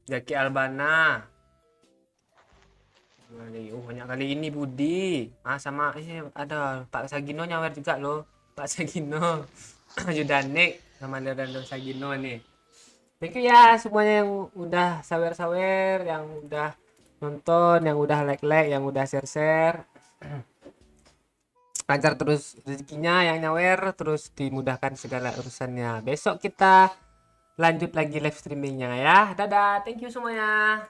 Speaker 1: Jaki Albana, banyak kali ini Budi, sama ada Pak Sagino nyawer juga loh, Pak Sagino, Yudanik sama Leonardo Sagino nih. Thank you ya semuanya yang udah sawer-sawer, yang udah nonton, yang udah like, yang udah share. Lancar terus rezekinya yang nyawer, terus dimudahkan segala urusannya. Besok kita lanjut lagi live streamingnya ya. Dadah, thank you semuanya.